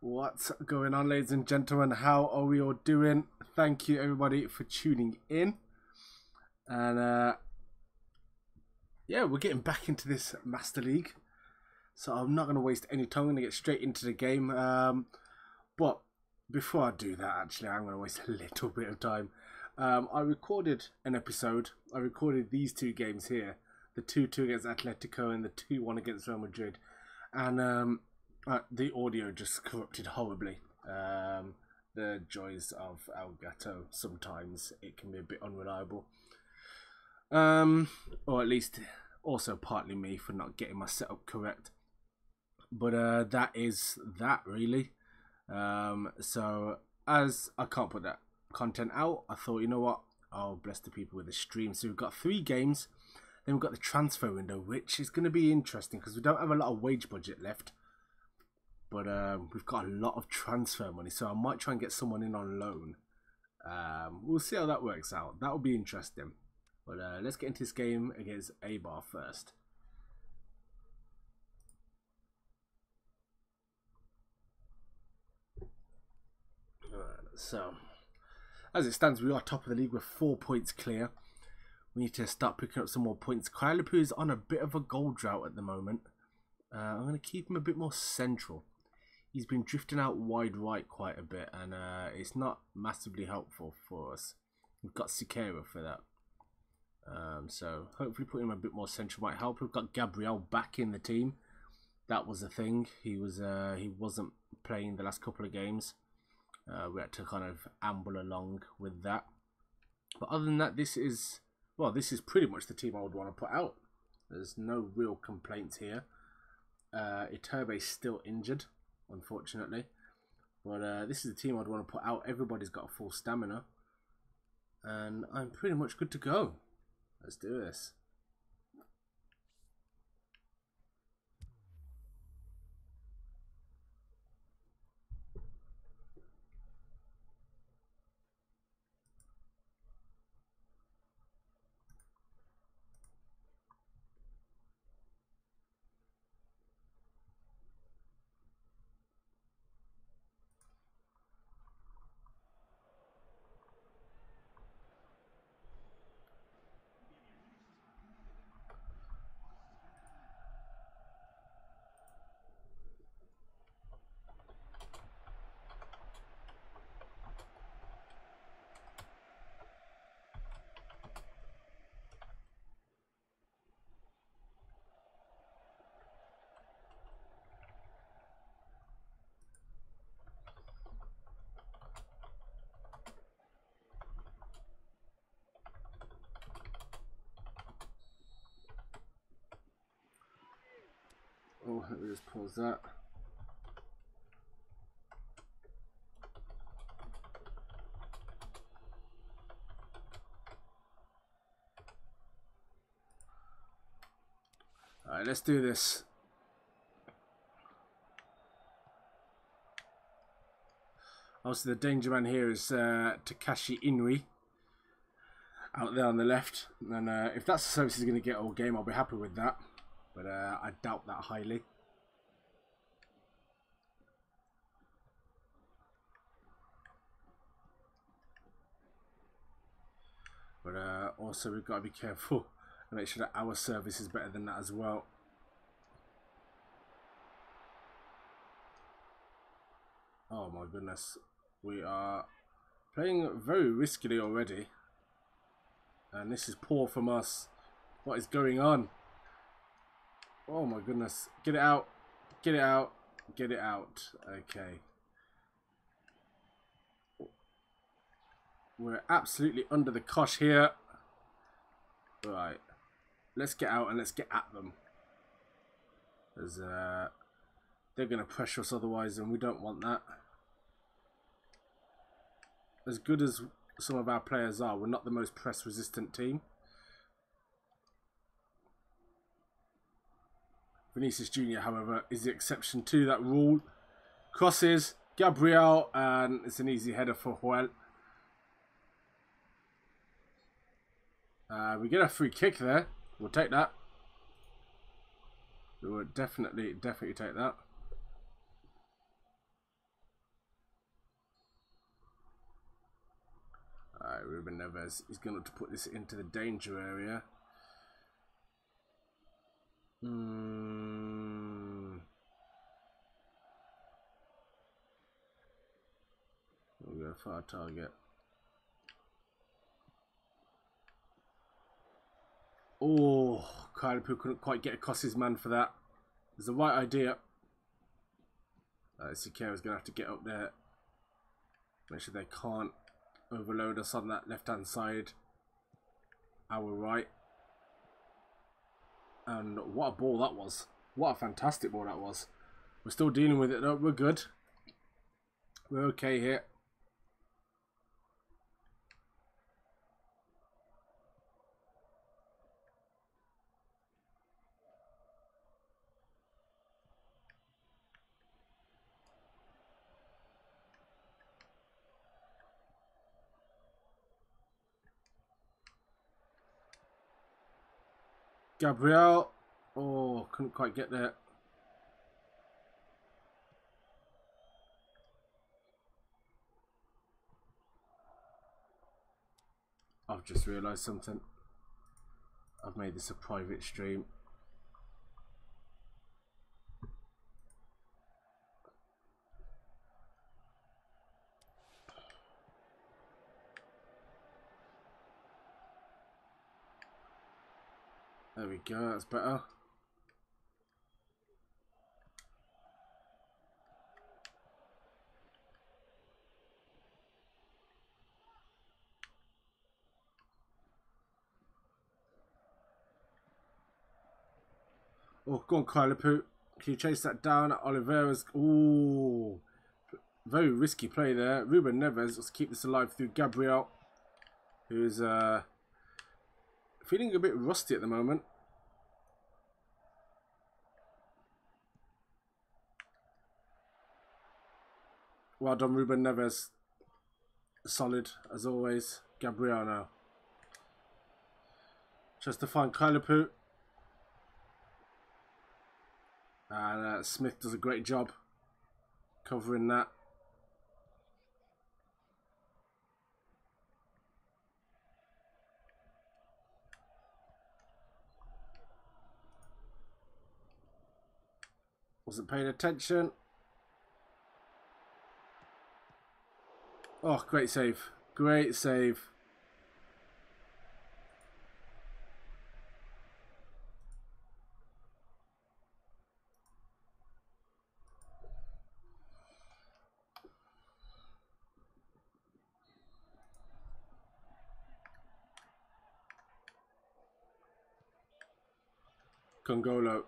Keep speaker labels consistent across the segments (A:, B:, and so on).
A: What's going on, ladies and gentlemen? How are we all doing? Thank you everybody for tuning in. And yeah, we're getting back into this Master League, so I'm not going to waste any time. I'm going to get straight into the game. But before I do that, actually, I'm going to waste a little bit of time. I recorded an episode. I recorded these two games here, the 2-2 against Atletico and the 2-1 against Real Madrid, and the audio just corrupted horribly. The joys of Elgato, sometimes it can be a bit unreliable. Or at least also partly me for not getting my setup correct. But that is that really. So as I can't put that content out, I thought, you know what, I'll bless the people with a stream. So we've got 3 games. Then we've got the transfer window, which is going to be interesting because we don't have a lot of wage budget left. But we've got a lot of transfer money, so I might try and get someone in on loan. We'll see how that works out. That'll be interesting. But let's get into this game against Eibar first. So, as it stands, we are top of the league with 4 points clear. We need to start picking up some more points. Kylipu is on a bit of a goal drought at the moment. I'm going to keep him a bit more central. He's been drifting out wide right quite a bit, and it's not massively helpful for us. We've got Siqueira for that. So hopefully putting him a bit more central might help. We've got Gabriel back in the team. That was a thing. He wasn't playing the last couple of games. We had to kind of amble along with that. But other than that, this is pretty much the team I would want to put out. There's no real complaints here. Iturbe's still injured, unfortunately. But this is the team I'd want to put out. Everybody's got a full stamina. And I'm pretty much good to go. Let's do this. Oh, let me just pause that. Alright, let's do this. Obviously, the danger man here is Takashi Inui out there on the left. And if that's the service he's going to get all game, I'll be happy with that. But I doubt that highly. But also we've got to be careful and make sure that our service is better than that as well. Oh my goodness. We are playing very riskily already. And this is poor from us. What is going on? Oh my goodness. Get it out. Get it out. Get it out. Okay. We're absolutely under the cosh here. Right. Let's get out and let's get at them. Because they're going to pressure us otherwise, and we don't want that. As good as some of our players are, we're not the most press resistant team. Vinicius Jr., however, is the exception to that rule. Crosses, Gabriel, and it's an easy header for Joel. We get a free kick there. We'll take that. We will definitely take that. Alright, Ruben Neves is going to put this into the danger area. We'll go for our target. Oh, Kailapu couldn't quite get across his man for that. It was the right idea. Sikera's going to have to get up there. Make sure they can't overload us on that left-hand side. Our right. And what a ball that was. What a fantastic ball that was. We're still dealing with it though. We're good. We're okay here. Gabriel. Oh, couldn't quite get there. I've just realised something. I've made this a private stream. There we go, that's better. Oh, go on, Kailapu. Can you chase that down? Oliveira's. Ooh. Very risky play there. Ruben Neves. Let's keep this alive through Gabriel, who's feeling a bit rusty at the moment. Well done, Ruben Neves. Solid, as always. Gabriel now. Just to find Kailapu. And Smith does a great job covering that. Wasn't paying attention. Oh, great save. Great save. Congolo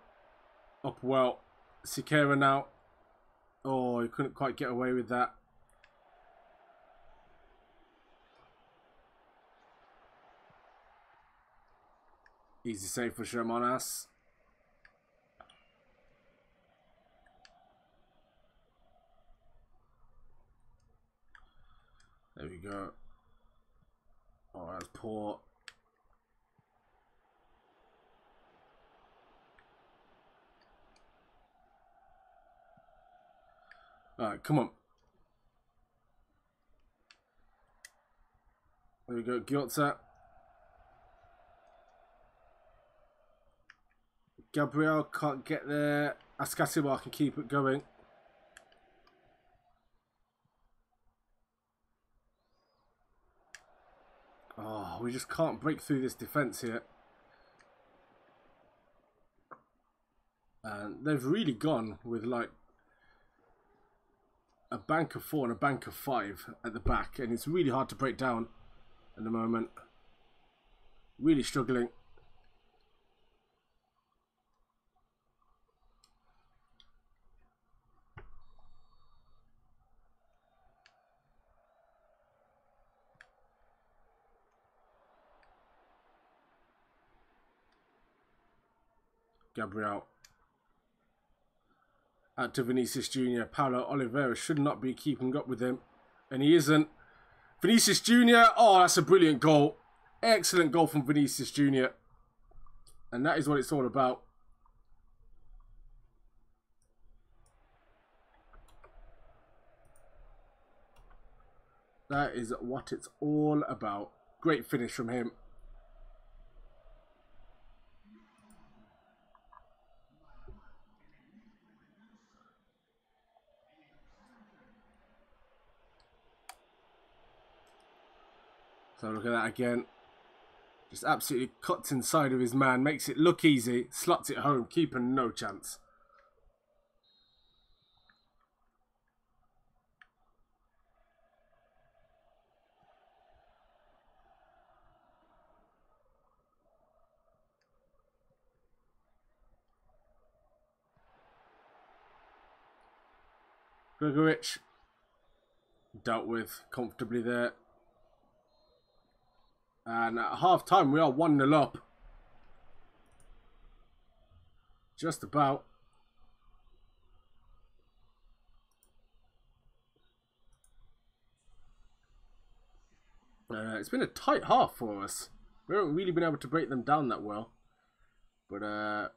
A: up well. Sikera now. Oh, he couldn't quite get away with that. Easy save for Shermanas. There we go. Oh, that's poor. Alright, come on. There we go, Gyotza. Gabriel can't get there. Askasiwa can keep it going. Oh, we just can't break through this defense here. And they've really gone with like a bank of 4 and a bank of 5 at the back, and it's really hard to break down at the moment. Really struggling. Gabriel. Out to Vinicius Jr. Paulo Oliveira should not be keeping up with him, and he isn't. Vinicius Jr. Oh, that's a brilliant goal. Excellent goal from Vinicius Jr. And that is what it's all about. That is what it's all about. Great finish from him. So look at that again. Just absolutely cuts inside of his man. Makes it look easy. Slots it home. Keeper no chance. Gregorich dealt with comfortably there. And at half time, we are 1-0 up. Just about. It's been a tight half for us. We haven't really been able to break them down that well. But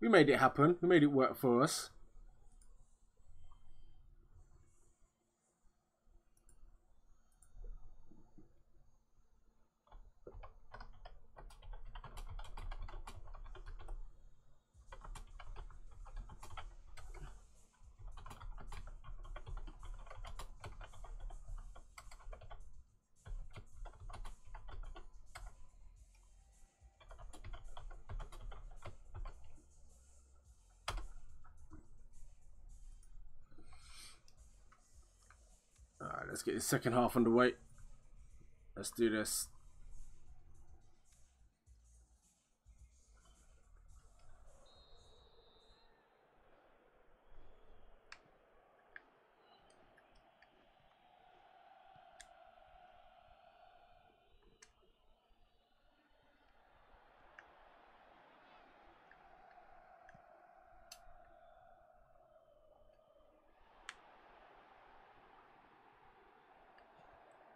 A: we made it happen. We made it work for us. Alright, let's get the second half underway. Let's do this.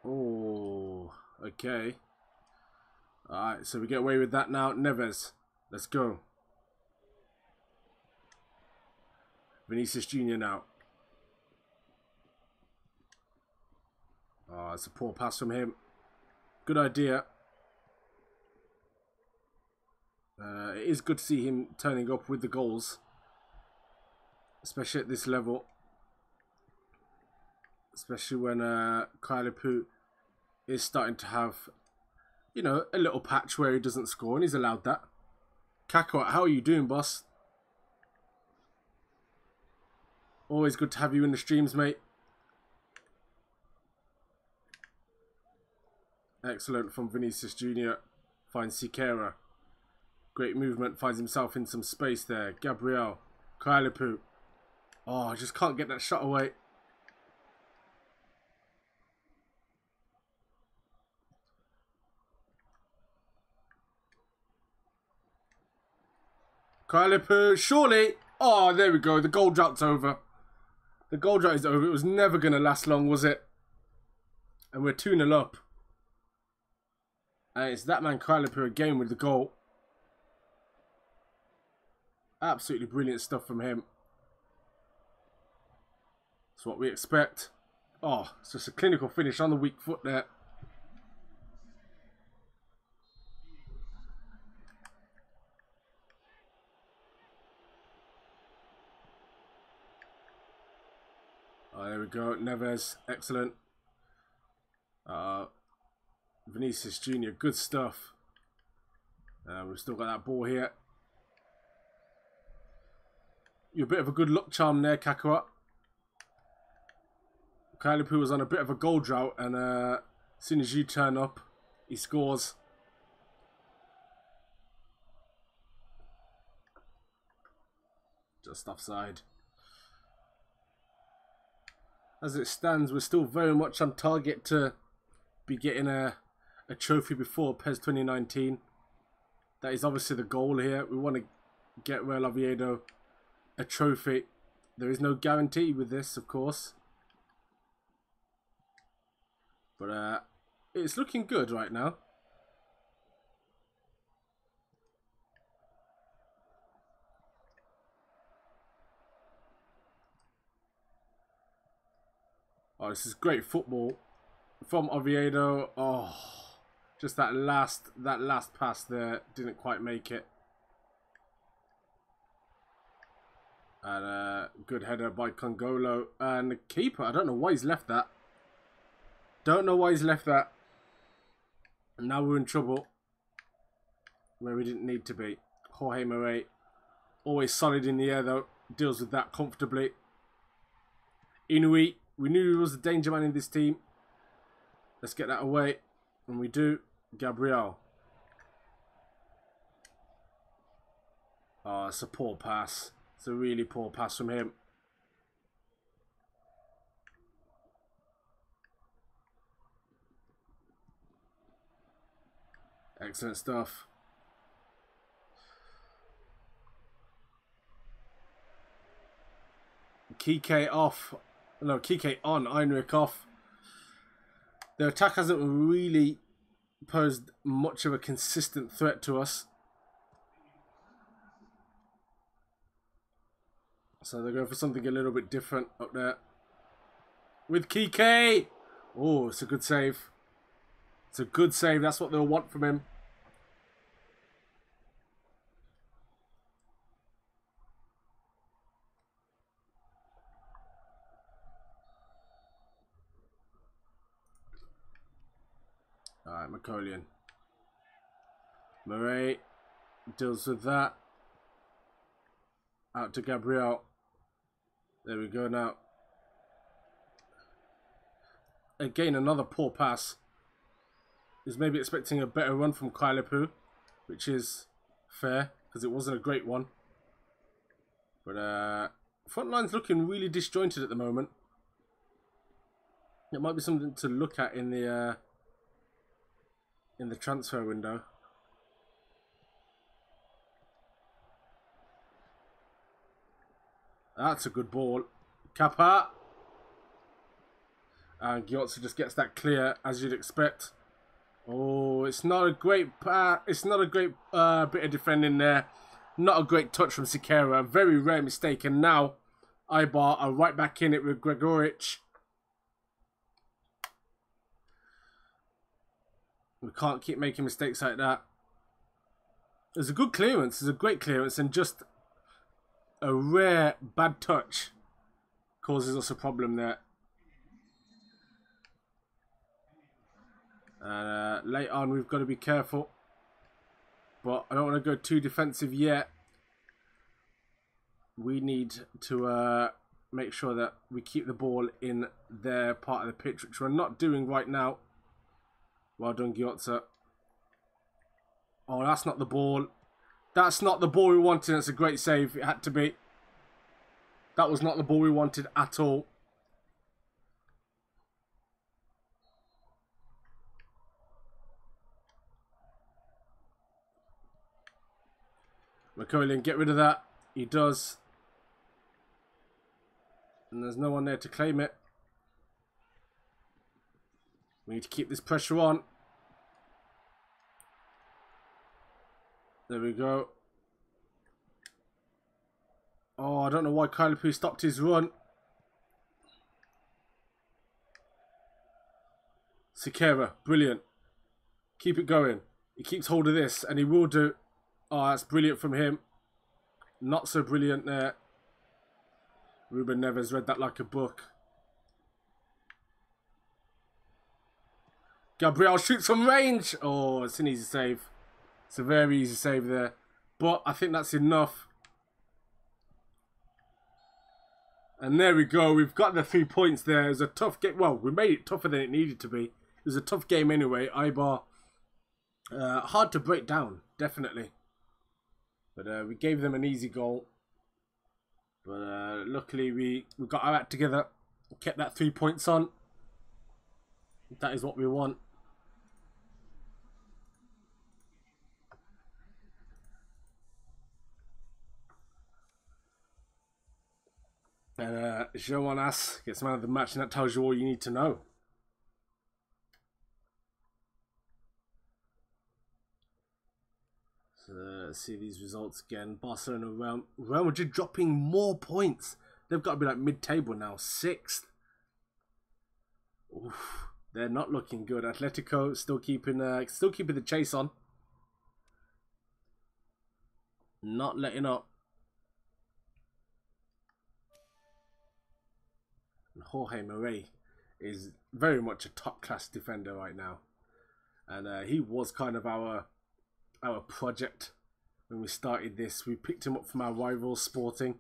A: Oh, okay. Alright, so we get away with that now. Neves, let's go. Vinicius Jr. now. Oh, it's a poor pass from him. Good idea. It is good to see him turning up with the goals. Especially at this level. Especially when Kailepu is starting to have, you know, a little patch where he doesn't score, and he's allowed that. Kakoa, how are you doing, boss? Always good to have you in the streams, mate. Excellent from Vinicius Jr. Finds Sikera. Great movement, finds himself in some space there. Gabriel, Kailepu. Oh, I just can't get that shot away. Kailepu, surely. Oh, there we go. The goal drought's over. The goal drought is over. It was never going to last long, was it? And we're 2-0 up. And it's that man Kailepu again with the goal. Absolutely brilliant stuff from him. That's what we expect. Oh, it's just a clinical finish on the weak foot there. Oh, there we go. Neves, excellent. Vinicius Jr., good stuff. We've still got that ball here. You're a bit of a good luck charm there, Kakoa. Kailepu was on a bit of a goal drought, and as soon as you turn up, he scores. Just offside. As it stands, we're still very much on target to be getting a trophy before PES 2019. That is obviously the goal here. We want to get Real Oviedo a trophy. There is no guarantee with this, of course. But it's looking good right now. Oh, this is great football. from Oviedo. Oh, just that last pass there didn't quite make it. And a good header by Congolo. And the keeper, I don't know why he's left that. Don't know why he's left that. And now we're in trouble where we didn't need to be. Jorge Murray, always solid in the air though. Deals with that comfortably. Inui, we knew he was the danger man in this team. Let's get that away. And we do. Gabriel. Oh, it's a poor pass. It's a really poor pass from him. Excellent stuff. Kike off. No, Kike on. Heinrich off. Their attack hasn't really posed much of a consistent threat to us. So they're going for something a little bit different up there. With Kike! Oh, it's a good save. It's a good save. That's what they'll want from him. Alright, Macolian. Murray deals with that. Out to Gabriel. There we go now. Again, another poor pass. He's maybe expecting a better run from Kailepu, which is fair, because it wasn't a great one. But front line's looking really disjointed at the moment. It might be something to look at in the transfer window. That's a good ball. Kappa. And Gyotze just gets that clear, as you'd expect. Oh, it's not a great it's not a great bit of defending there. Not a great touch from Sikera. A very rare mistake. And now Ibar are right back in it with Gregoric. We can't keep making mistakes like that. It's a good clearance. It's a great clearance, and just a rare bad touch causes us a problem there. Late on, we've got to be careful, but I don't want to go too defensive yet. We need to make sure that we keep the ball in their part of the pitch, which we're not doing right now. Well done, Gyotze. Oh, that's not the ball. That's not the ball we wanted. That's a great save. It had to be. That was not the ball we wanted at all. McCollin, get rid of that. He does. And there's no one there to claim it. We need to keep this pressure on. There we go. Oh, I don't know why Kailepu stopped his run. Sikera, brilliant. Keep it going. He keeps hold of this, and he will do. Oh, that's brilliant from him. Not so brilliant there. Ruben Neves read that like a book. Gabriel shoots from range. Oh, it's an easy save. It's a very easy save there. But I think that's enough. And there we go. We've got the 3 points there. It was a tough game. Well, we made it tougher than it needed to be. It was a tough game anyway. Ibar, hard to break down, definitely. But we gave them an easy goal. But luckily we got our act together. Kept that 3 points on. That is what we want. And Joanas gets man of the match, and that tells you all you need to know. So let's see these results again. Barcelona, Real Madrid dropping more points. They've got to be like mid-table now, 6th. Oof. They're not looking good. Atletico still keeping the chase on. Not letting up. And Jorge Murray is very much a top class defender right now. And he was kind of our project when we started this. We picked him up from our rivals, Sporting.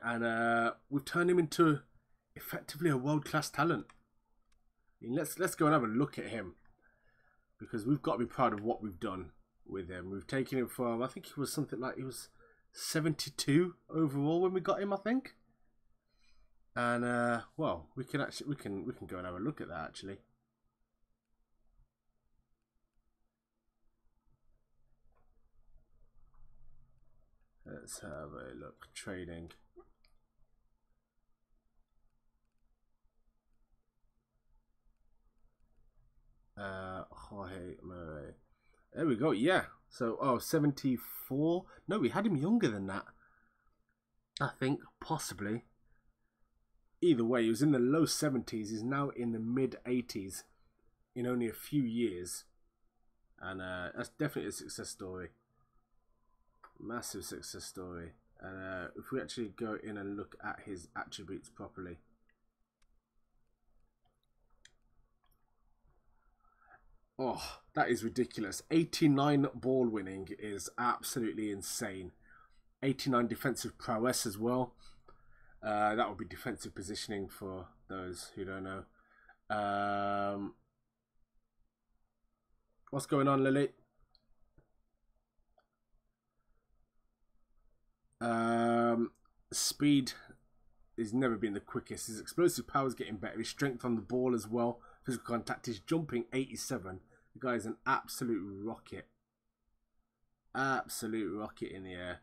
A: And we've turned him into effectively a world-class talent. I mean, let's go and have a look at him, because we've got to be proud of what we've done with him. We've taken him from, I think he was something like, he was 72 overall when we got him, I think. And well, we can go and have a look at that actually. Let's have a look. Trading. Jorge Murray. There we go. Yeah. So, 74. No, we had him younger than that. I think, possibly. Either way, he was in the low 70s. He's now in the mid 80s in only a few years. And that's definitely a success story. Massive success story. And if we actually go in and look at his attributes properly. Oh, that is ridiculous. 89 ball winning is absolutely insane. 89 defensive prowess as well. That would be defensive positioning for those who don't know. What's going on, Lily? Speed has never been the quickest. His explosive power is getting better. His strength on the ball as well. Physical contact is jumping 87. The guy is an absolute rocket. Absolute rocket in the air.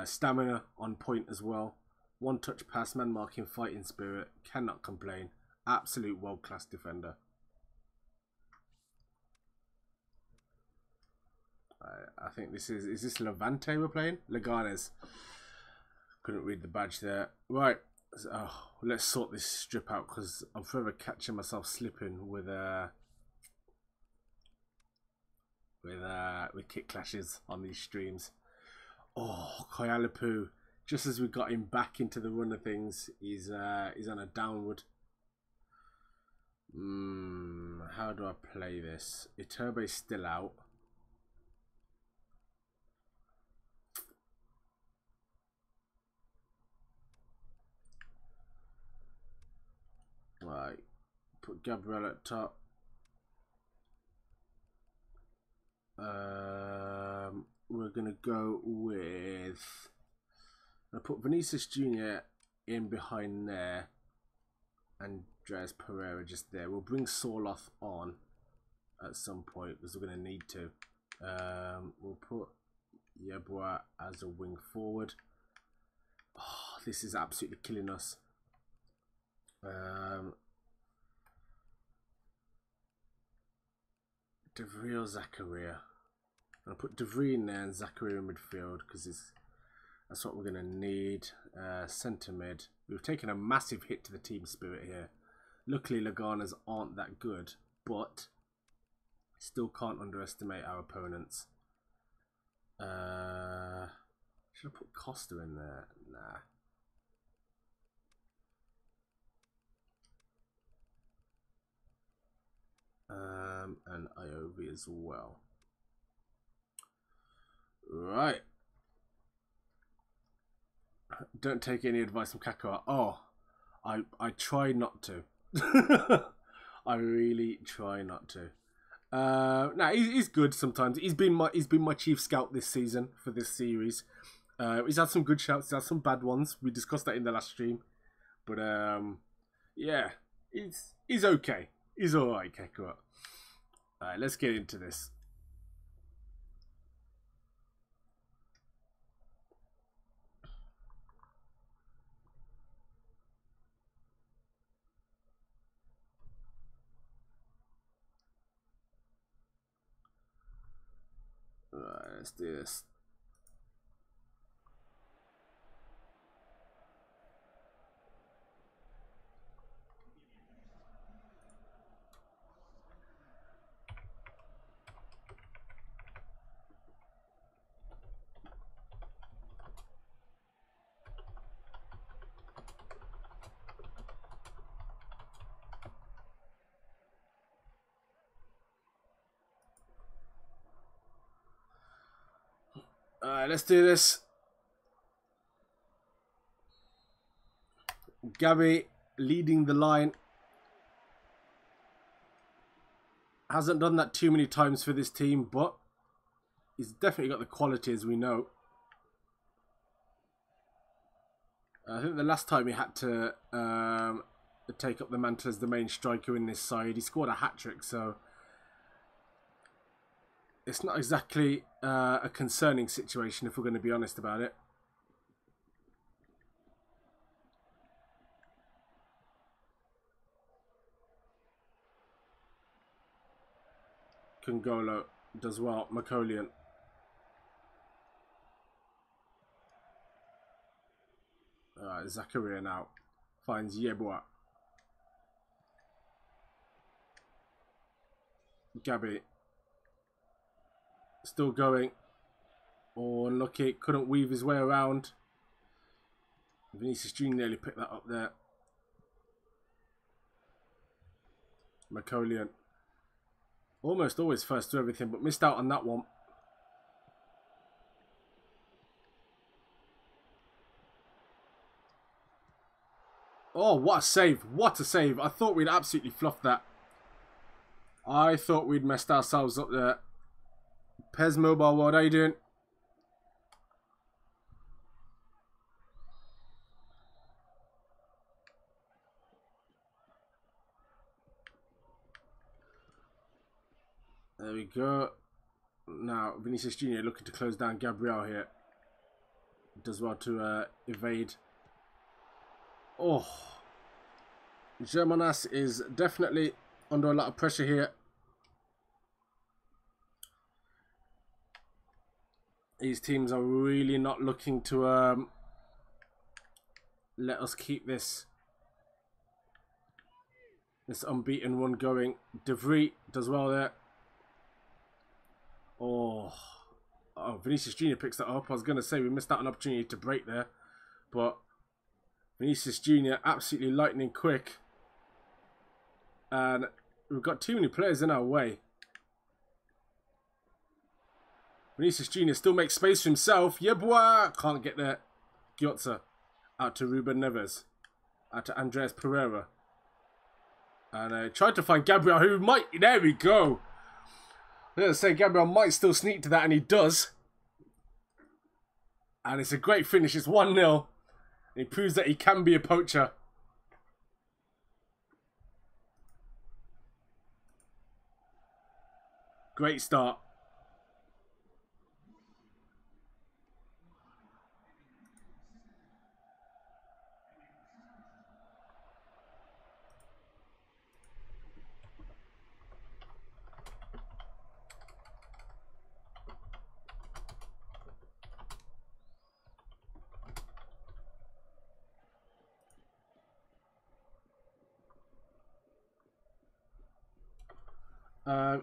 A: Stamina on point as well. One touch pass, man marking, fighting spirit. Cannot complain. Absolute world class defender. I think this is this Levante we're playing? Leganes. Couldn't read the badge there. Right. So, let's sort this strip out, because I'm forever catching myself slipping with kick clashes on these streams. Oh, Koyalapu, just as we got him back into the run of things, he's on a downward. How do I play this? Iturbe's still out. Right, put Gabriel at top. We're gonna go with. I put Vinicius Jr. in behind there, and Andreas Pereira just there. We'll bring Sorloth on at some point because we're gonna need to. We'll put Yeboah as a wing forward. Oh, this is absolutely killing us. De Vries or Zakaria? I'll put De Vries in there and Zakaria in midfield, because that's what we're going to need. Centre mid. We've taken a massive hit to the team spirit here. Luckily, Leganes aren't that good, but still can't underestimate our opponents. Should I put Costa in there? Nah. And Iovi as well. Right. Don't take any advice from Kaká. Oh, I try not to. I really try not to. Nah, he's good sometimes. He's been my chief scout this season for this series. He's had some good shouts. He's had some bad ones. We discussed that in the last stream, but yeah, he's okay. He's all right, Kaká. All right, let's get into this. All right, let's do this. Alright, let's do this. Gabby leading the line. Hasn't done that too many times for this team, but he's definitely got the quality, as we know. I think the last time he had to take up the mantle as the main striker in this side, he scored a hat-trick, so it's not exactly a concerning situation if we're going to be honest about it. Kungolo does well. Makolian. Zakaria now finds Yeboah. Gabby still going. Oh, unlucky. Couldn't weave his way around. Vinicius Jr. nearly picked that up there. Makolian. Almost always first to everything, but missed out on that one. Oh, what a save. What a save. I thought we'd absolutely fluffed that. I thought we'd messed ourselves up there. PES Mobile World, how you doing? There we go. Now, Vinicius Jr. looking to close down Gabriel here. Does well to evade. Oh. Germanas is definitely under a lot of pressure here. These teams are really not looking to let us keep this unbeaten run going. De Vries does well there. Oh, Vinicius Jr. picks that up. I was going to say we missed out an opportunity to break there, but Vinicius Jr. absolutely lightning quick. And we've got too many players in our way. Vinicius Jr. still makes space for himself. Yeboah can't get there. Gyotza out to Ruben Neves. Out to Andreas Pereira. And tried to find Gabriel, who might... There we go. I'm going to say Gabriel might still sneak to that, and he does. And it's a great finish. It's 1-0. He proves that he can be a poacher. Great start.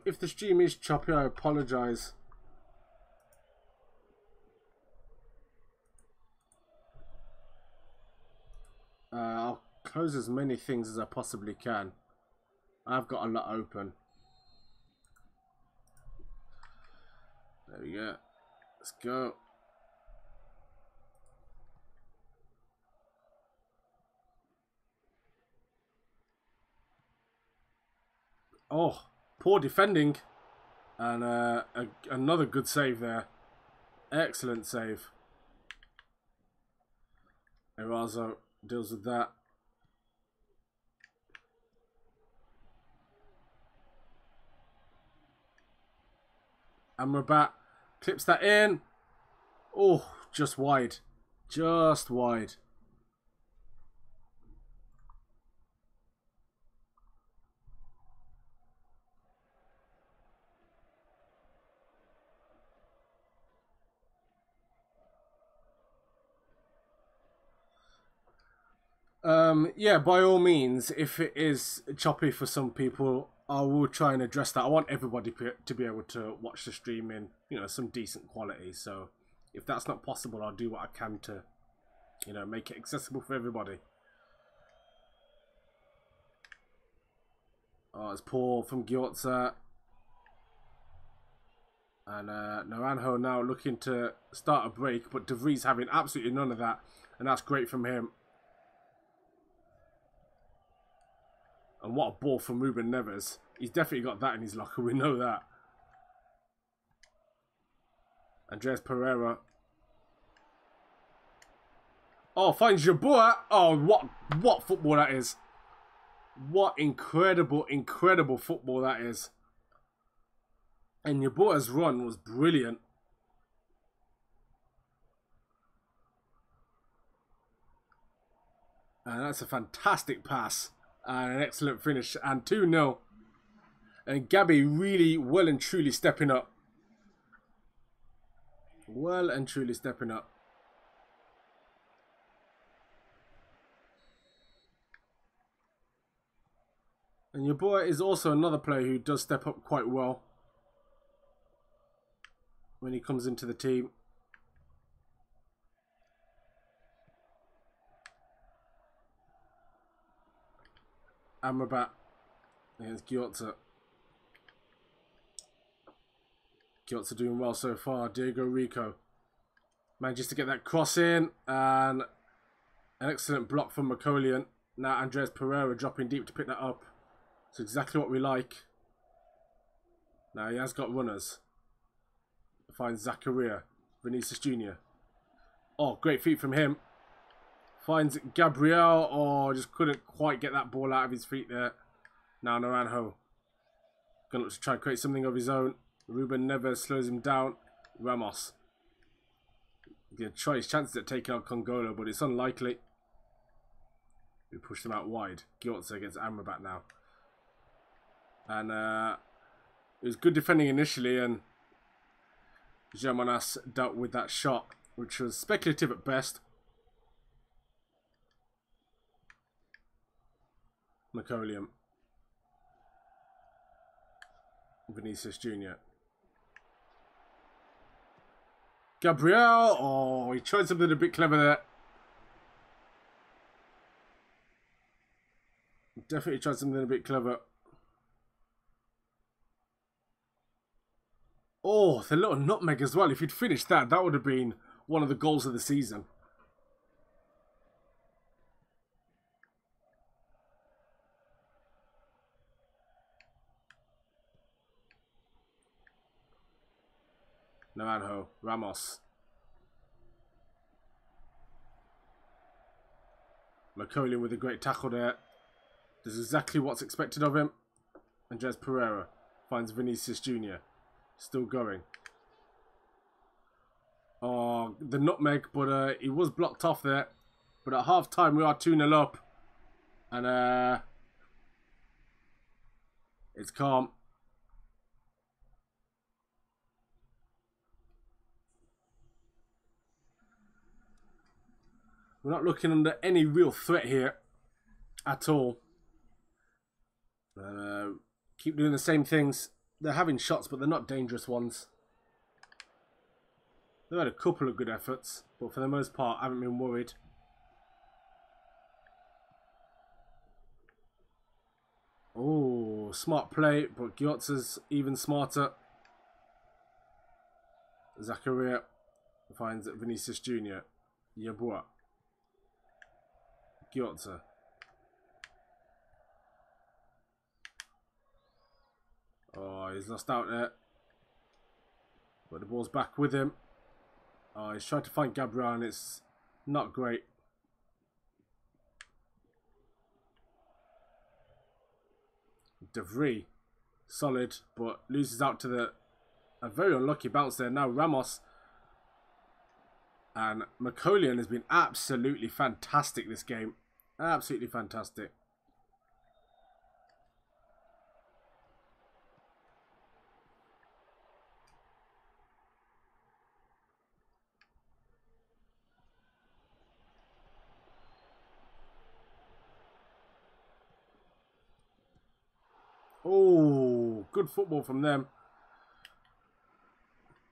A: If the stream is choppy, I apologise. I'll close as many things as I possibly can. I've got a lot open. There we go. Let's go. Oh. Poor defending, and another good save there. Excellent save. Erazo deals with that. Amrabat clips that in. Oh, just wide. Just wide. Yeah, by all means, if it is choppy for some people, I will try and address that. I want everybody to be able to watch the stream in, you know, some decent quality. So if that's not possible, I'll do what I can to, you know, make it accessible for everybody. Oh, it's poor from Gyotza. And Naranjo now looking to start a break, but De Vries having absolutely none of that. And that's great from him. And what a ball from Ruben Neves. He's definitely got that in his locker, we know that. Andres Pereira. Oh, finds Jabua. Oh, what football that is. What incredible, incredible football that is. And Yabua's run was brilliant. And that's a fantastic pass. And an excellent finish. And 2-0. And Gabby really well and truly stepping up. Well and truly stepping up. And Yabua is also another player who does step up quite well when he comes into the team. Amrabat against Gyotze. Gyotze doing well so far. Diego Rico manages to get that cross in, and an excellent block from Macolian. Now Andres Pereira dropping deep to pick that up. It's exactly what we like. Now he has got runners. Finds Zakaria. Vinicius Jr. Oh, great feet from him. Finds Gabriel. Oh, just couldn't quite get that ball out of his feet there. Now Naranjo. Gonna look to try and create something of his own. Ruben Neves slows him down. Ramos. Gonna try his chances at taking out Congolo, but it's unlikely. We pushed him out wide. Gyotze against Amrabat now. And it was good defending initially, and Germanas dealt with that shot, which was speculative at best. Macolium. Vinicius Jr. Gabriel. Oh, he tried something a bit clever there. Definitely tried something a bit clever. Oh, the little nutmeg as well. If he'd finished that, that would have been one of the goals of the season. Naranjo, Ramos. Macolian with a great tackle there. Does exactly what's expected of him. Andres Pereira finds Vinicius Jr. Still going. Oh, the nutmeg, but he was blocked off there. But at half time, we are 2-0 up. And it's calm. We're not looking under any real threat here at all. Keep doing the same things. They're having shots, but they're not dangerous ones. They've had a couple of good efforts, but for the most part, I haven't been worried. Oh, smart play, but Gyotze's even smarter. Zakaria finds Vinicius Jr. Yabua. Gyotze. Oh, he's lost out there. But the ball's back with him. Oh, he's trying to find Gabriel and it's not great. De Vries. Solid, but loses out to a very unlucky bounce there. Now Ramos. And Macolian has been absolutely fantastic this game. Absolutely fantastic. Oh, good football from them.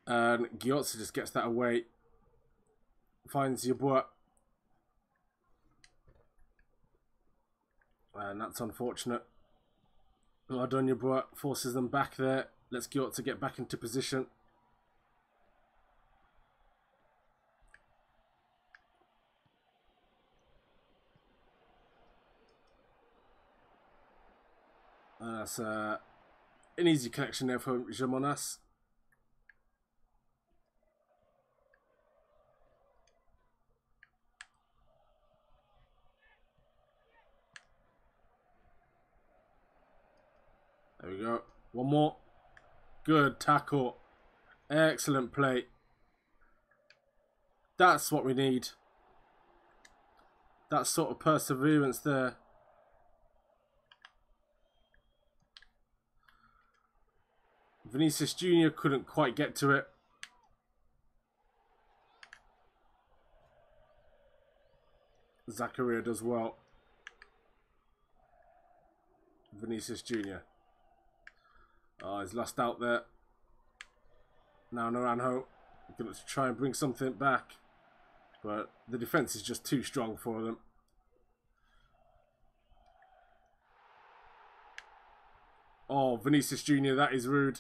A: And Gyotze just gets that away. Finds Yabua. And that's unfortunate. Well done, Yabua. Forces them back there. Let's Gyotze get back into position. And that's an easy connection there for Jamonas. There we go. One more. Good tackle. Excellent play. That's what we need. That sort of perseverance there. Vinicius Jr. couldn't quite get to it. Zakaria does well. Vinicius Jr. Oh, he's lost out there. Now Naranjo going to try and bring something back. But the defence is just too strong for them. Oh, Vinicius Jr., that is rude.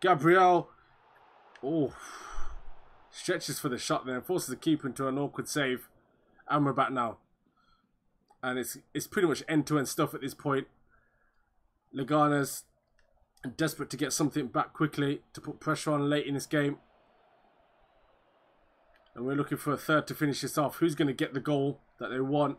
A: Gabriel. Oh. Stretches for the shot there. Forces the keeper into an awkward save. And we're back now. And it's pretty much end-to-end stuff at this point. Lagana's desperate to get something back quickly to put pressure on late in this game. And we're looking for a third to finish this off. Who's going to get the goal that they want?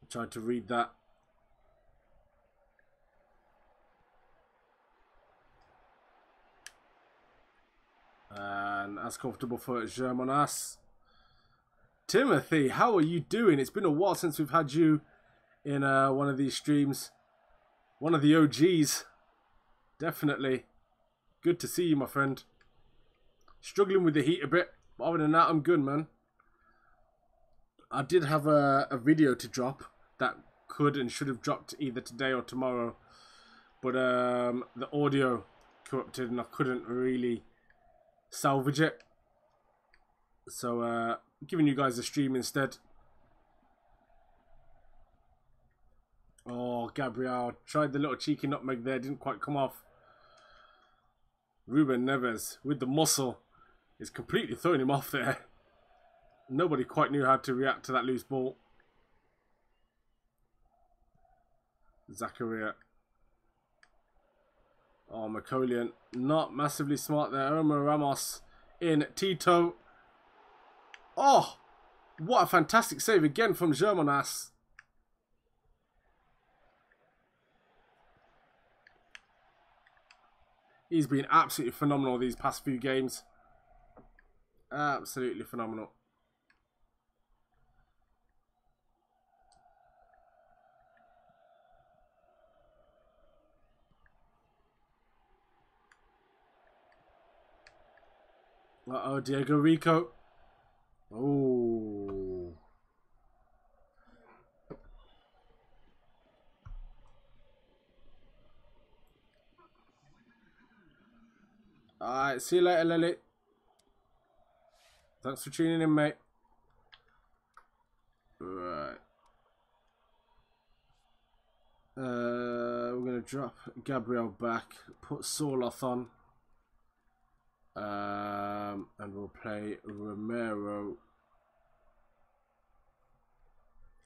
A: I'm trying to read that. And that's comfortable for Germanas. Timothy, how are you doing? It's been a while since we've had you in one of these streams. One of the OGs. Definitely. Good to see you, my friend. Struggling with the heat a bit. But other than that, I'm good, man. I did have a video to drop that could and should have dropped either today or tomorrow. But the audio corrupted and I couldn't really salvage it. So giving you guys a stream instead. Oh, Gabriel tried the little cheeky nutmeg there, didn't quite come off. Ruben Neves with the muscle is completely throwing him off there. Nobody quite knew how to react to that loose ball. Zakaria. Oh, Macolian not massively smart there. Omar Ramos in. Tito. Oh, what a fantastic save again from Germanas. He's been absolutely phenomenal these past few games. Absolutely phenomenal. Uh-oh, Diego Rico. Oh. Alright, see you later, Lily. Thanks for tuning in, mate. Right. We're going to drop Gabriel back, put Sorloth on. And we'll play Romero.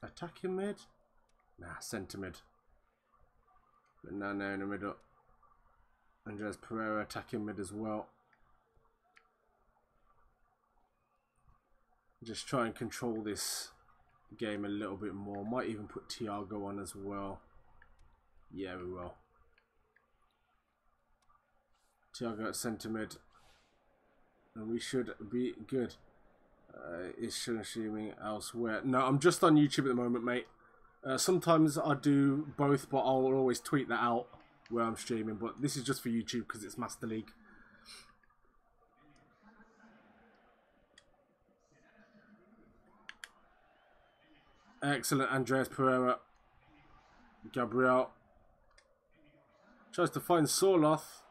A: Attacking mid? Nah, centre mid. But now in the middle. Andres Pereira attacking mid as well. Just try and control this game a little bit more. Might even put Thiago on as well. Yeah, we will. Thiago at centre mid. And we should be good. Is streaming elsewhere? No, I'm just on YouTube at the moment, mate. Sometimes I do both, but I'll always tweet that out where I'm streaming. But this is just for YouTube because it's Master League. Excellent, Andreas Pereira. Gabriel tries to find Sorloth.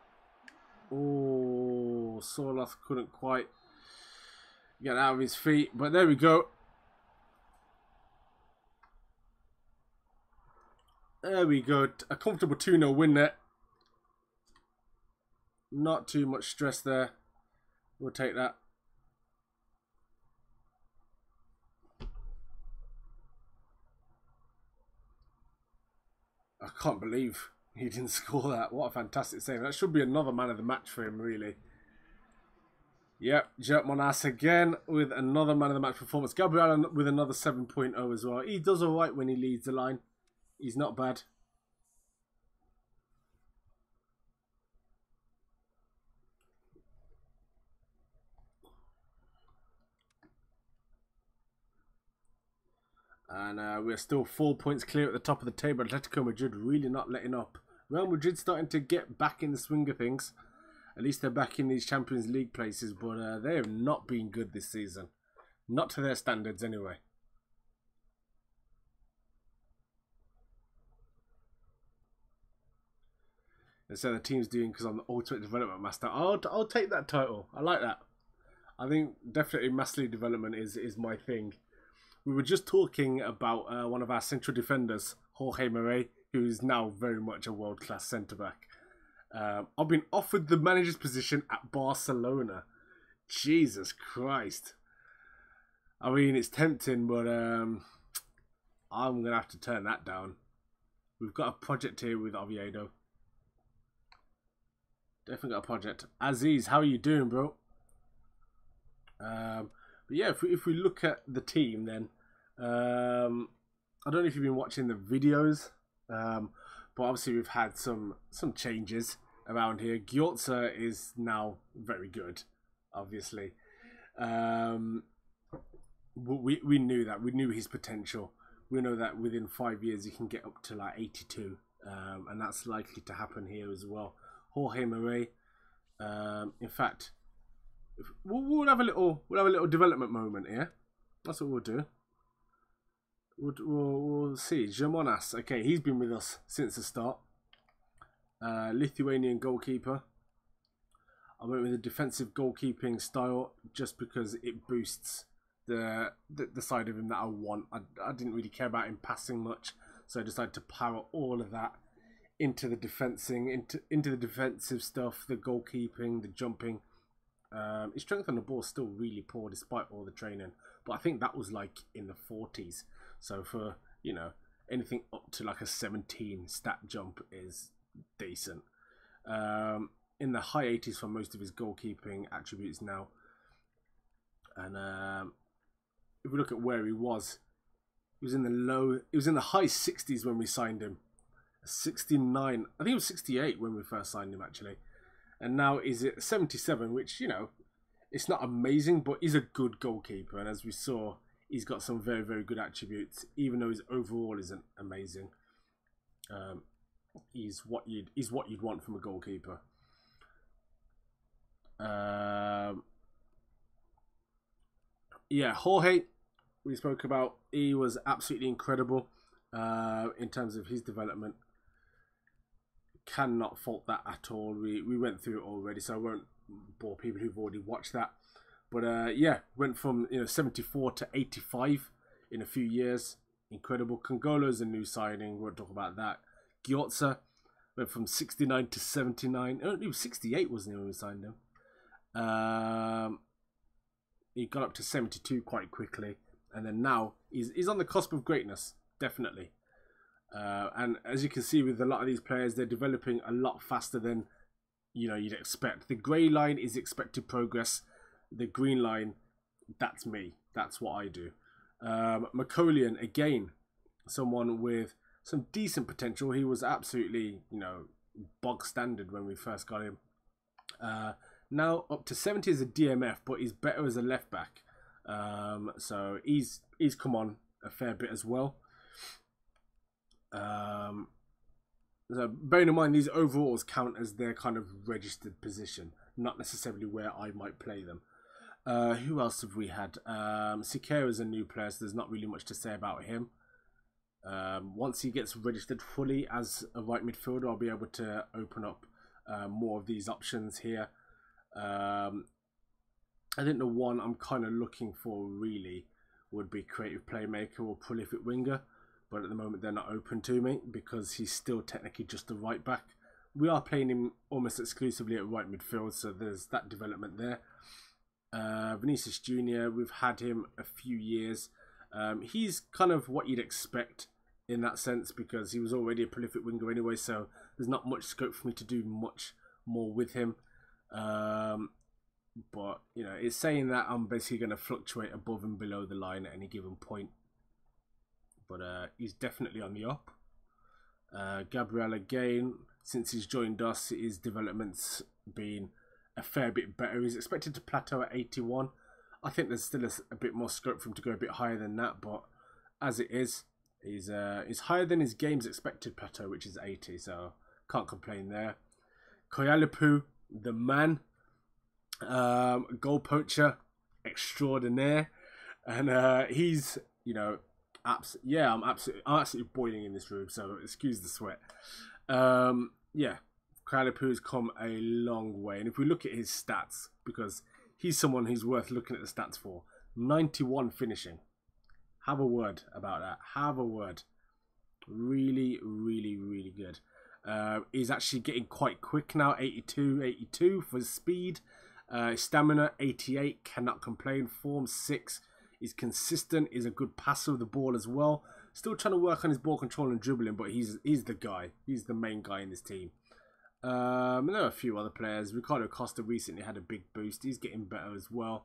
A: Oh, Sorloth couldn't quite get out of his feet, but there we go. There we go. A comfortable 2-0 win there. Not too much stress there. We'll take that. I can't believe he didn't score that. What a fantastic save. That should be another man of the match for him, really. Yep, Jerk Monas again with another man of the match performance. Gabriel with another 7.0 as well. He does alright when he leads the line. He's not bad. And we're still 4 points clear at the top of the table. Atletico Madrid really not letting up. Real Madrid starting to get back in the swing of things. At least they're back in these Champions League places, but they have not been good this season. Not to their standards anyway. And so the team's doing because I'm the Ultimate Development Master. I'll take that title. I like that. I think definitely Master League development is my thing. We were just talking about one of our central defenders, Jorge Murray, who is now very much a world-class centre-back. I've been offered the manager's position at Barcelona. Jesus Christ. I mean, it's tempting, but I'm going to have to turn that down. We've got a project here with Oviedo. Definitely got a project. Aziz, how are you doing, bro? But yeah, if we look at the team, then I don't know if you've been watching the videos, but obviously we've had some changes around here. Gyotza is now very good, obviously. We knew that. We knew his potential. We know that within 5 years he can get up to like 82, and that's likely to happen here as well. Jorge Murray, in fact. We'll have a little development moment here. That's what we'll do. We'll see. Jamonas. Okay, he's been with us since the start. Lithuanian goalkeeper. I went with a defensive goalkeeping style just because it boosts the side of him that I want. I didn't really care about him passing much, so I decided to power all of that into the into the defensive stuff, the goalkeeping, the jumping. His strength on the ball is still really poor despite all the training, but I think that was like in the 40s. So for, you know, anything up to like a 17 stat jump is decent. In the high 80s for most of his goalkeeping attributes now. And if we look at where he was in the high 60s when we signed him. 69, I think it was 68 when we first signed him actually. And now is it 77, which, you know, it's not amazing, but he's a good goalkeeper. And as we saw, he's got some very, very good attributes, even though his overall isn't amazing. He's what you'd want from a goalkeeper. Yeah, Jorge, we spoke about. He was absolutely incredible in terms of his development. Cannot fault that at all. We went through it already, so I won't bore people who've already watched that. But yeah, went from 74 to 85 in a few years. Incredible. Congolo's a new signing. Won't talk about that. Gyotza went from 69 to 79. Oh, he was 68, wasn't he, when we signed him? He got up to 72 quite quickly, and then now he's on the cusp of greatness, definitely. And as you can see with a lot of these players, they're developing a lot faster than you'd expect. The grey line is expected progress. The green line, that's me. That's what I do. Makolian, again, someone with some decent potential. He was absolutely, bog standard when we first got him. Now up to 70 as a DMF, but he's better as a left back. So he's come on a fair bit as well. So bearing in mind, these overalls count as their kind of registered position, not necessarily where I might play them. Who else have we had? Siqueira is a new player, so there's not really much to say about him. Once he gets registered fully as a right midfielder, I'll be able to open up more of these options here. I think the one I'm kind of looking for really would be creative playmaker or prolific winger. But at the moment, they're not open to me because he's still technically just a right back. We are playing him almost exclusively at right midfield, so there's that development there. Vinicius Jr., we've had him a few years. He's kind of what you'd expect in that sense, because he was already a prolific winger anyway, so there's not much scope for me to do much more with him. But, you know, it's saying that I'm basically going to fluctuate above and below the line at any given point. But he's definitely on the up. Gabriel, again, since he's joined us, his development's been a fair bit better. He's expected to plateau at 81. I think there's still a bit more scope for him to go a bit higher than that, but as it is, he's higher than his game's expected plateau, which is 80, so can't complain there. Koyalipu, the man, goal poacher extraordinaire, and he's, you know, I'm absolutely boiling in this room, so excuse the sweat. Yeah, Koyalipu's come a long way, and if we look at his stats, because he's someone who's worth looking at the stats for. 91 finishing. Have a word about that. Have a word. Really, really, really good. He's actually getting quite quick now. 82 for his speed. Stamina, 88. Cannot complain. Form, 6. He's consistent. He's a good passer of the ball as well. Still trying to work on his ball control and dribbling, but he's the guy. He's the main guy in this team. There are a few other players. Ricardo Costa recently had a big boost. He's getting better as well.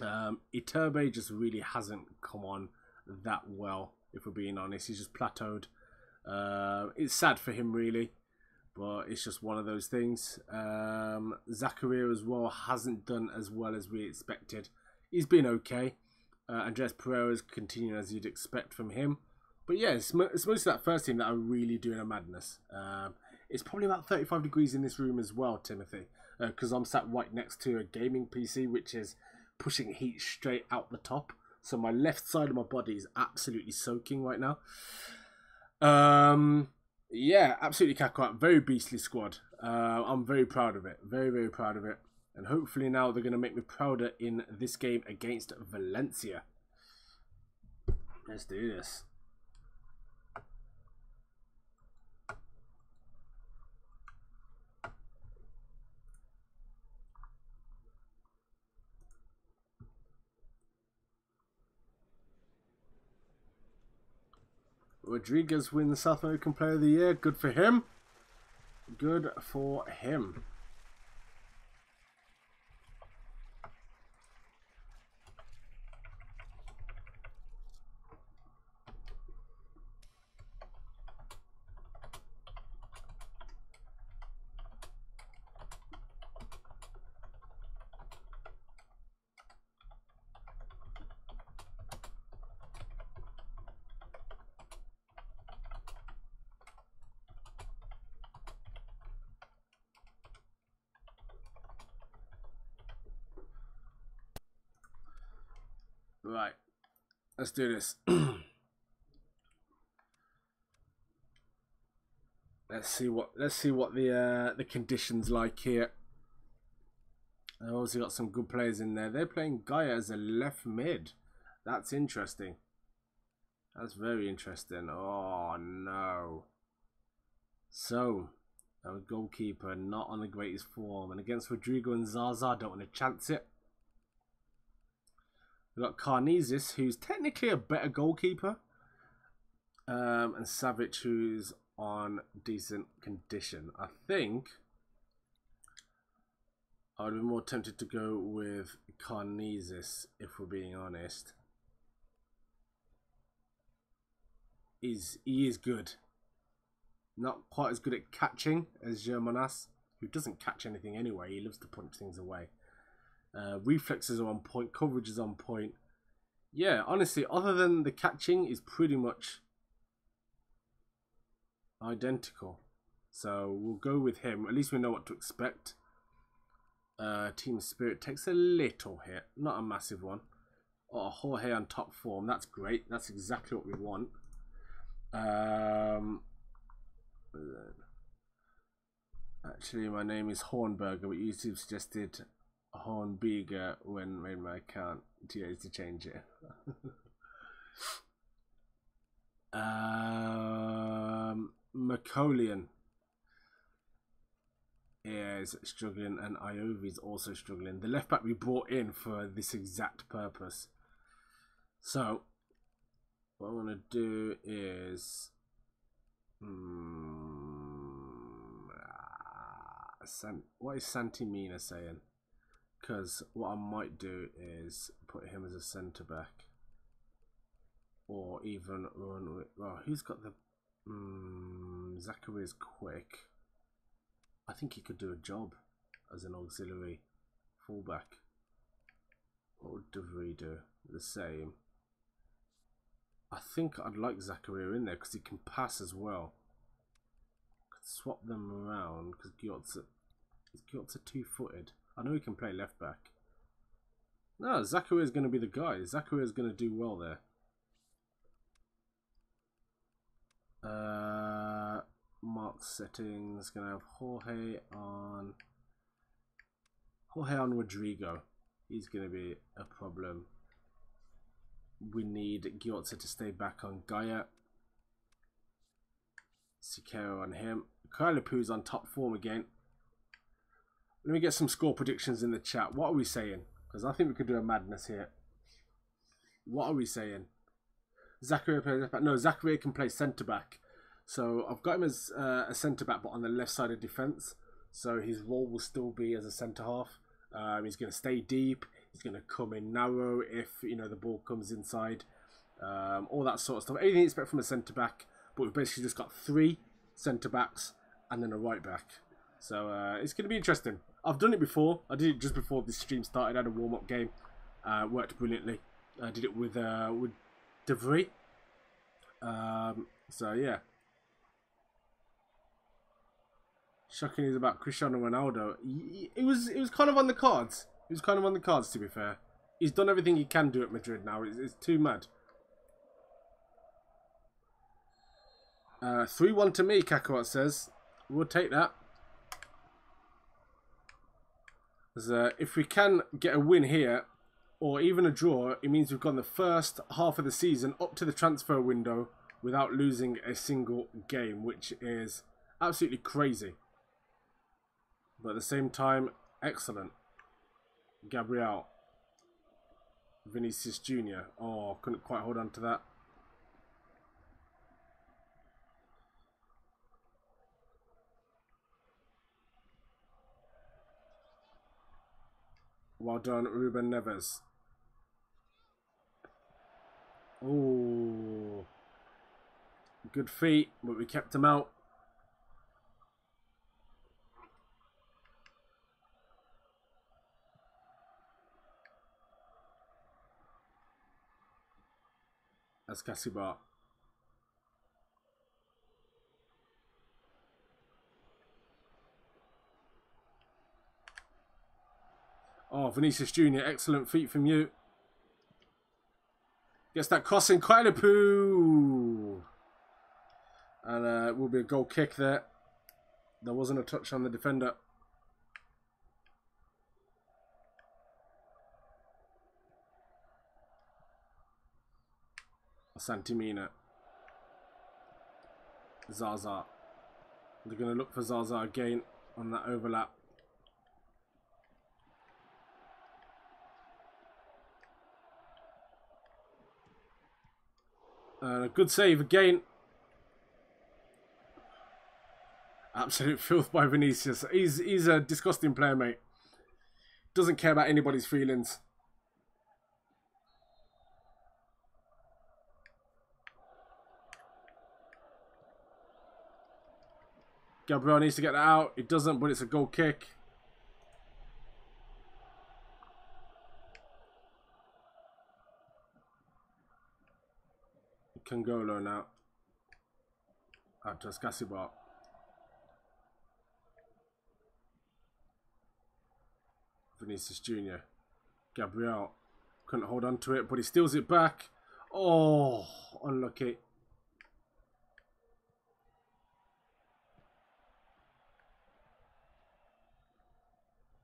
A: Iturbe just really hasn't come on that well, if we're being honest. He's just plateaued. It's sad for him, really, but it's just one of those things. Zakaria as well hasn't done as well as we expected. He's been okay. Andres Pereira's continuing as you'd expect from him. But yeah, it's mostly that first team that are really doing a madness. It's probably about 35 degrees in this room as well, Timothy, because I'm sat right next to a gaming PC, which is pushing heat straight out the top. So my left side of my body is absolutely soaking right now. Yeah, absolutely Kakarot. Very beastly squad. I'm very proud of it. Very, very proud of it. And hopefully now they're going to make me prouder in this game against Valencia. Let's do this. Rodriguez wins the South American Player of the Year. Good for him. Good for him. Right, let's do this. Let's see what the conditions like here. I've also got some good players in there. They're playing Gaia as a left mid. That's interesting. That's very interesting. Oh no. So, our goalkeeper not on the greatest form, and against Rodrigo and Zaza, don't want to chance it. We've got Karnezis, who's technically a better goalkeeper, and Savic, who's on decent condition. I think I would be more tempted to go with Karnezis, if we're being honest. He is good. Not quite as good at catching as Germanas, who doesn't catch anything anyway. He loves to punch things away. Reflexes are on point. Coverage is on point. Yeah, honestly, other than the catching, is pretty much identical. So we'll go with him. At least we know what to expect. Team Spirit takes a little hit. Not a massive one. Oh, Jorge on top form. That's great. That's exactly what we want. Actually, my name is Hornberger, but YouTube suggested Hornberger when made my account to change it. Macolian is struggling, and Iovi's also struggling. The left back we brought in for this exact purpose. So what I'm going to do is... what is Santimina saying? Because what I might do is put him as a centre back, or even run with. Well, who's got the? Zacharia's quick. I think he could do a job as an auxiliary fullback. What would DeVry do? The same. I think I'd like Zachariah in there because he can pass as well. Could swap them around because Gyot's two-footed. I know he can play left back. No, Zachariah is going to be the guy. Zachariah is going to do well there. Mark settings. Going to have Jorge on Rodrigo. He's going to be a problem. We need Gyotze to stay back on Gaia. Sikero on him. Kailapu's on top form again. Let me get some score predictions in the chat. What are we saying? Because I think we could do a madness here. What are we saying? Zachariah plays left back. No, Zachariah can play centre back. So I've got him as a centre back, but on the left side of defence. So his role will still be as a centre half. He's going to stay deep. He's going to come in narrow if the ball comes inside. All that sort of stuff. Anything you expect from a centre back. But we've basically just got 3 centre backs and then a right back. So it's going to be interesting. I've done it before. I did it just before this stream started. I had a warm-up game. Worked brilliantly. I did it with DeVry. So yeah. Shocking is about Cristiano Ronaldo. It was kind of on the cards. It was kind of on the cards, to be fair. He's done everything he can do at Madrid now. It's too mad. 3-1 to me, Kakarot says. We'll take that. If we can get a win here, or even a draw, it means we've gone the first half of the season up to the transfer window without losing a single game, which is absolutely crazy. But at the same time, excellent. Gabriel. Vinicius Jr. Oh, couldn't quite hold on to that. Well done, Ruben Neves. Oh, good feet, but we kept him out. That's Casibar. Oh, Vinicius Jr., excellent feet from you. Gets that crossing, Kailapu. And it will be a goal kick there. There wasn't a touch on the defender. Santimina. Zaza. They're going to look for Zaza again on that overlap. A good save again. Absolute filth by Vinicius. He's a disgusting player, mate. Doesn't care about anybody's feelings. Gabriel needs to get that out. It doesn't, but it's a goal kick. Kangolo now. After Scasibar. Vinicius Jr. Gabriel couldn't hold on to it, but he steals it back. Oh, unlucky.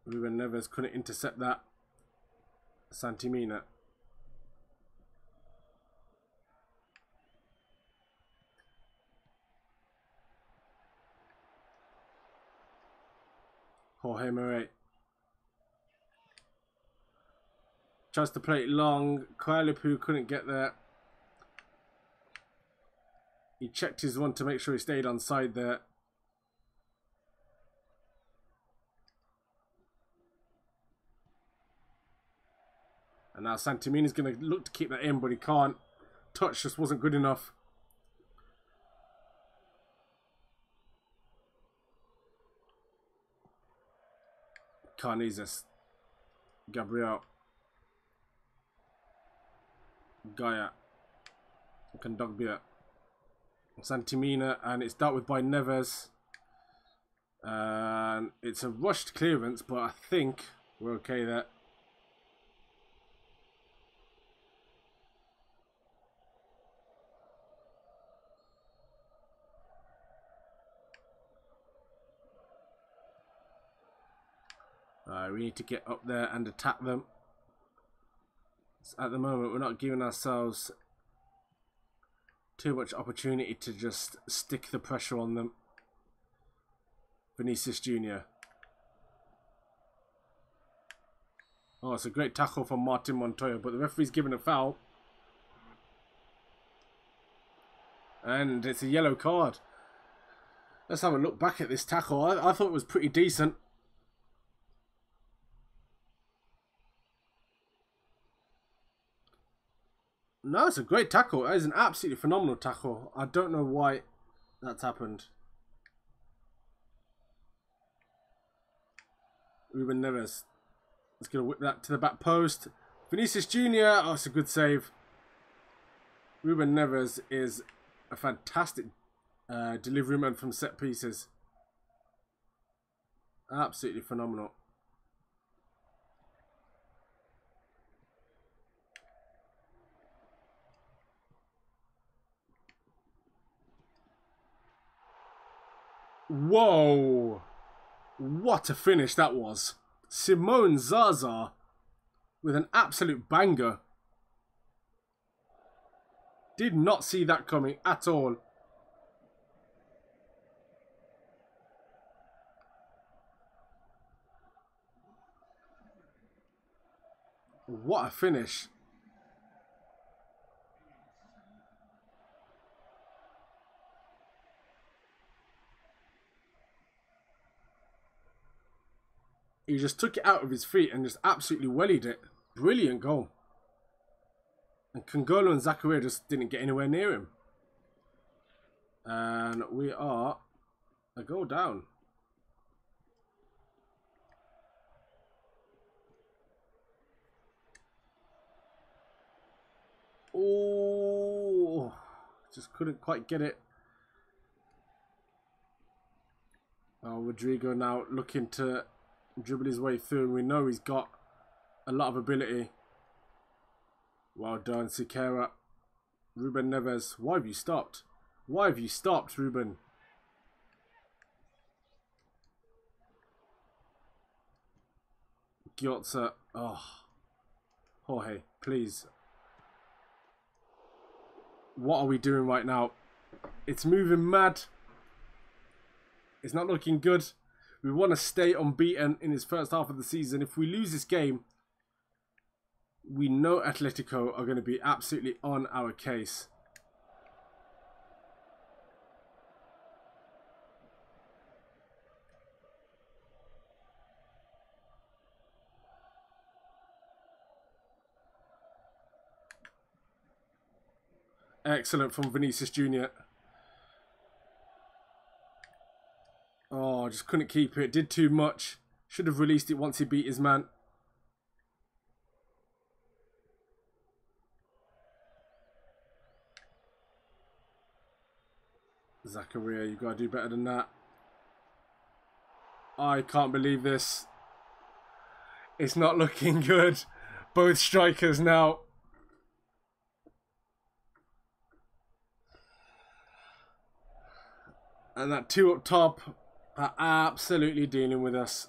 A: Ruben Neves couldn't intercept that. Santimina. Jorge Murray. Tries to play it long. Kailapu couldn't get there. He checked his one to make sure he stayed on side there. And now Santimina's going to look to keep that in, but he can't. Touch just wasn't good enough. Carnizes. Gabriel. Gaia. Kondogbia. Santimina, and it's dealt with by Neves. And it's a rushed clearance, but I think we're okay there. We need to get up there and attack them. So at the moment, we're not giving ourselves too much opportunity to just stick the pressure on them. Vinicius Jr. Oh, it's a great tackle from Martin Montoya, but the referee's given a foul. And it's a yellow card. Let's have a look back at this tackle. I thought it was pretty decent. No, it's a great tackle. That is an absolutely phenomenal tackle. I don't know why that's happened. Ruben Neves is going to whip that to the back post. Vinicius Jr. Oh, it's a good save. Ruben Neves is a fantastic delivery man from set pieces. Absolutely phenomenal. Whoa! What a finish that was. Simone Zaza with an absolute banger. Did not see that coming at all. What a finish. He just took it out of his feet and just absolutely wellied it. Brilliant goal. And Kongolo and Zakaria just didn't get anywhere near him. And we are a goal down. Oh, just couldn't quite get it. Oh, Rodrigo now looking to dribble his way through, and we know he's got a lot of ability. Well done, Siqueira. Ruben Neves. Why have you stopped? Why have you stopped, Ruben? Gyotza. Oh. Jorge, please. What are we doing right now? It's moving mad. It's not looking good. We want to stay unbeaten in his first half of the season. If we lose this game, we know Atletico are going to be absolutely on our case. Excellent from Vinicius Jr. Oh, just couldn't keep it. Did too much. Should have released it once he beat his man. Zakaria, you gotta do better than that. I can't believe this. It's not looking good. Both strikers now. And that two up top are absolutely dealing with us.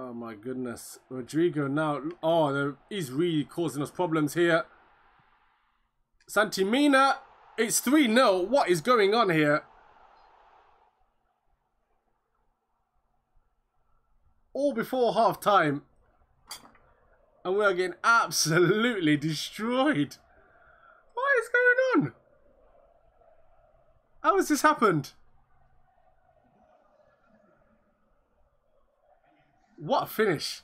A: Oh my goodness. Rodrigo now. Oh, he's really causing us problems here. Santimina. It's 3-0. What is going on here? All before half time. And we are getting absolutely destroyed. What is going on? How has this happened? What a finish.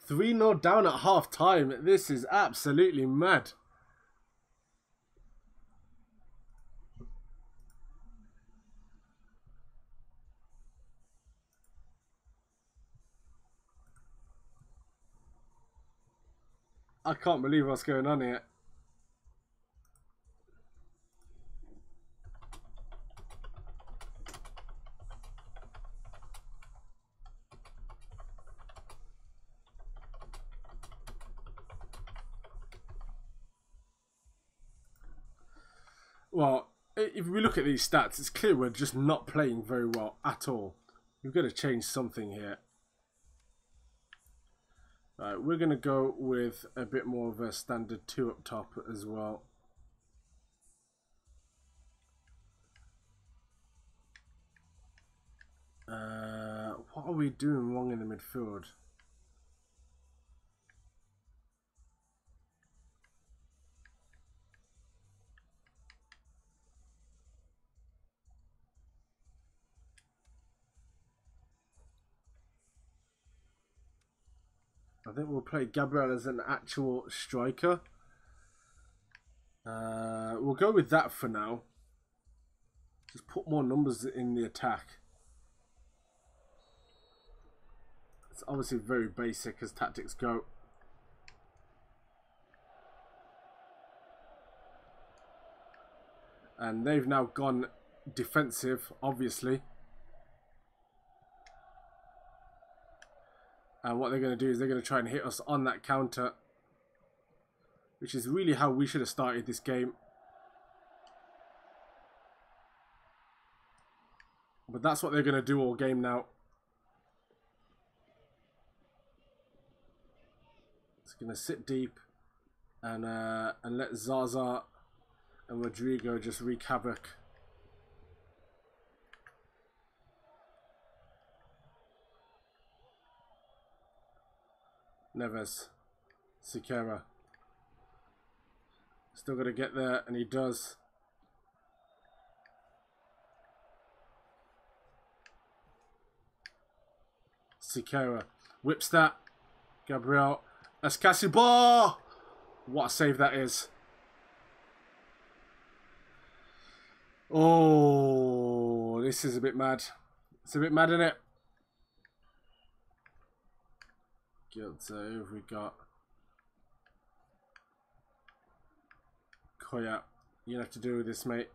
A: 3-0 down at half time. This is absolutely mad. I can't believe what's going on here. Well, if we look at these stats, it's clear we're just not playing very well at all. We've got to change something here. Right, we're going to go with a bit more of a standard 2 up top as well. What are we doing wrong in the midfield? I think we'll play Gabriel as an actual striker. We'll go with that for now. Just put more numbers in the attack. It's obviously very basic as tactics go. And they've now gone defensive, obviously. And what they're going to do is they're going to try and hit us on that counter. Which is really how we should have started this game. But that's what they're going to do all game now. It's going to sit deep and let Zaza and Rodrigo just wreak havoc. Neves, Siqueira. Still got to get there, and he does. Siqueira whips that. Gabriel Escasibar. What a save that is. Oh, this is a bit mad. It's a bit mad, isn't it? So who have we got? Koya, you have to do with this, mate.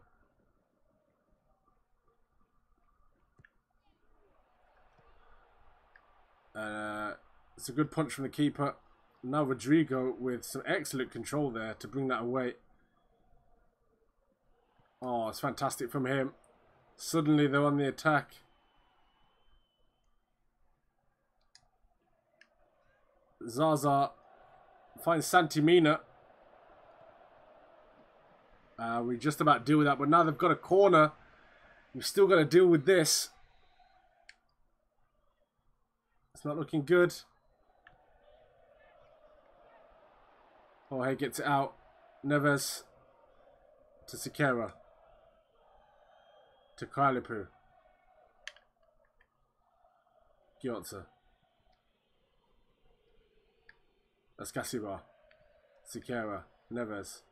A: It's a good punch from the keeper. Now Rodrigo with some excellent control there to bring that away. Oh, it's fantastic from him. Suddenly they're on the attack. Zaza finds Santimina. We just about deal with that, but now they've got a corner. We've still got to deal with this. It's not looking good. Oh, hey, gets it out. Neves to Siqueira. To Kailipu. Gyotze. Escasibar. Siqueira. Neves.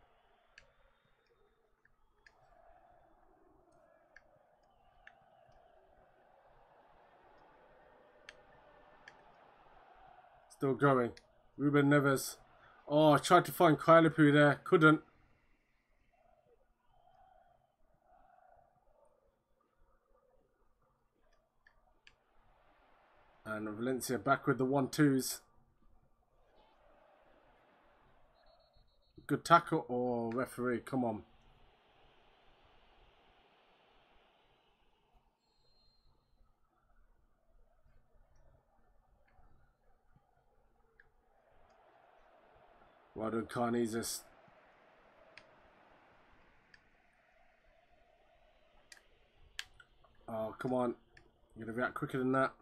A: Still going. Ruben Neves. Oh, I tried to find Kailipu there. Couldn't. And Valencia back with the 1-2s. Good tackle. Oh, referee, come on. Well done, Carnesis. Oh, come on. You're going to react quicker than that.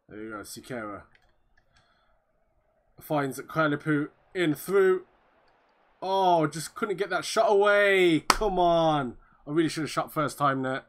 A: There you go, Sikera. Finds Qualipu in through. Oh, just couldn't get that shot away. Come on. I really should have shot first time there.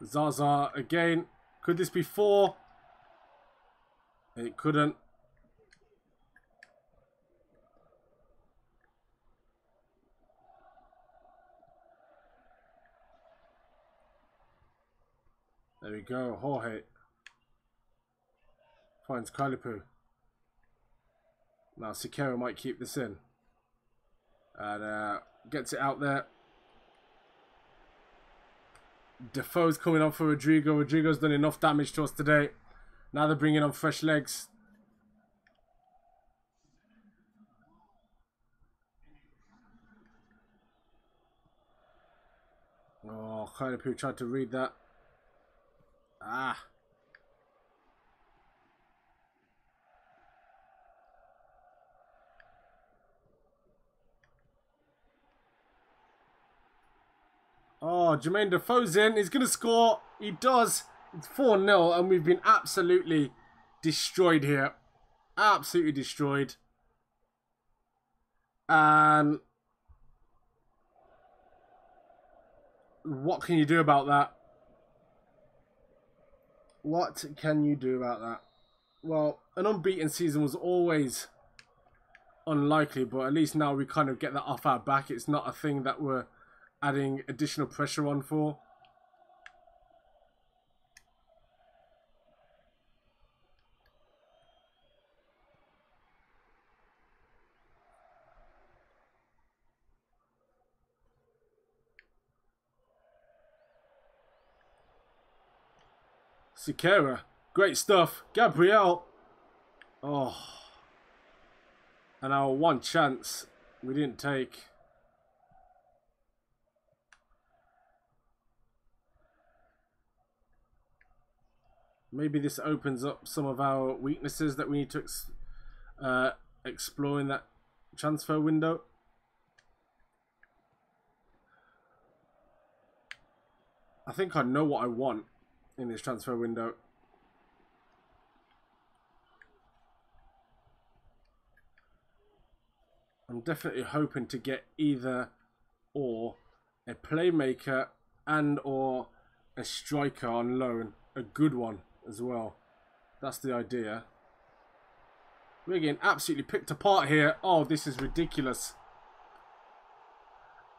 A: Zaza again. Could this be 4? It couldn't. There we go. Jorge finds Kalipu. Now Sikera might keep this in. And gets it out there. Defoe's coming on for Rodrigo. Rodrigo's done enough damage to us today. Now they're bringing on fresh legs. Oh, Kalipu tried to read that. Ah. Oh, Jermaine Defoe's in. He's going to score. He does. It's 4-0 and we've been absolutely destroyed here. Absolutely destroyed. And what can you do about that? What can you do about that? Well, an unbeaten season was always unlikely, but at least now we kind of get that off our back. It's not a thing that we're adding additional pressure on for. Sikera, great stuff. Gabriel. Oh. And our one chance we didn't take. Maybe this opens up some of our weaknesses that we need to explore in that transfer window. I think I know what I want in this transfer window. I'm definitely hoping to get either or a playmaker and or a striker on loan. A good one as well. That's the idea. We're getting absolutely picked apart here. Oh, this is ridiculous.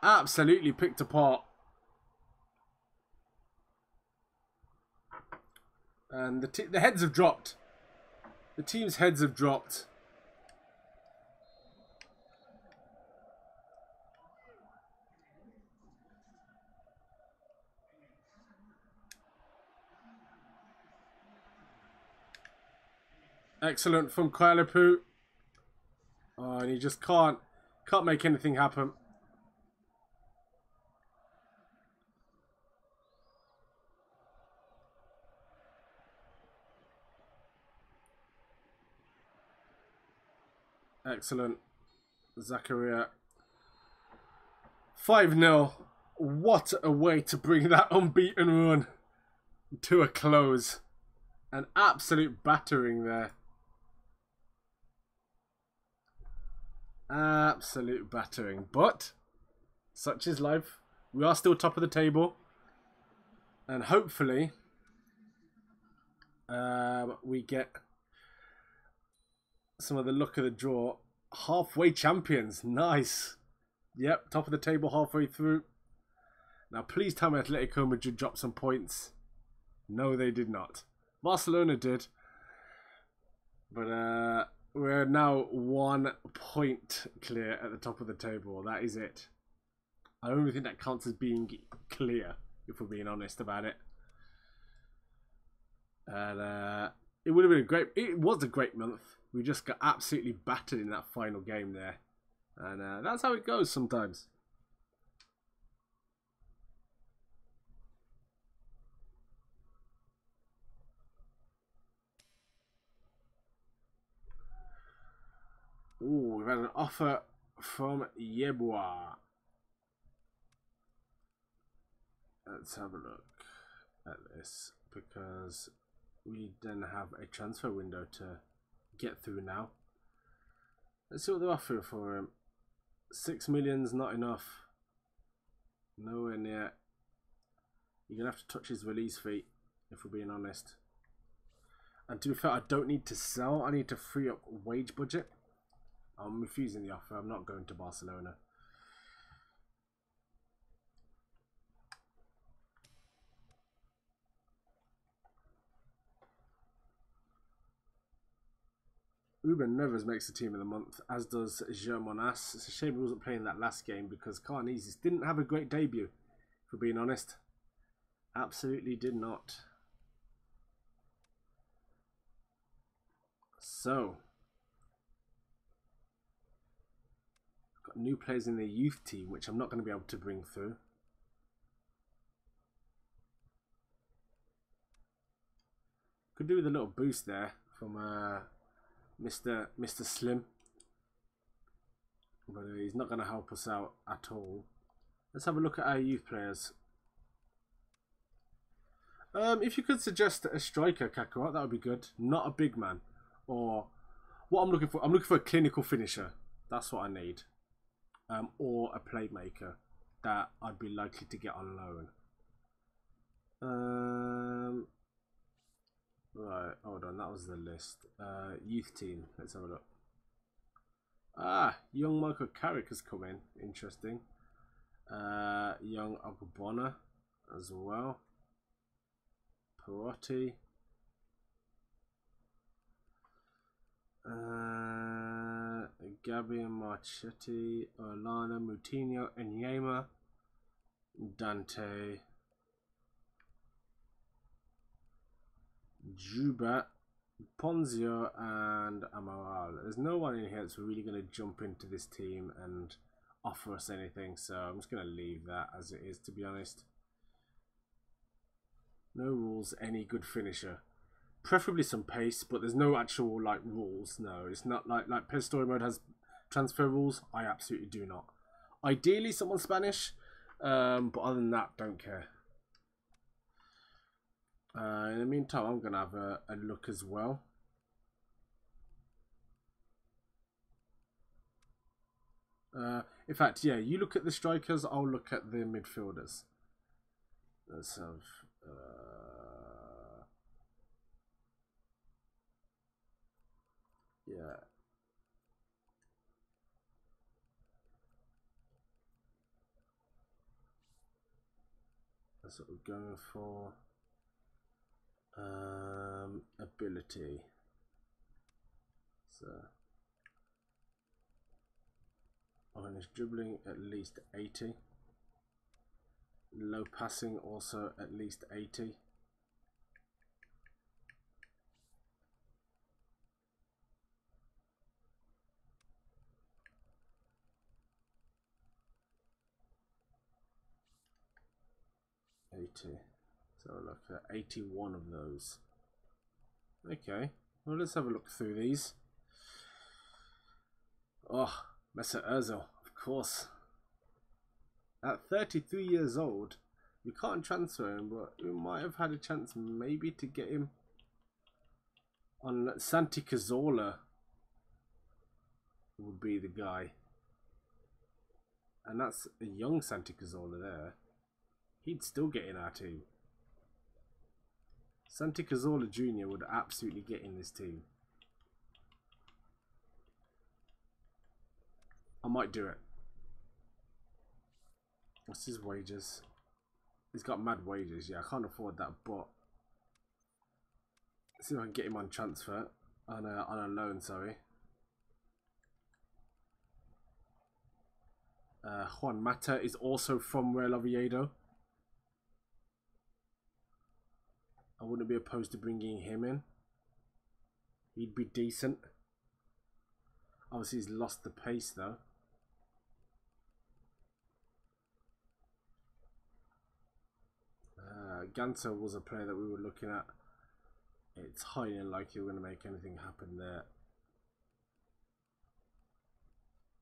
A: Absolutely picked apart. And the heads have dropped. The team's heads have dropped. Excellent from Kualapu. Oh, and he just can't make anything happen. Excellent. Zakaria. 5-0. What a way to bring that unbeaten run to a close. An absolute battering there. Absolute battering. But such is life. We are still top of the table. And hopefully we get some of the luck of the draw. Halfway champions. Nice. Yep, top of the table halfway through. Now please tell me Atletico Madrid dropped some points. No, they did not. Barcelona did. But we're now 1 point clear at the top of the table. That is it. I don't really think that counts as being clear, if we're being honest about it. And it would have been a great. It was a great month. We just got absolutely battered in that final game there, and that's how it goes sometimes. Ooh, we've had an offer from Yeboah. Let's have a look at this, because we then have a transfer window to get through now. Let's see what they're offering for him. 6 million's not enough. Nowhere near. You're gonna have to touch his release fee, if we're being honest. And to be fair, I don't need to sell. I need to free up wage budget. I'm refusing the offer. I'm not going to Barcelona. Ruben Neves makes the team of the month, as does Germanas. It's a shame he wasn't playing that last game because Carnesis didn't have a great debut, for being honest. Absolutely did not. So, got new players in the youth team, which I'm not going to be able to bring through. Could do with a little boost there from Mr. Slim, but he's not going to help us out at all. Let's have a look at our youth players. If you could suggest a striker, Kakarot, that would be good. Not a big man. Or what I'm looking for a clinical finisher. That's what I need. Or a playmaker that I'd be likely to get on loan. Right, hold on, that was the list. Youth team, let's have a look. Ah, young Michael Carrick has come in. Interesting. Young Agbona as well. Perotti. Gabby and Marchetti, Orlana, Moutinho, Enyema, Dante, Juba, Ponzio, and Amaral. There's no one in here that's really going to jump into this team and offer us anything, so I'm just going to leave that as it is, to be honest. No rules, any good finisher. Preferably some pace, but there's no actual like rules. No, it's not like PES Story Mode has transfer rules. I absolutely do not. Ideally someone Spanish, but other than that, don't care. In the meantime, I'm gonna have a look as well. In fact, yeah, you look at the strikers, I'll look at the midfielders. Let's have yeah. That's what we're going for. Ability. So on his dribbling at least 80. Low passing also at least 80. So look at 81 of those. Okay, well let's have a look through these. Oh, Messer Ozil, of course. At 33 years old, we can't transfer him, but we might have had a chance maybe to get him on Santi Cazorla. Would be the guy. And that's a young Santi Cazorla there. He'd still get in our team. Santi Cazorla Jr. would absolutely get in this team. I might do it. What's his wages? He's got mad wages. Yeah, I can't afford that, but let's see if I can get him on transfer. On a loan, sorry. Juan Mata is also from Real Oviedo. I wouldn't be opposed to bringing him in. He'd be decent. Obviously he's lost the pace though. Ganso was a player that we were looking at. It's highly unlikely we're going to make anything happen there.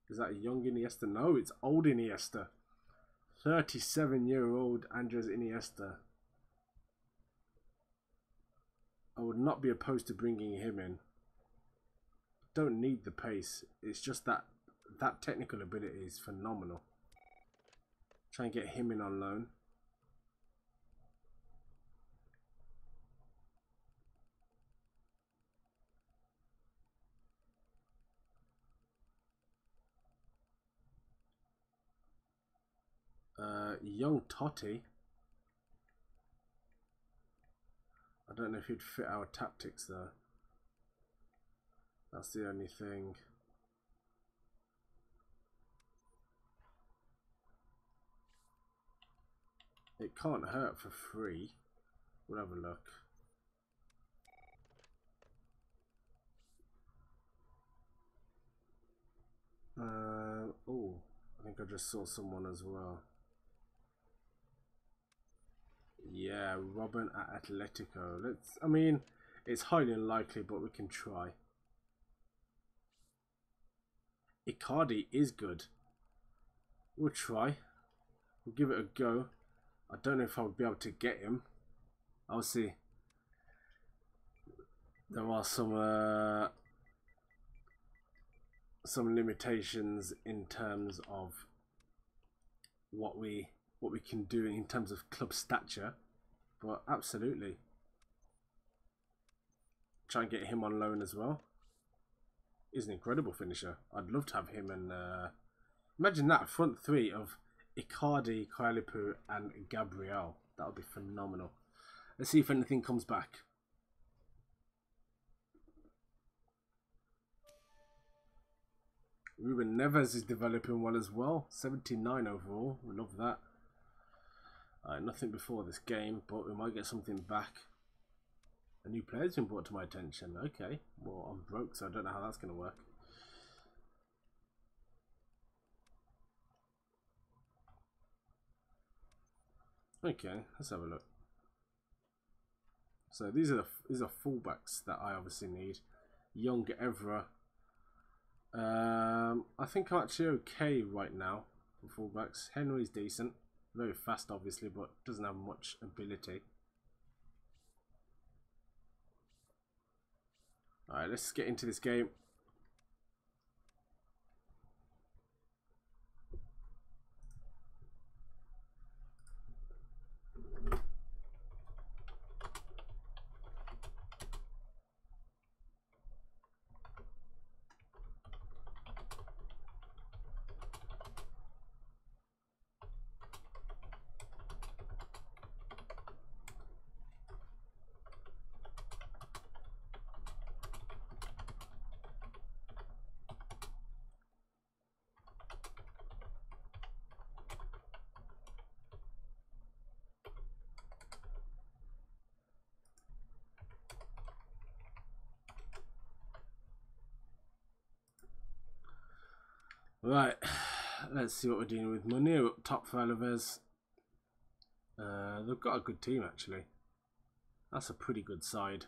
A: Is that a young Iniesta? No, it's old Iniesta. 37-year-old Andres Iniesta. I would not be opposed to bringing him in. Don't need the pace. It's just that technical ability is phenomenal. Try and get him in on loan. Young Totti. I don't know if he'd fit our tactics though. That's the only thing. It can't hurt for free. We'll have a look. Oh, I think I just saw someone as well. Yeah, Robin at Atletico. I mean, it's highly unlikely, but we can try. Icardi is good. We'll try. We'll give it a go. I don't know if I'll be able to get him. I'll see. There are some limitations in terms of what we can do in terms of club stature, but absolutely try and get him on loan as well. He's an incredible finisher. I'd love to have him, and imagine that front three of Icardi, Qualipu and Gabriel. That would be phenomenal. Let's see if anything comes back. Ruben Neves is developing well as well. 79 overall. We love that. Nothing before this game, but we might get something back. A new player's been brought to my attention. Okay. Well, I'm broke, so I don't know how that's going to work. Okay, let's have a look. So these are fullbacks that I obviously need. Young Evra. I think I'm actually okay right now for fullbacks. Henry's decent, very fast obviously, but doesn't have much ability. Alright, let's get into this game. Right, let's see what we're dealing with. Munir up top for Alaves. They've got a good team actually. That's a pretty good side.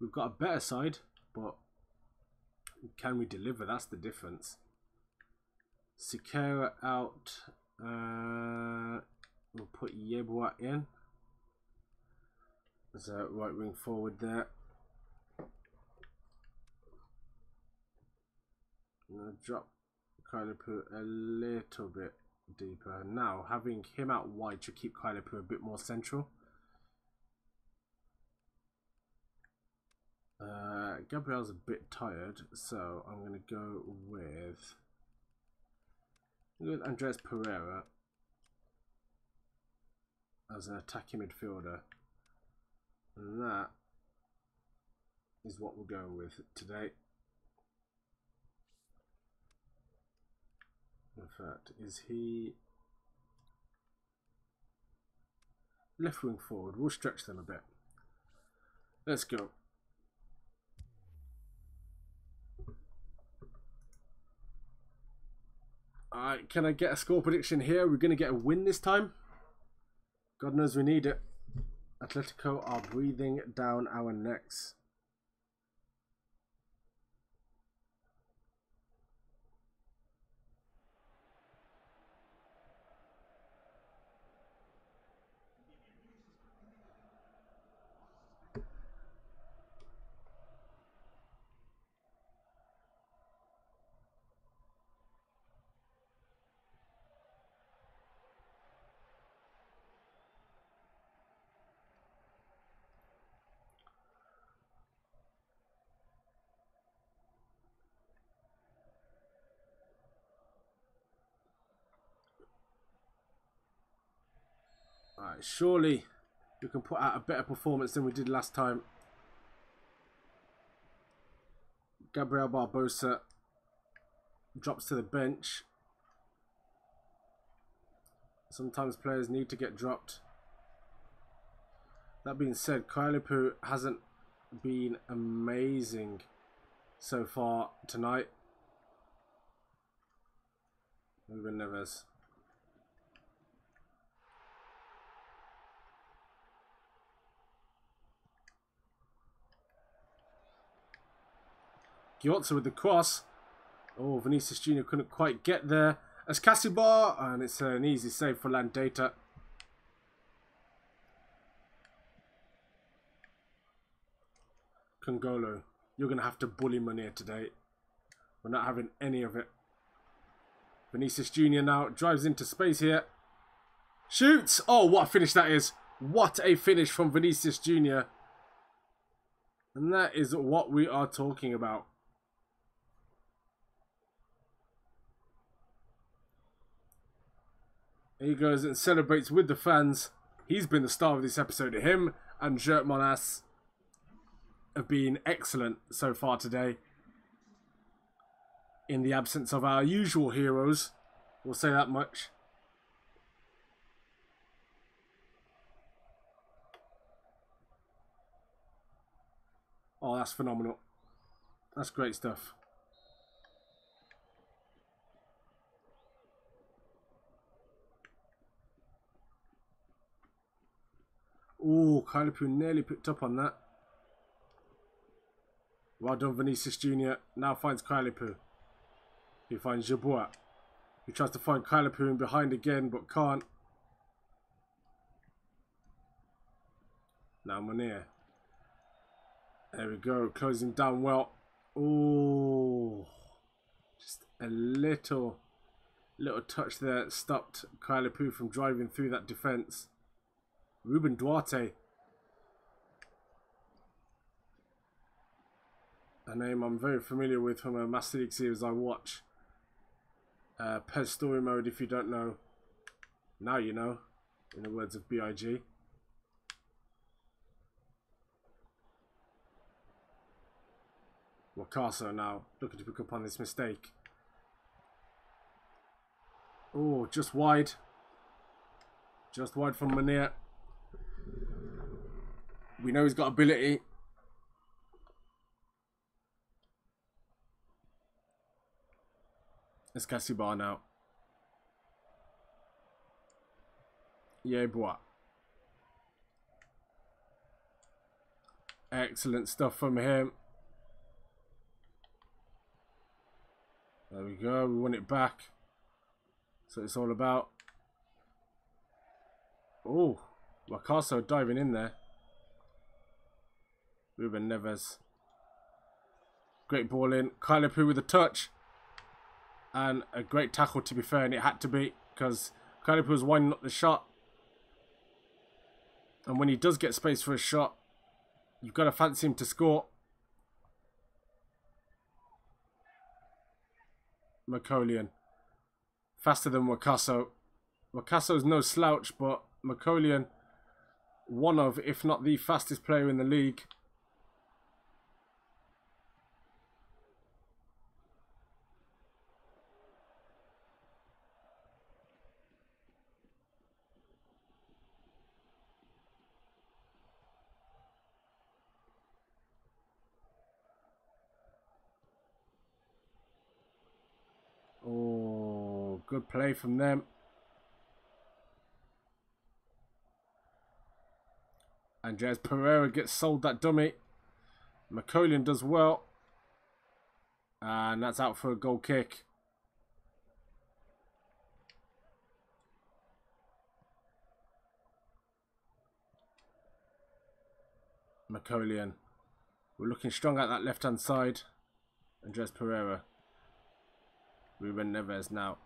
A: We've got a better side, but can we deliver? That's the difference. Sikera out. We'll put Yeboah in. There's a right wing forward there. I'm going to drop Kailapu a little bit deeper. Now, having him out wide should keep Kailapu a bit more central. Gabriel's a bit tired, so I'm going to go with Andres Pereira as an attacking midfielder. And that is what we're going with today. In fact, is he... left wing forward. We'll stretch them a bit. Let's go. Alright, can I get a score prediction here? We're going to get a win this time. God knows we need it. Atletico are breathing down our necks. Alright, surely we can put out a better performance than we did last time. Gabriel Barbosa drops to the bench. Sometimes players need to get dropped. That being said, Kailepu hasn't been amazing so far tonight. Ruben Neves. Giotza with the cross. Oh, Vinicius Jr. couldn't quite get there. As Casibar, and it's an easy save for Landeta. Congolo, you're going to have to bully Munir today. We're not having any of it. Vinicius Jr. now drives into space here. Shoots! Oh, what a finish that is. What a finish from Vinicius Jr. And that is what we are talking about. He goes and celebrates with the fans. He's been the star of this episode. Him and Gert Monas have been excellent so far today. In the absence of our usual heroes. We'll say that much. Oh, that's phenomenal. That's great stuff. Oh, Kailepu nearly picked up on that. Well done, Vinicius Jr. Now finds Kailepu. He finds Jabua. He tries to find Kailepu in behind again, but can't. Now Munir. There we go, closing down well. Oh, just a little touch there stopped Kailepu from driving through that defense. Ruben Duarte. A name I'm very familiar with from a Master League series I watch. PES Story Mode, if you don't know. Now you know, in the words of B.I.G. Wakaso now looking to pick up on this mistake. Oh, just wide. Just wide from Munir. We know he's got ability. It's Casibar now. Yeah, boy. Excellent stuff from him. There we go. We won it back. So it's all about. Oh, Wakaso diving in there. Ruben Neves. Great ball in. Kailepu with a touch. And a great tackle, to be fair, and it had to be because Kailepu was winding up the shot. And when he does get space for a shot, you've got to fancy him to score. Makolian. Faster than Wakaso. Wakaso's no slouch, but Makolian, one of, if not the fastest player in the league. good play from them. Andres Pereira gets sold that dummy. McCollion does well. And that's out for a goal kick. McCollion. We're looking strong at that left-hand side. Andres Pereira. Ruben Neves now.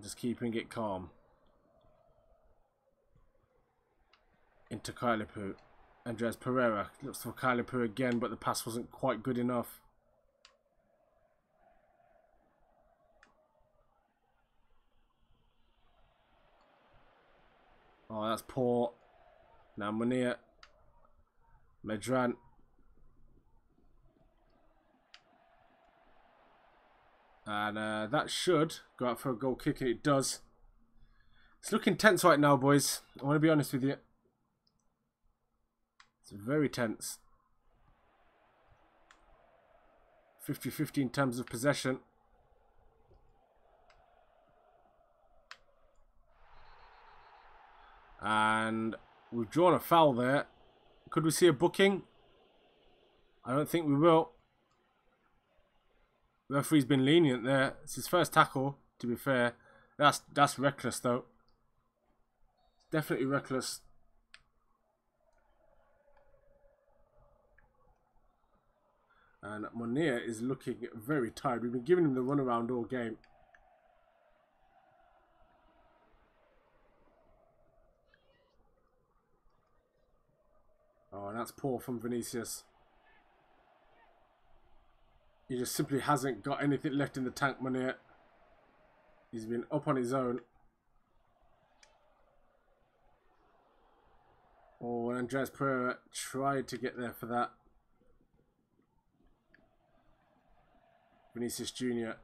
A: Just keeping it calm. Into Kailipu. Andres Pereira. Looks for Kailipu again, but the pass wasn't quite good enough. Oh, that's poor. Now Munir. Medran. And that should go out for a goal kick, and it does. It's looking tense right now, boys. I want to be honest with you. It's very tense. 50-50 in terms of possession. And we've drawn a foul there. Could we see a booking? I don't think we will. The referee's been lenient there. It's his first tackle, to be fair. That's reckless, though. It's definitely reckless. And Munir is looking very tired. We've been giving him the runaround all game. Oh, and that's poor from Vinicius. He just simply hasn't got anything left in the tank, Munir. He's been up on his own. Oh, and Andres Pereira tried to get there for that. Vinicius Jr.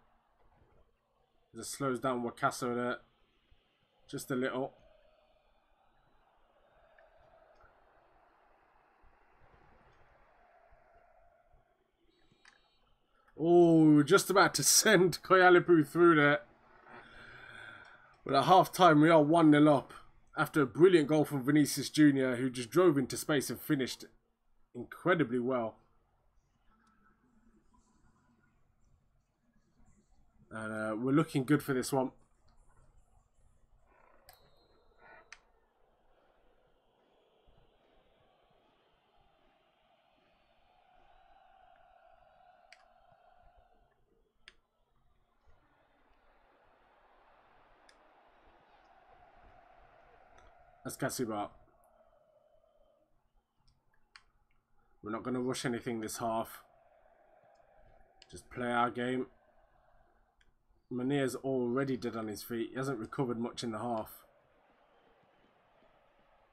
A: just slows down Wakaso there. Just a little. Oh, just about to send Koyalipu through there. But at half time, we are 1-0 up. After a brilliant goal from Vinicius Jr., who just drove into space and finished incredibly well. And we're looking good for this one. Let's catch him up. We're not going to rush anything this half. Just play our game. Munir's already dead on his feet. He hasn't recovered much in the half.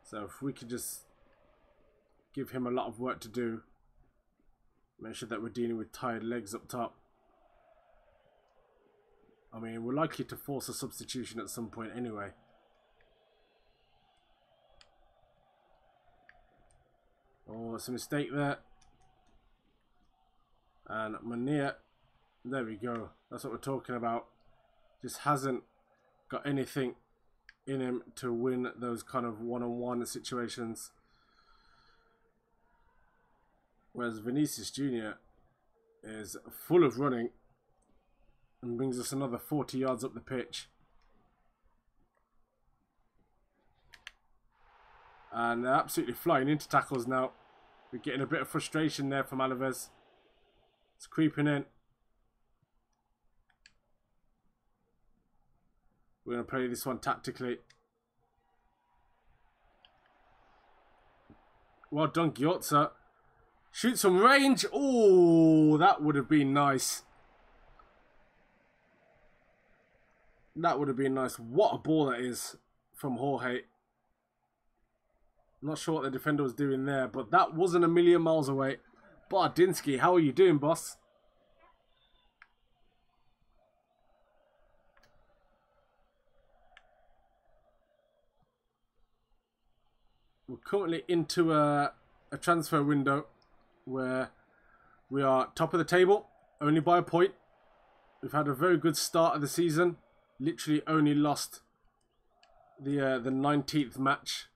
A: So if we could just give him a lot of work to do. Make sure that we're dealing with tired legs up top. I mean, we're likely to force a substitution at some point anyway. Oh, it's a mistake there. And Munir, there we go. That's what we're talking about. Just hasn't got anything in him to win those kind of one-on-one situations. Whereas Vinicius Jr. is full of running and brings us another 40 yards up the pitch. And they're absolutely flying into tackles now. We're getting a bit of frustration there from Alaves. It's creeping in. We're going to play this one tactically. Well done, Ghiozza. Shoot some range. Oh, that would have been nice. That would have been nice. What a ball that is from Jorge. Not sure what the defender was doing there, but that wasn't a million miles away. Bardinsky, how are you doing, boss? We're currently into a transfer window where we are top of the table, only by a point. We've had a very good start of the season. Literally only lost the 19th match.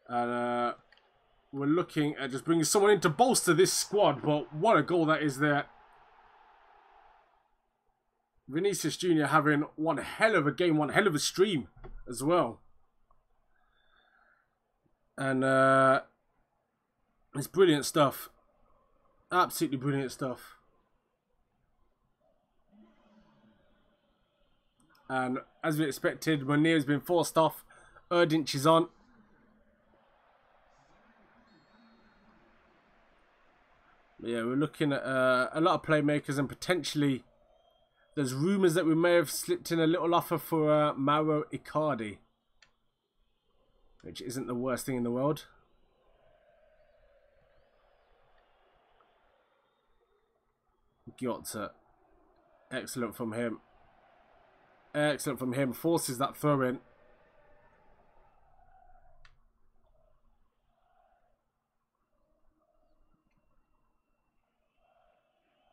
A: And we're looking at just bringing someone in to bolster this squad. But what a goal that is there. Vinicius Jr. having one hell of a game, one hell of a stream as well. And it's brilliant stuff. Absolutely brilliant stuff. And as we expected, Munir's been forced off. Erdinch is on. But yeah, we're looking at a lot of playmakers, and potentially there's rumours that we may have slipped in a little offer for Mauro Icardi, which isn't the worst thing in the world. Gyotta. Excellent from him. Excellent from him. Forces that throw in.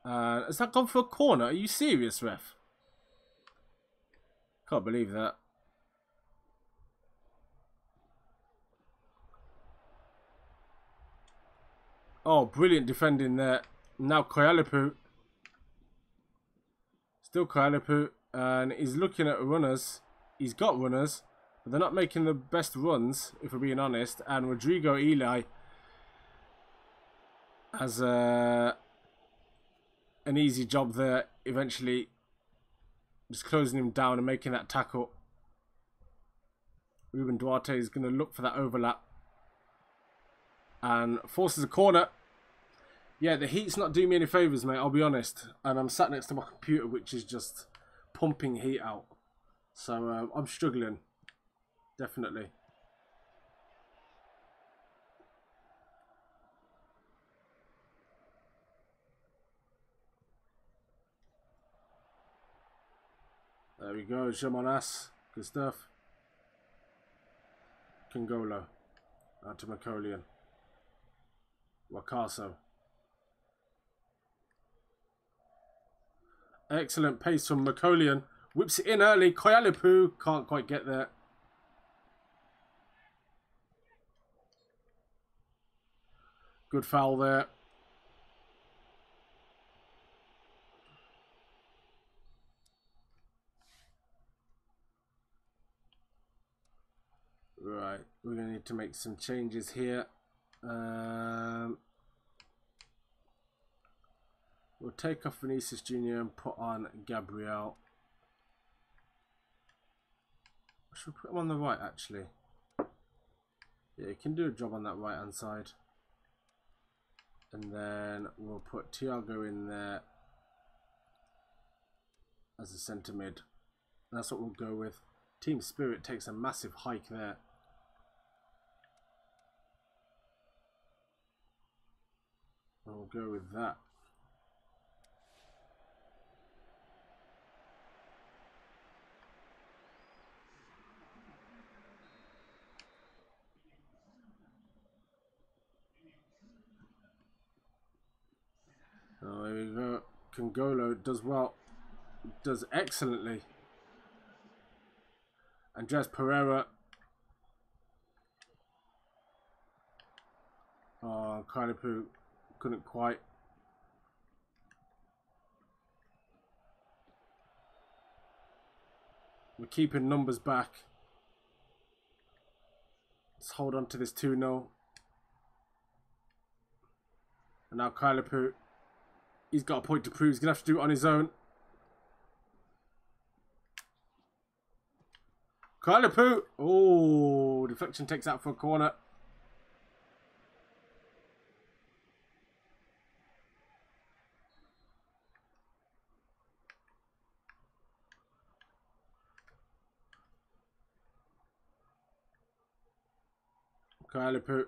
A: Has that gone for a corner? Are you serious, ref? Can't believe that. Oh, brilliant defending there. Now Koyalipu. Still Koyalipu. And he's looking at runners. He's got runners, but they're not making the best runs, if we're being honest. And Rodrigo Eli has an easy job there, eventually just closing him down and making that tackle. Ruben Duarte is going to look for that overlap and forces a corner. Yeah, the heat's not doing me any favours, mate, I'll be honest. And I'm sat next to my computer, which is just pumping heat out. So I'm struggling, definitely. There we go, Jamanas. Good stuff. Kingolo. Out to Macolian. Wakaso. Excellent pace from Macolian. Whips it in early. Koyalipu can't quite get there. Good foul there. Right, we're going to need to make some changes here. We'll take off Vinicius Jr. and put on Gabriel. Should we put him on the right, actually? Yeah, he can do a job on that right hand side. And then we'll put Thiago in there as a centre mid. That's what we'll go with. Team Spirit takes a massive hike there. And we'll go with that. So there we go. Kongolo does well. Does excellently. Andres Pereira. Oh, Kalipu couldn't quite. We're keeping numbers back. Let's hold on to this 2-0. And now Kalipu. He's got a point to prove. He's going to have to do it on his own. Kalipu. Oh, deflection takes out for a corner. Kalipu.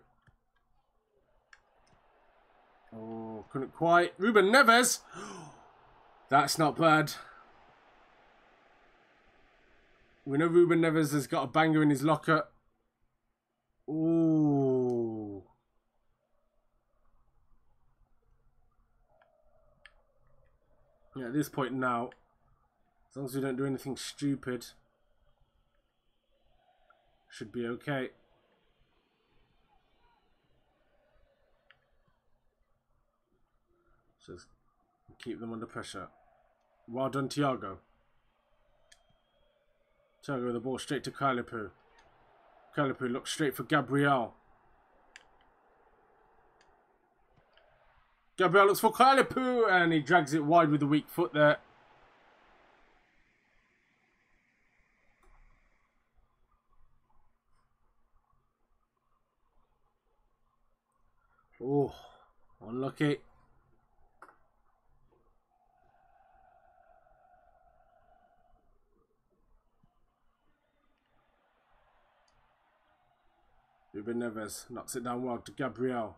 A: Oh, couldn't quite. Ruben Neves. That's not bad. We know Ruben Neves has got a banger in his locker. Ooh. this point now, as long as we don't do anything stupid, should be okay. Just keep them under pressure. Well done, Thiago. Thiago with the ball straight to Kalipu. Kalipu looks straight for Gabriel. Gabriel looks for Kalipu, and he drags it wide with the weak foot there. Oh, unlucky. Ruben Neves knocks it down well to Gabriel.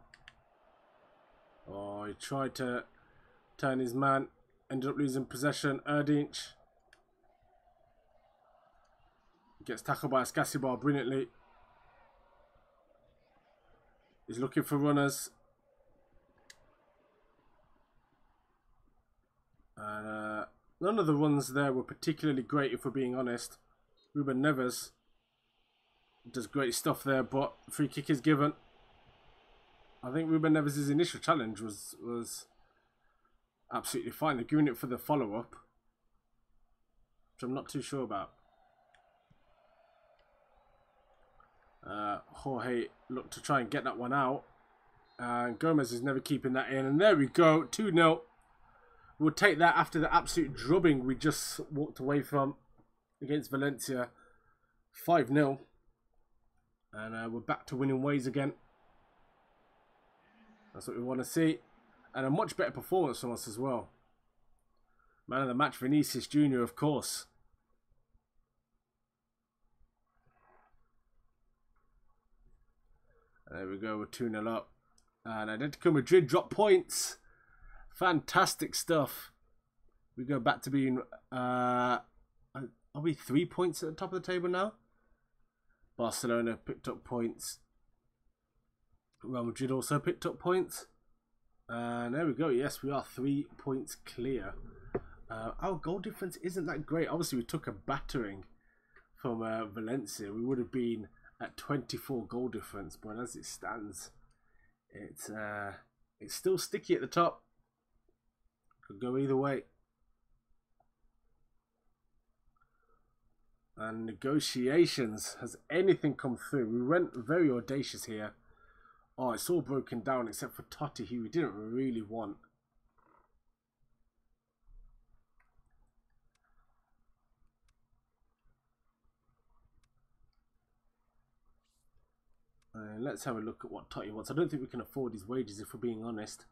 A: Oh, he tried to turn his man. Ended up losing possession. Erdinch gets tackled by Escasibar brilliantly. He's looking for runners. And none of the runs there were particularly great, if we're being honest. Ruben Neves does great stuff there, but free kick is given. I think Ruben Neves' initial challenge was absolutely fine. They're giving it for the follow-up, which I'm not too sure about. Jorge looked to try and get that one out, and Gomez is never keeping that in. And there we go, 2-0. We'll take that after the absolute drubbing we just walked away from against Valencia. 5-0. And we're back to winning ways again. That's what we want to see. And a much better performance from us as well. Man of the match, Vinicius Jr., of course. There we go, we're 2-0 up. And Atletico Madrid drop points. Fantastic stuff. We go back to being... are we 3 points at the top of the table now? Barcelona picked up points. Real Madrid also picked up points. And there we go. Yes, we are 3 points clear. Our goal difference isn't that great. Obviously, we took a battering from Valencia. We would have been at 24 goal difference. But as it stands, it's still sticky at the top. Could go either way. And negotiations. Has anything come through? We went very audacious here. Oh, it's all broken down except for Totti, who we didn't really want. Let's have a look at what Totti wants. I don't think we can afford his wages, if we're being honest.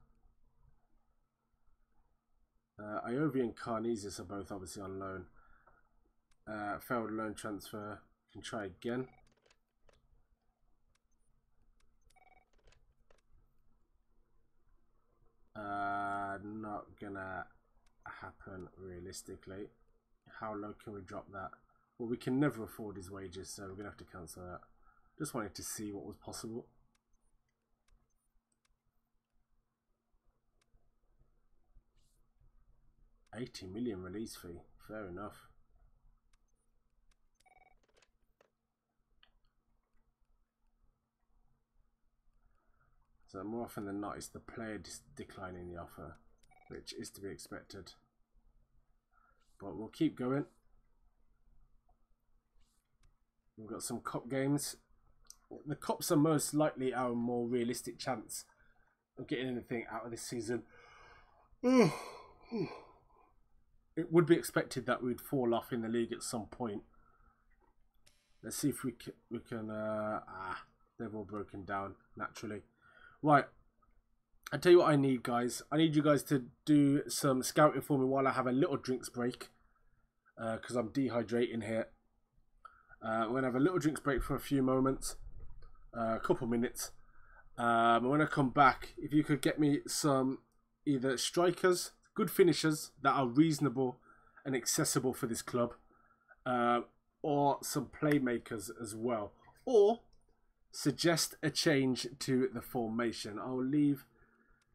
A: Iovi and Carnesis are both obviously on loan. Failed loan transfer. Can try again. Not gonna happen realistically. How low can we drop that? Well, we can never afford his wages, so we're gonna have to cancel that. Just wanted to see what was possible. $80 million release fee. Fair enough. So more often than not, it's the player declining the offer, which is to be expected. But we'll keep going. We've got some cup games. The cups are most likely our more realistic chance of getting anything out of this season. It would be expected that we'd fall off in the league at some point. Let's see if we can they've all broken down naturally. Right, I'll tell you what I need, guys. I need you guys to do some scouting for me while I have a little drinks break. Because I'm dehydrating here. We're going to have a little drinks break for a few moments. A couple minutes. When I come back, if you could get me some either strikers, good finishers that are reasonable and accessible for this club. Or some playmakers as well. Or suggest a change to the formation. I'll leave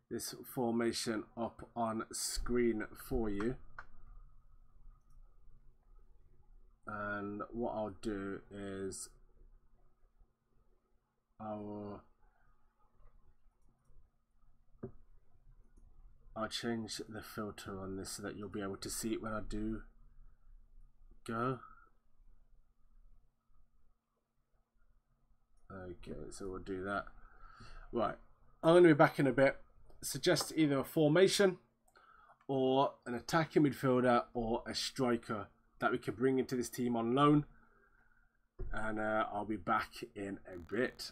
A: this formation up on screen for you. And what I'll do is I'll change the filter on this so that you'll be able to see it when I do go. Okay, so we'll do that. Right, I'm going to be back in a bit. Suggest either a formation or an attacking midfielder or a striker that we can bring into this team on loan. And I'll be back in a bit.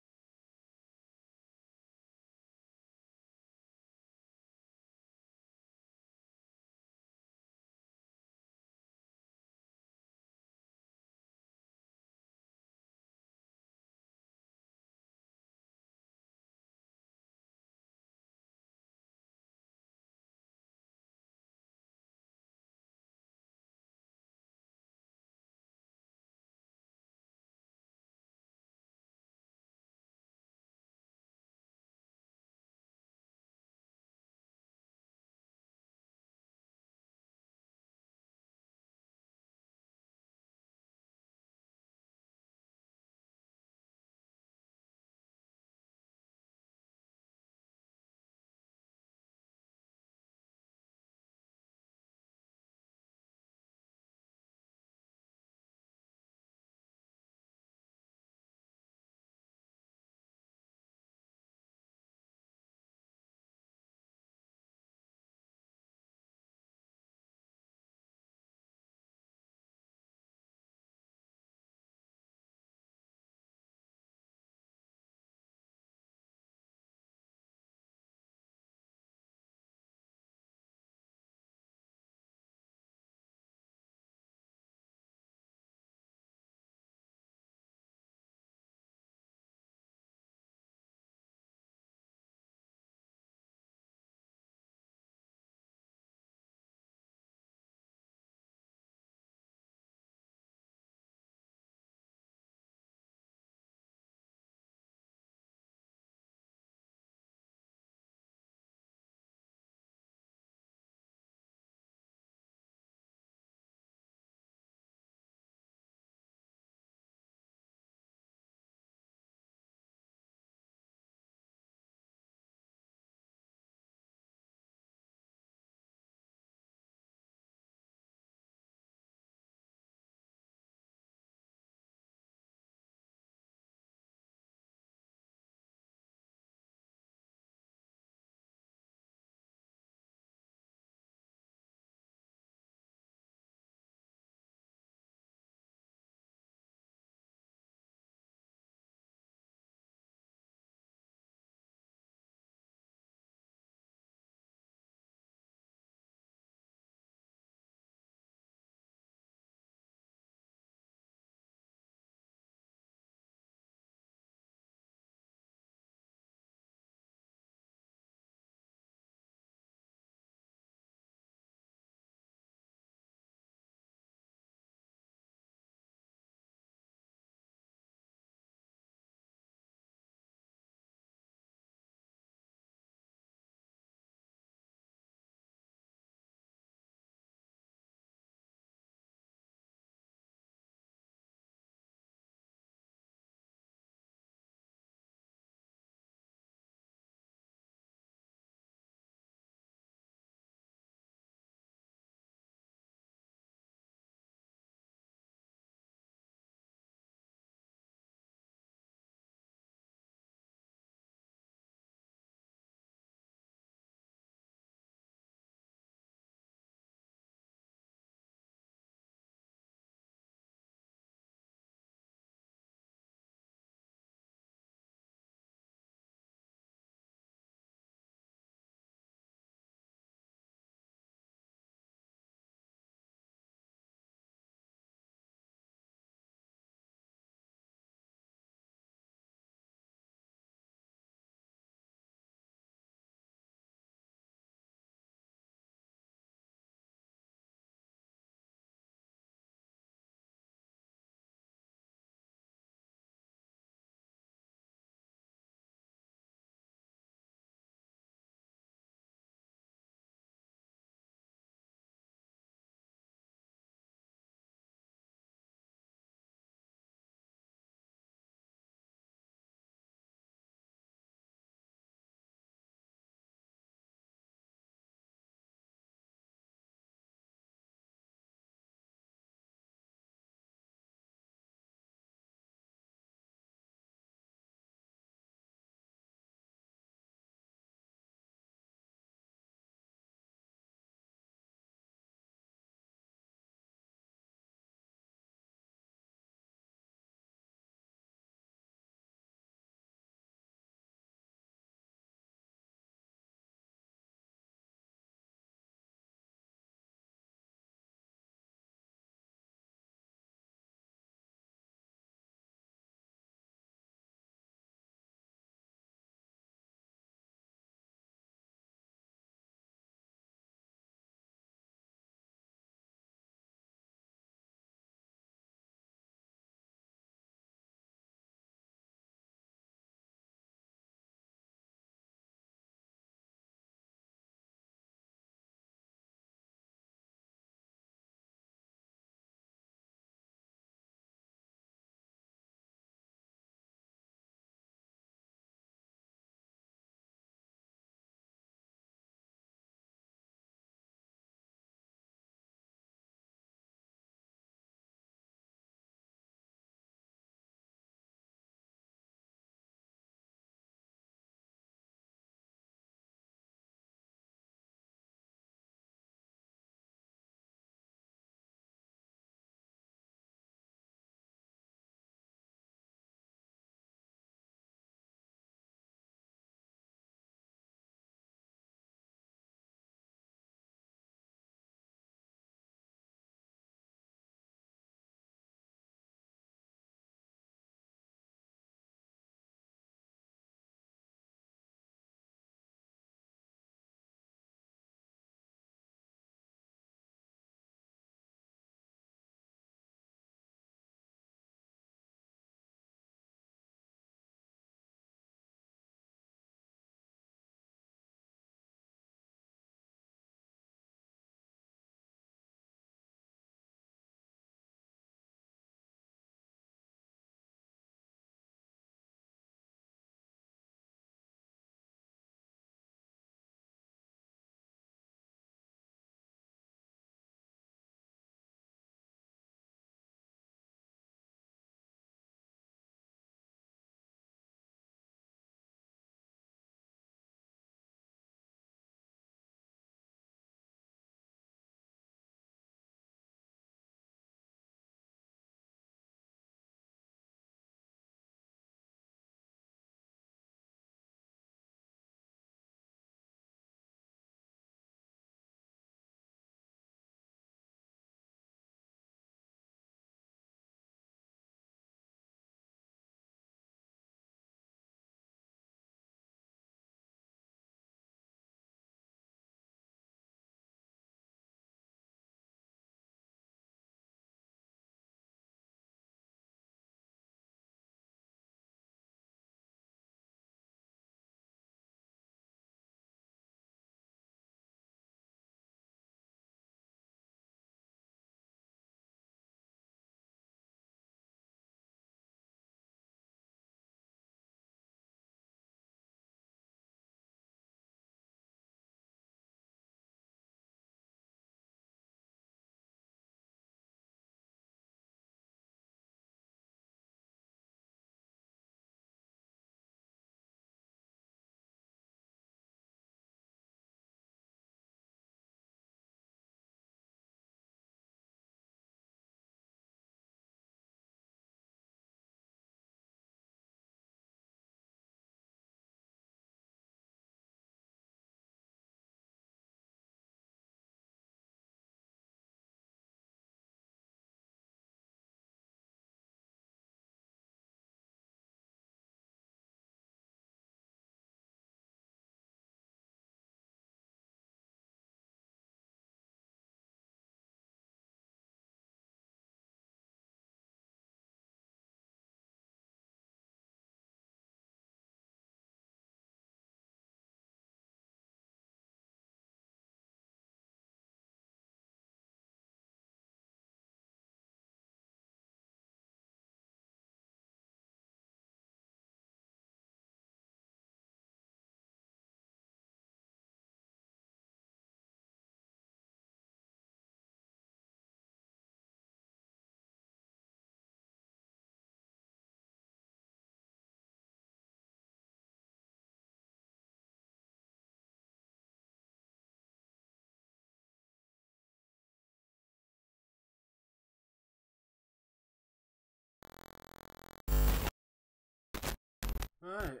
A: Alright,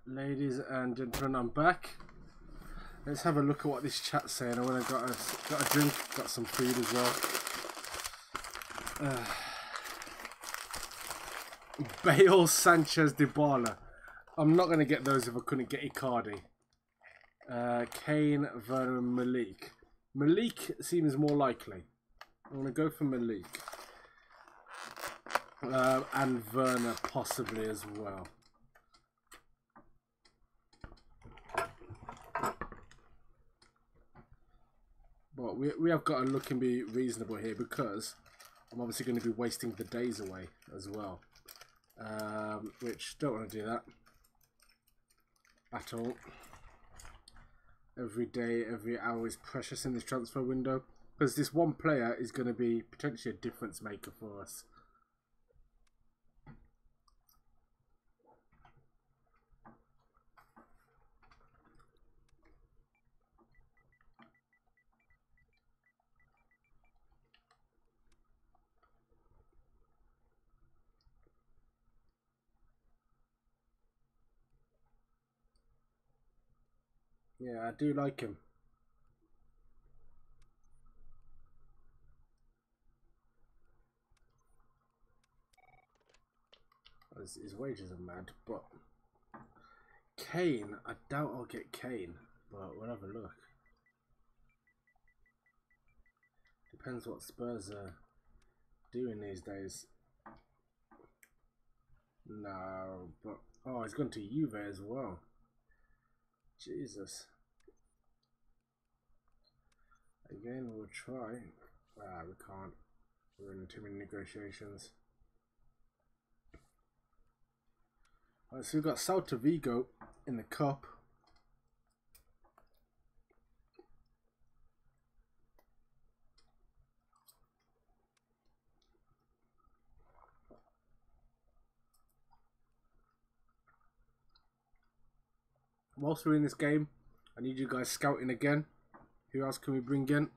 A: ladies and gentlemen, I'm back. Let's have a look at what this chat's saying. I want to got a drink, got some food as well. Bale, Sanchez, Dybala. I'm not going to get those if I couldn't get Icardi. Kane, Werner, Malik. Malik seems more likely. I'm going to go for Malik. And Werner possibly as well. But we have got to look and be reasonable here because I'm obviously going to be wasting the days away as well. Which, don't want to do that at all. Every day, every hour is precious in this transfer window because this one player is going to be potentially a difference maker for us. Yeah, I do like him. His wages are mad, but Kane, I doubt I'll get Kane, but we'll have a look. Depends what Spurs are doing these days. No, but oh, he's gone to Juve as well. Jesus. Again, we'll try. Ah, we can't. We're in too many negotiations. Alright, so we've got Celta Vigo in the cup. Whilst we're in this game, I need you guys scouting again. Who else can we bring in?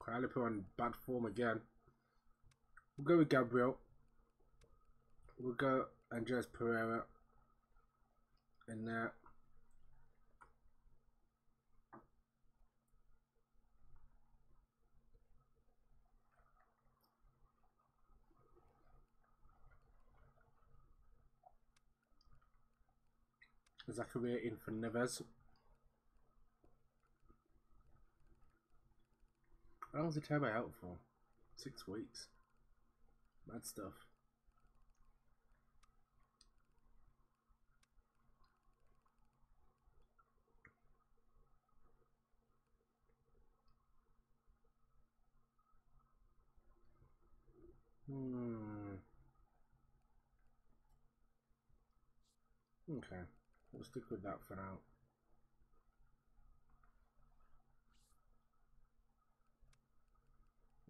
A: Calipo on bad form again. We'll go with Gabriel. We'll go Andres Pereira in there. Zakaria in for Neves. How long is the turbo out for? 6 weeks. Mad stuff. Okay, we'll stick with that for now.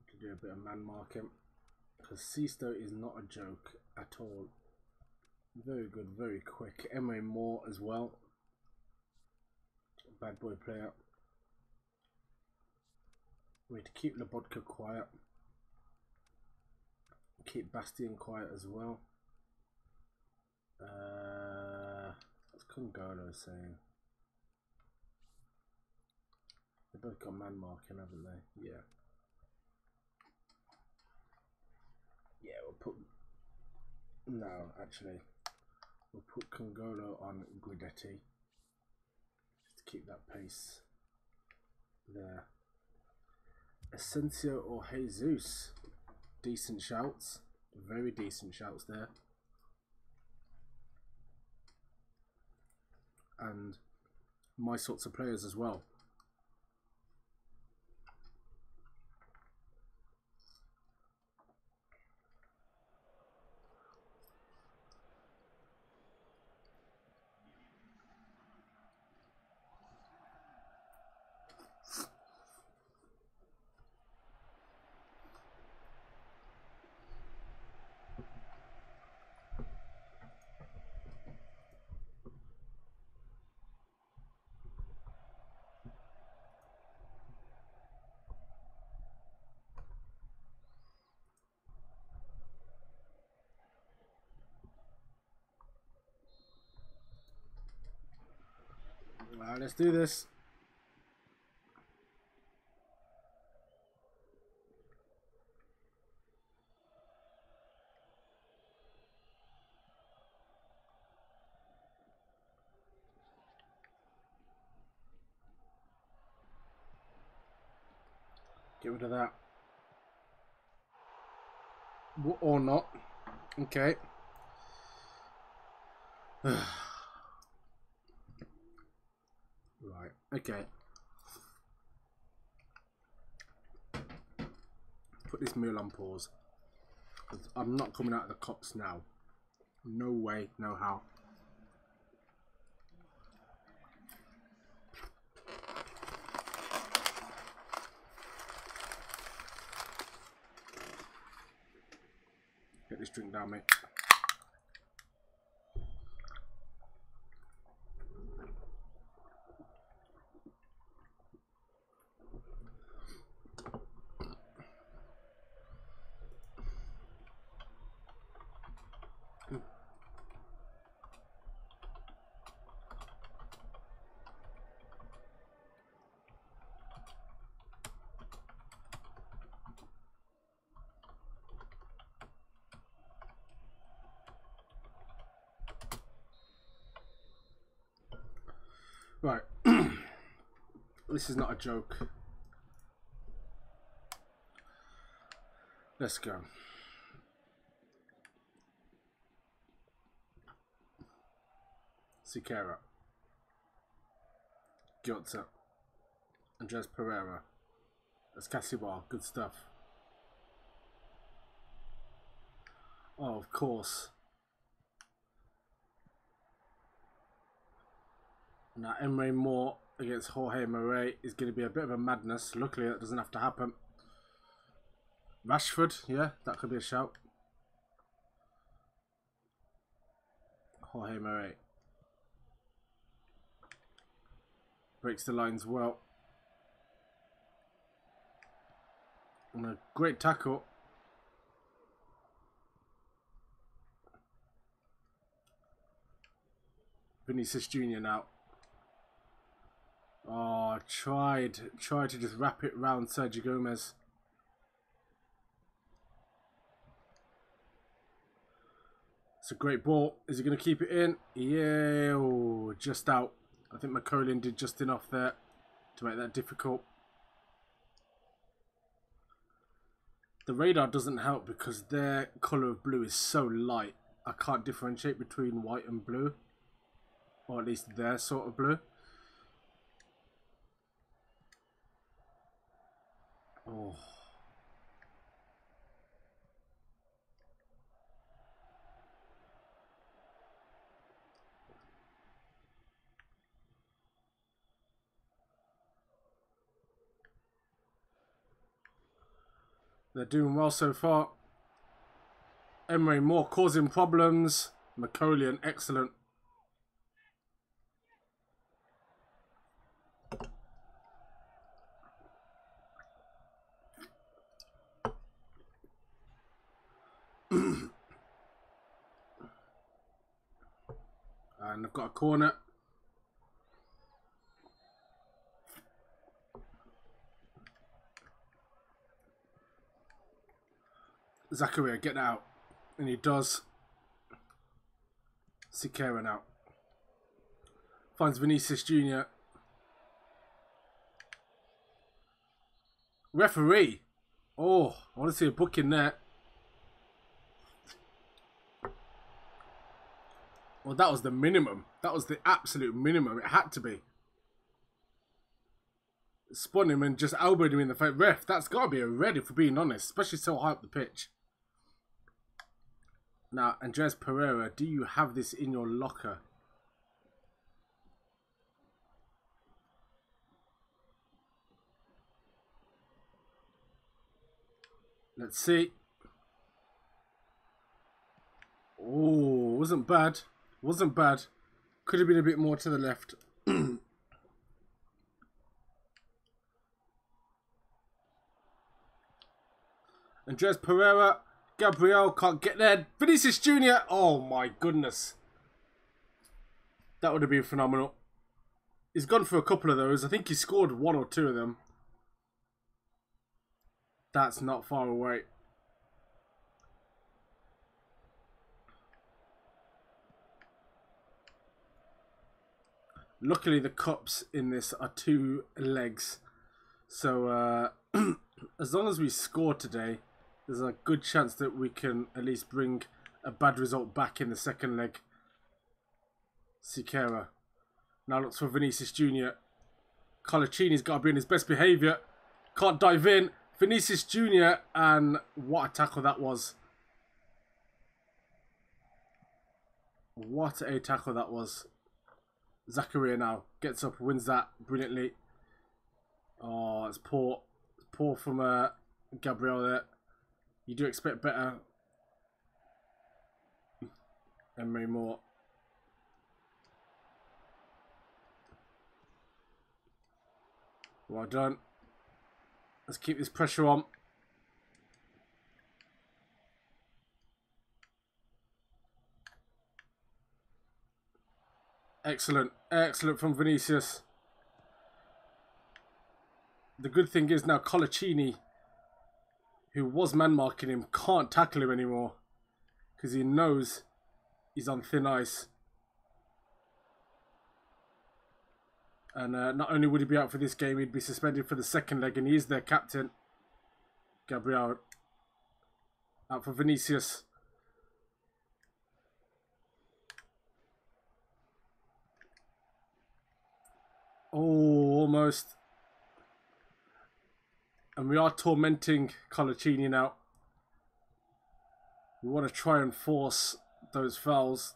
A: To do a bit of man marking because Sisto is not a joke at all. Very good, very quick. Emre Moore as well. Bad boy player. We need to keep Lobotka quiet. Keep Bastian quiet as well. What's Kungolo saying? They both got man marking, haven't they? Yeah. Yeah, we'll put... No, actually. We'll put Kungolo on Guidetti. Just to keep that pace there. Asensio or Jesus. Decent shouts. Very decent shouts there. And my sorts of players as well. Alright, let's do this. Get rid of that. Or not. Okay. Right. Okay. Put this meal on pause. 'Cause I'm not coming out of the cops now. No way, no how. Get this drink down, mate. Right. This is not a joke. Let's go. Siqueira. Giotza. Andres Pereira. Escasibar. Good stuff. Oh, of course. Now, Emre Moore against Jorge Murray is going to be a bit of a madness. Luckily, that doesn't have to happen. Rashford, yeah, that could be a shout. Jorge Murray. Breaks the lines well. And a great tackle. Vinicius Jr. now. Oh, tried to just wrap it round Sergio Gomez. It's a great ball. Is he going to keep it in? Yeah, oh, just out. I think McCollin did just enough there to make that difficult. The radar doesn't help because their colour of blue is so light. I can't differentiate between white and blue. Or at least their sort of blue. Oh. They're doing well so far. Emre Moore causing problems. McCollion, excellent. And I've got a corner. Zakaria, get out. And he does. Siqueira now. Finds Vinicius Jr. Referee. Oh, I want to see a book in there. Well, that was the minimum. That was the absolute minimum. It had to be. Spun him and just elbowed him in the face. Ref, that's got to be a red if we're being honest. Especially so high up the pitch. Now, Andres Pereira, do you have this in your locker? Let's see. Oh, wasn't bad. Wasn't bad. Could have been a bit more to the left. Andres Pereira. Gabriel can't get there. Vinicius Jr. Oh my goodness. That would have been phenomenal. He's gone for a couple of those. I think he scored one or two of them. That's not far away. Luckily, the cups in this are 2 legs. So, as long as we score today, there's a good chance that we can at least bring a bad result back in the second leg. Siqueira now looks for Vinicius Jr. Colaccini's got to be in his best behaviour. Can't dive in. Vinicius Jr. and what a tackle that was. What a tackle that was. Zakaria now gets up, wins that brilliantly. Oh, it's poor. It's poor from Gabriel there. You do expect better. And many more. Well done. Let's keep this pressure on. Excellent. Excellent from Vinicius. The good thing is now Colaccini, who was man-marking him, can't tackle him anymore. Because he knows he's on thin ice. And not only would he be out for this game, he'd be suspended for the second leg. And he is their captain. Gabriel. Out for Vinicius. Oh, almost. And we are tormenting Colaccini now. We want to try and force those fouls.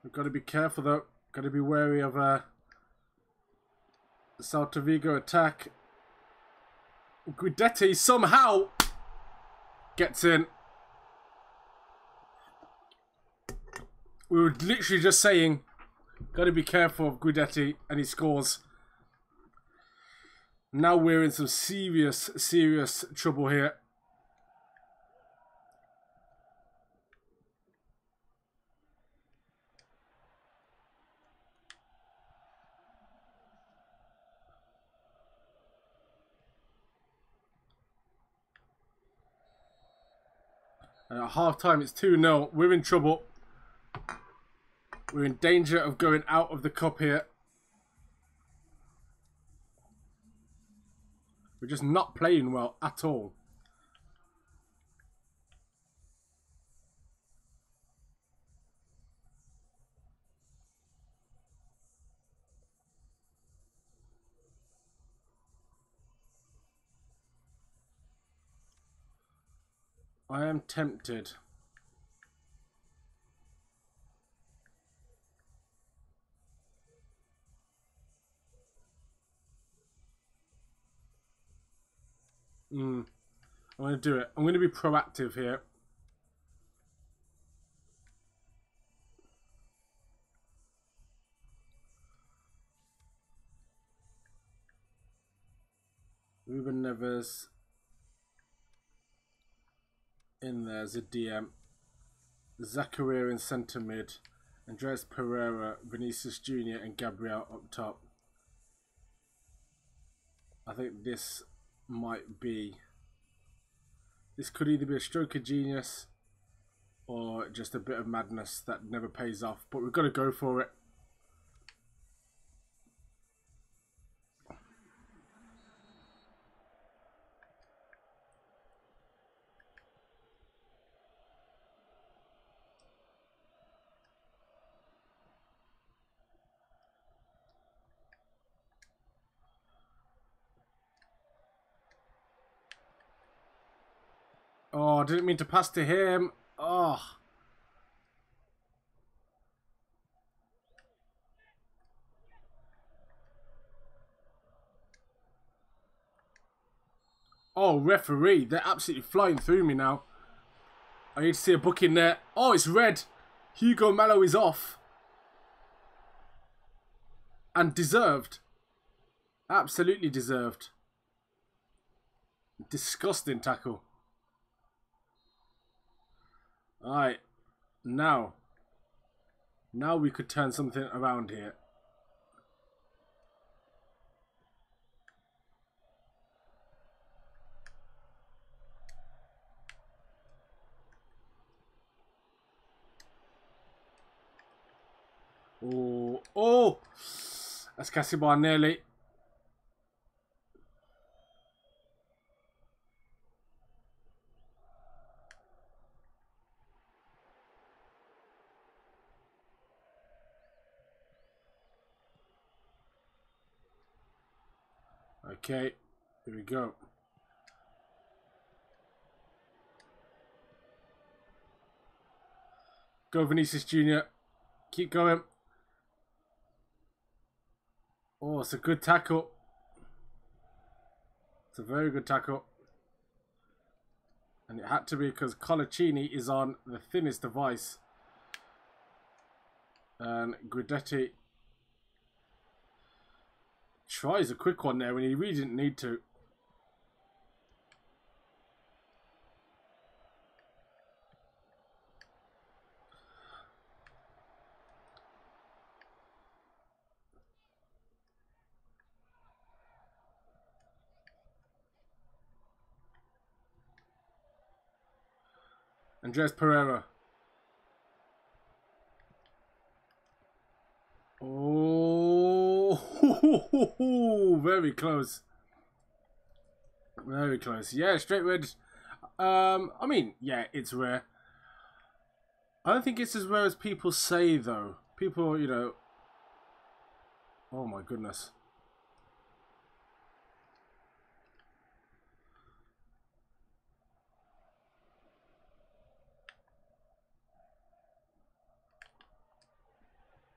A: We've got to be careful though. Got to be wary of the Celta Vigo attack. Guidetti somehow gets in. We were literally just saying, got to be careful of Guidetti, and he scores. Now we're in some serious trouble here. At half time, it's 2-0. We're in trouble. We're in danger of going out of the cup here. We're just not playing well at all. I am tempted. I'm going to do it. I'm going to be proactive here. Ruben Neves. In there as a DM. Zakaria in centre mid. Andres Pereira, Vinicius Jr. and Gabriel up top. I think this might be... This could either be a stroke of genius or just a bit of madness that never pays off. But we've got to go for it. Oh, I didn't mean to pass to him. Oh. Oh, referee. They're absolutely flying through me now. I need to see a booking there. Oh, it's red. Hugo Mallow is off. And deserved. Absolutely deserved. Disgusting tackle. Alright. Now we could turn something around here. Oh, oh! That's Casibar nearly. Okay, here we go. Go Vinicius Jr. Keep going. Oh, it's a good tackle. It's a very good tackle. And it had to be because Colaccini is on the thinnest device. And Guidetti tries a quick one there when he really didn't need to. Andres Pereira. Oh, very close. Very close. Yeah, straight red. I mean, yeah, it's rare. I don't think it's as rare as people say, though. People, you know... Oh, my goodness.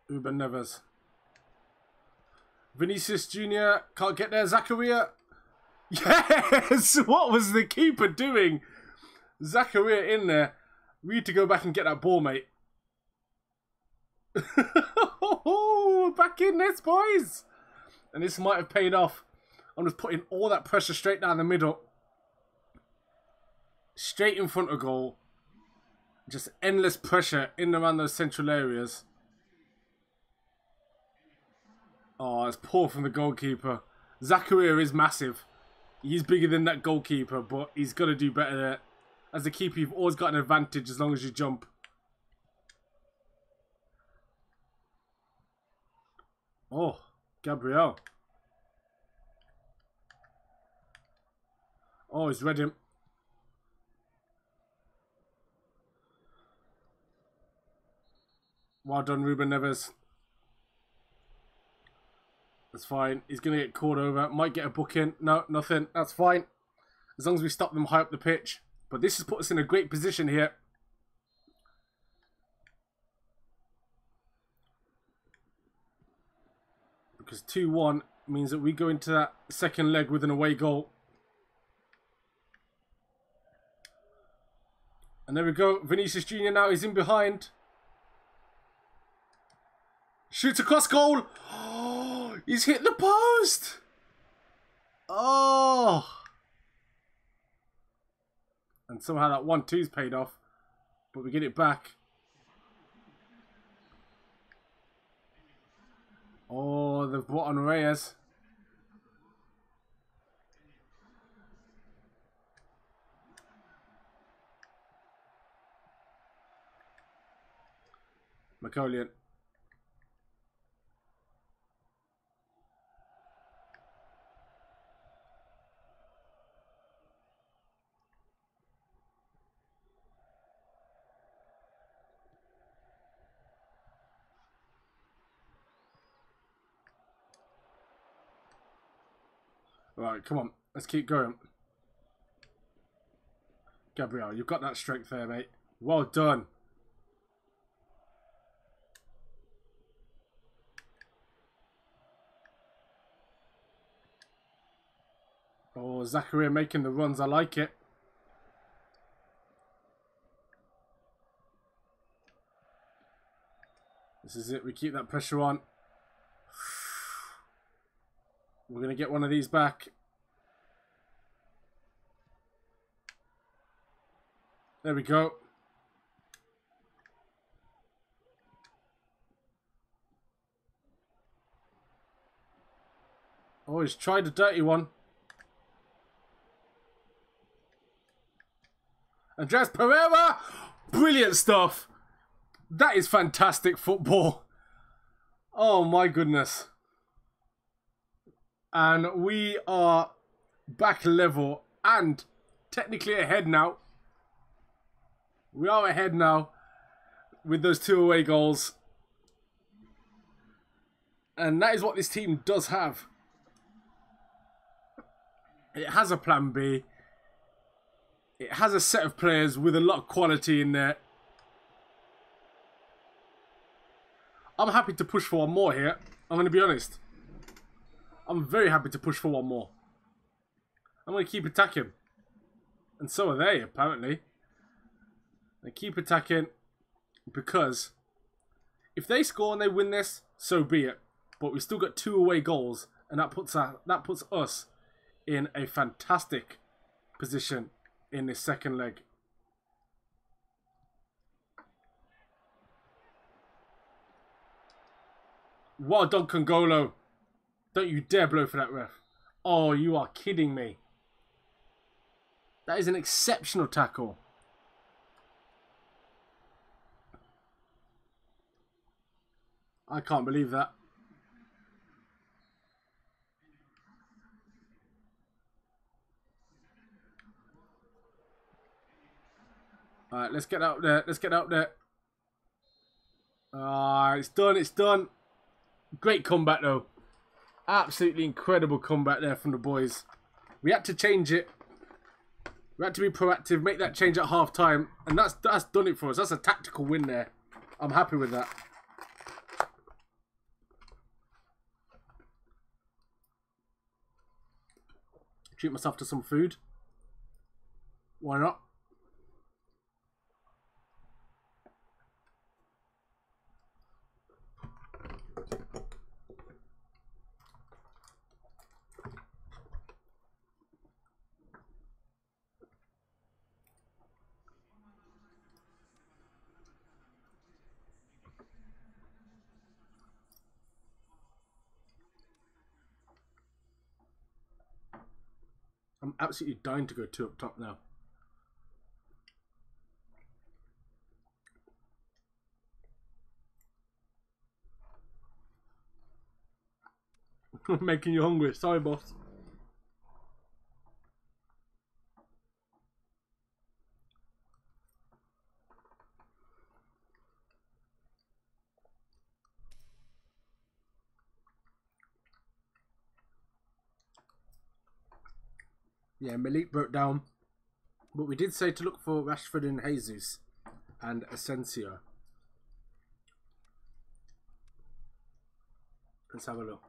A: Ruben Neves. Vinicius Jr. Can't get there. Zakaria. Yes! What was the keeper doing? Zakaria in there. We need to go back and get that ball, mate. Back in this, boys. And this might have paid off. I'm just putting all that pressure straight down the middle. Straight in front of goal. Just endless pressure in and around those central areas. Oh, it's poor from the goalkeeper. Zakaria is massive. He's bigger than that goalkeeper, but he's got to do better there. As a keeper, you've always got an advantage as long as you jump. Oh, Gabriel. Oh, he's read him. Well done, Ruben Neves. That's fine. He's going to get called over. Might get a booking. No, nothing. That's fine. As long as we stop them high up the pitch. But this has put us in a great position here. Because 2-1 means that we go into that second leg with an away goal. And there we go. Vinicius Jr. now is in behind. Shoots across goal. Oh, he's hit the post. Oh. And somehow that 1-2's paid off. But we get it back. Oh, they've brought on Reyes. McCollion. Right, come on. Let's keep going. Gabriel, you've got that strength there, mate. Well done. Oh, Zakaria making the runs. I like it. This is it. We keep that pressure on. We're going to get one of these back. There we go. Oh, he's tried a dirty one. Andres Pereira! Brilliant stuff. That is fantastic football. Oh my goodness. And we are back level and technically ahead now. We are ahead now with those 2 away goals. And that is what this team does have. It has a plan B. It has a set of players with a lot of quality in there. I'm happy to push for one more here. I'm going to be honest. I'm very happy to push for one more. I'm going to keep attacking. And so are they, apparently. They keep attacking because if they score and they win this, so be it. But we still got 2 away goals, and that puts us in a fantastic position in this second leg. Well done, Congolo. Don't you dare blow for that, ref. Oh, you are kidding me. That is an exceptional tackle. I can't believe that. Alright, let's get out there. Let's get out there. It's done. It's done. Great comeback, though. Absolutely incredible comeback there from the boys. We had to change it. We had to be proactive, make that change at half time. And that's done it for us. That's a tactical win there. I'm happy with that. Treat myself to some food. Why not? I'm absolutely dying to go 2 up top now. I'm making you hungry. Sorry, boss. Yeah, Malik broke down. But we did say to look for Rashford and Jesus and Asensio. Let's have a look.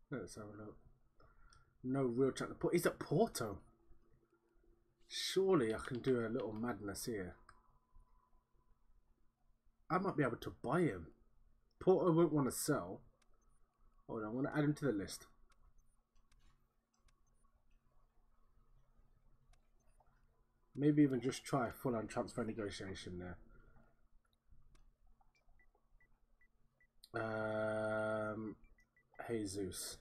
A: Let's have a look. No real chance. He's at Porto. Surely I can do a little madness here. I might be able to buy him. Porto won't want to sell. Hold on, I want to add him to the list. Maybe even just try a full-on transfer negotiation there. Jesus.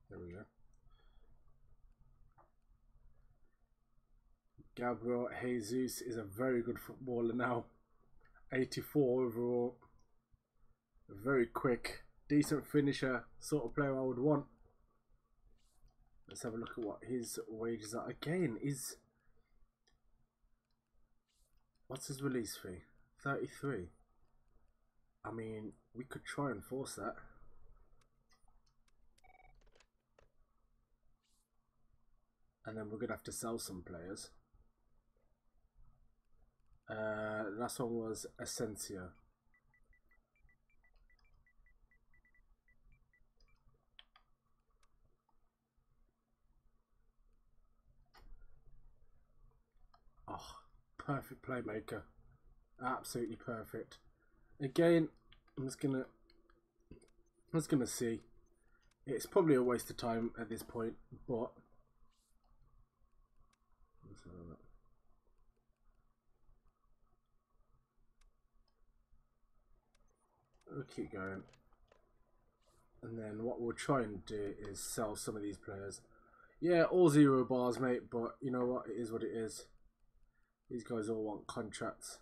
A: There we go. Gabriel Jesus is a very good footballer now. 84 overall. Very quick. Decent finisher. Sort of player I would want. Let's have a look at what his wages are. Again, what's his release fee? 33. I mean, we could try and force that. And then we're going to have to sell some players. Last one was Asensio. perfect playmaker. Absolutely perfect. Again, I'm just gonna see. It's probably a waste of time at this point, but we'll keep going. And then what we'll try and do is sell some of these players. Yeah, all 0 bars, mate, but you know what? It is what it is. These guys all want contracts.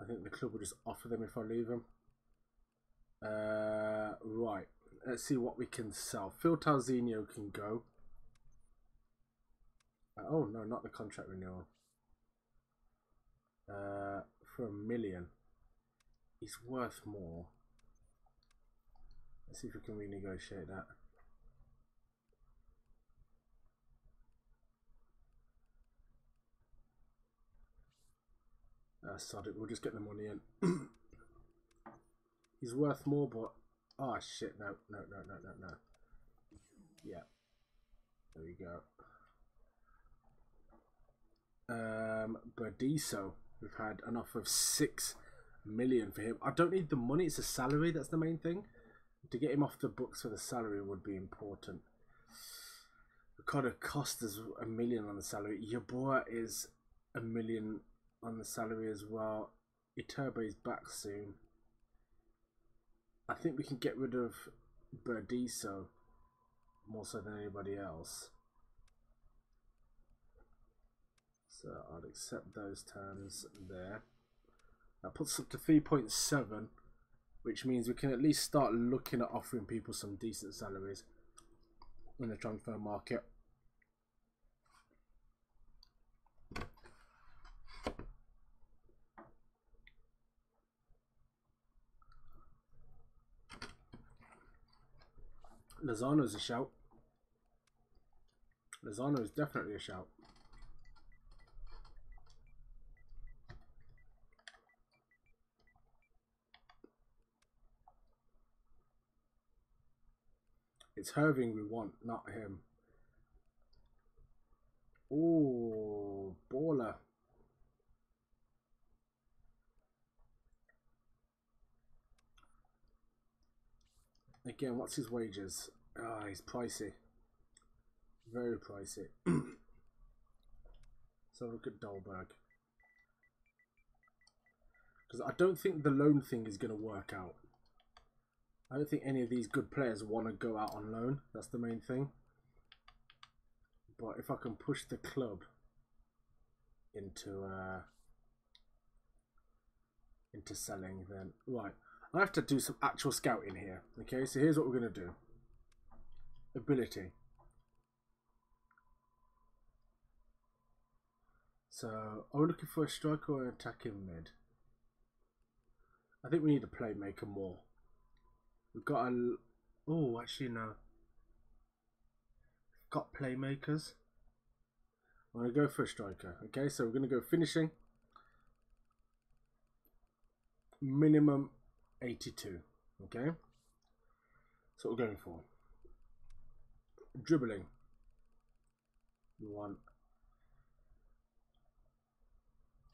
A: I think the club will just offer them if I leave them. Right. Let's see what we can sell. Phil Talzinho can go. Oh, no, not the contract renewal. For $1 million. He's worth more. Let's see if we can renegotiate that. Sod it, we'll just get the money in. He's worth more, but oh shit, no. Yeah, there we go. Berdiso, we've had an offer of 6 million for him. I don't need the money, it's a salary, that's the main thing. To get him off the books for the salary would be important. Ricardo Costa's $1 million on the salary. Yeboah is $1 million on the salary as well. Iturbe is back soon. I think we can get rid of Berdiso more so than anybody else. So I'll accept those terms there. That puts us up to 3.7, which means we can at least start looking at offering people some decent salaries in the transfer market. Lozano's a shout. Lozano is definitely a shout. It's Irving we want, not him. Oh, baller. Again, what's his wages? Ah, he's pricey. Very pricey. So look at Dolberg. Because I don't think the loan thing is going to work out. I don't think any of these good players want to go out on loan. That's the main thing. But if I can push the club into selling, then right. I have to do some actual scouting here. Okay, so here's what we're going to do. Ability. So, are we looking for a striker or an attacking mid? I think we need a playmaker more. We've got a... Oh, actually no. We've got playmakers. I'm going to go for a striker. Okay, so we're going to go finishing. Minimum 82. Okay. So what we're going for. Dribbling. We want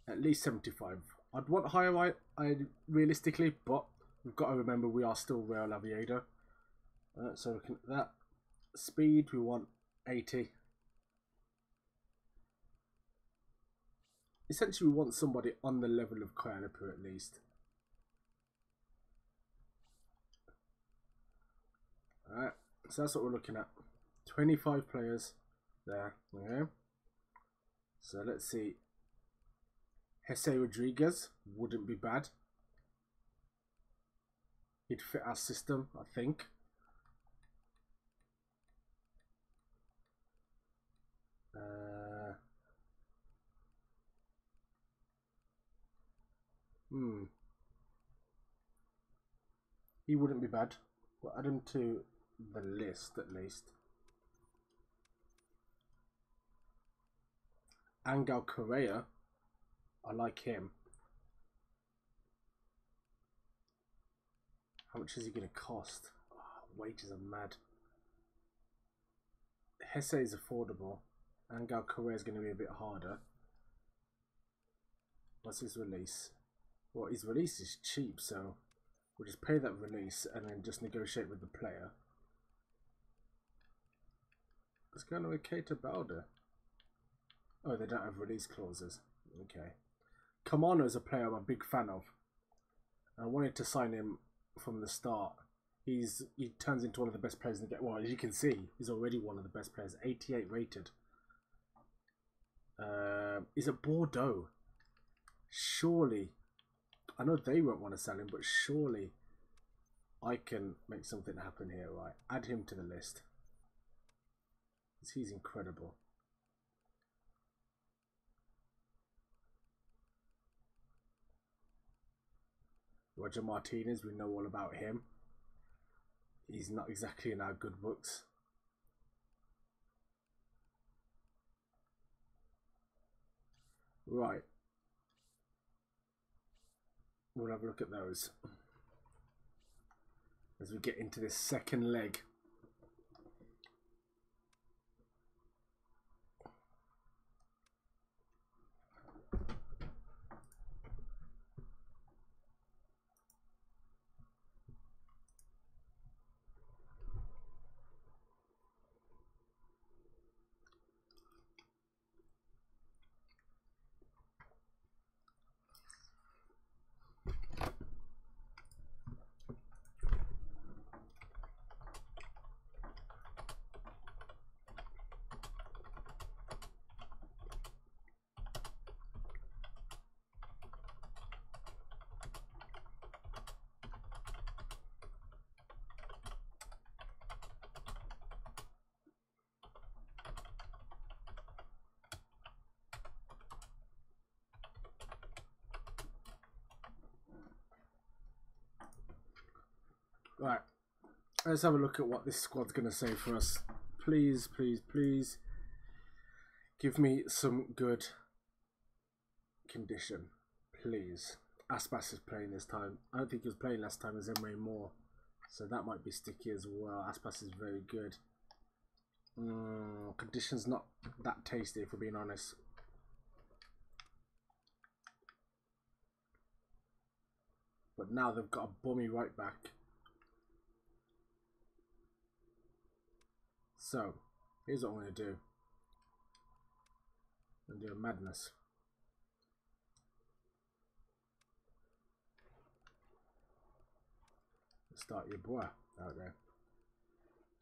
A: at least 75. I'd want higher, I realistically, but we've got to remember we are still Real Oviedo. So we can that speed we want 80. Essentially, we want somebody on the level of Kuala at least. Alright, so that's what we're looking at. 25 players there. Okay. So let's see. Jesse Rodriguez wouldn't be bad. He'd fit our system, I think. He wouldn't be bad. We'll add him to the list at least. Angel Correa, I like him. How much is he going to cost? Oh, wages are mad. Hesse is affordable. Angel Correa is going to be a bit harder. What's his release? Well, his release is cheap, so we'll just pay that release and then just negotiate with the player. Let's go with Keita Balde. Oh, they don't have release clauses. Okay. Kamano is a player I'm a big fan of. I wanted to sign him from the start. He turns into one of the best players in the game. Well, as you can see, he's already one of the best players. 88 rated. Is it Bordeaux? Surely, I know they won't want to sell him, but surely I can make something happen here, right? Add him to the list. He's incredible. Roger Martinez, we know all about him. He's not exactly in our good books. Right. We'll have a look at those as we get into this second leg. Right, let's have a look at what this squad's going to say for us. Please, please, please give me some good condition. Please. Aspas is playing this time. I don't think he was playing last time as Emre Moore, so that might be sticky as well. Aspas is very good. Condition's not that tasty, if we're being honest. But now they've got a bummy right back. So, here's what I'm going to do. I'm going to do a madness. Start your boy out there.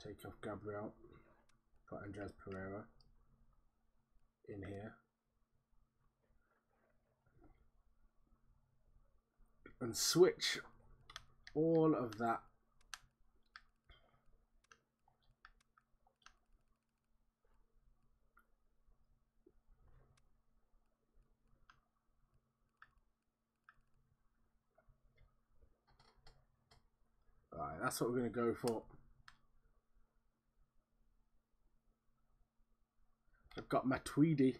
A: Take off Gabriel. Put Andres Pereira in here. And switch all of that . Alright, that's what we're going to go for. I've got Matuidi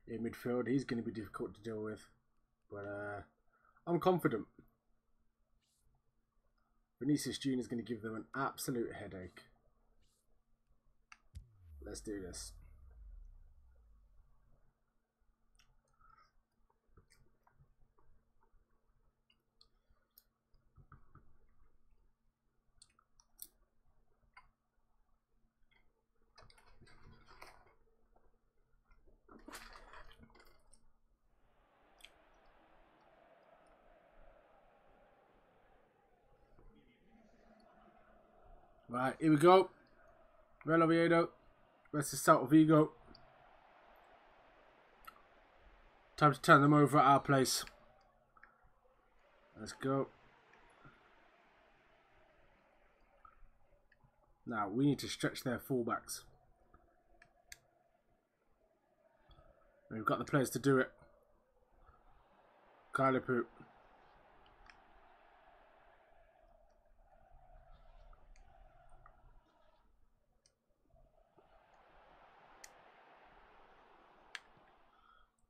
A: in midfield. He's going to be difficult to deal with. But I'm confident. Vinicius Jr. is going to give them an absolute headache. Let's do this. Right, here we go. Real Oviedo versus Celta Vigo. Time to turn them over at our place. Let's go. Now, we need to stretch their fullbacks. We've got the players to do it. Kalipu.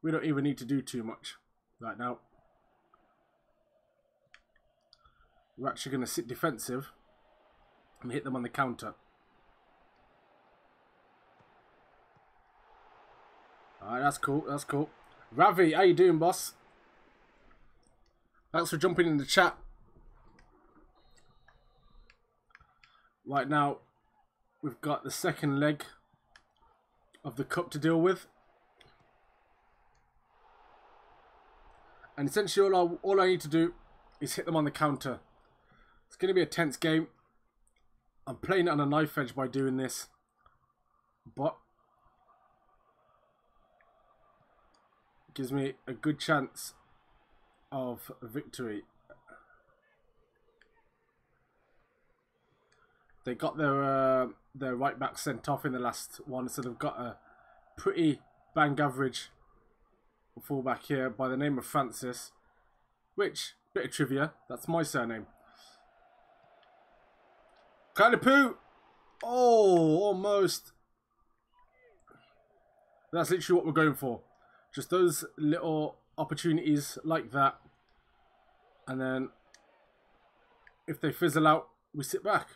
A: We don't even need to do too much right now. We're actually going to sit defensive and hit them on the counter. Alright, that's cool. That's cool. Ravi, how you doing, boss? Thanks for jumping in the chat. Right now, we've got the second leg of the cup to deal with. And essentially all I need to do is hit them on the counter. It's going to be a tense game. I'm playing it on a knife edge by doing this. But it gives me a good chance of victory. They got their right back sent off in the last one, so they've got a pretty bang average fullback here by the name of Francis, which, bit of trivia, that's my surname. Kalipu! Oh, almost. That's literally what we're going for. Just those little opportunities like that. And then, if they fizzle out, we sit back.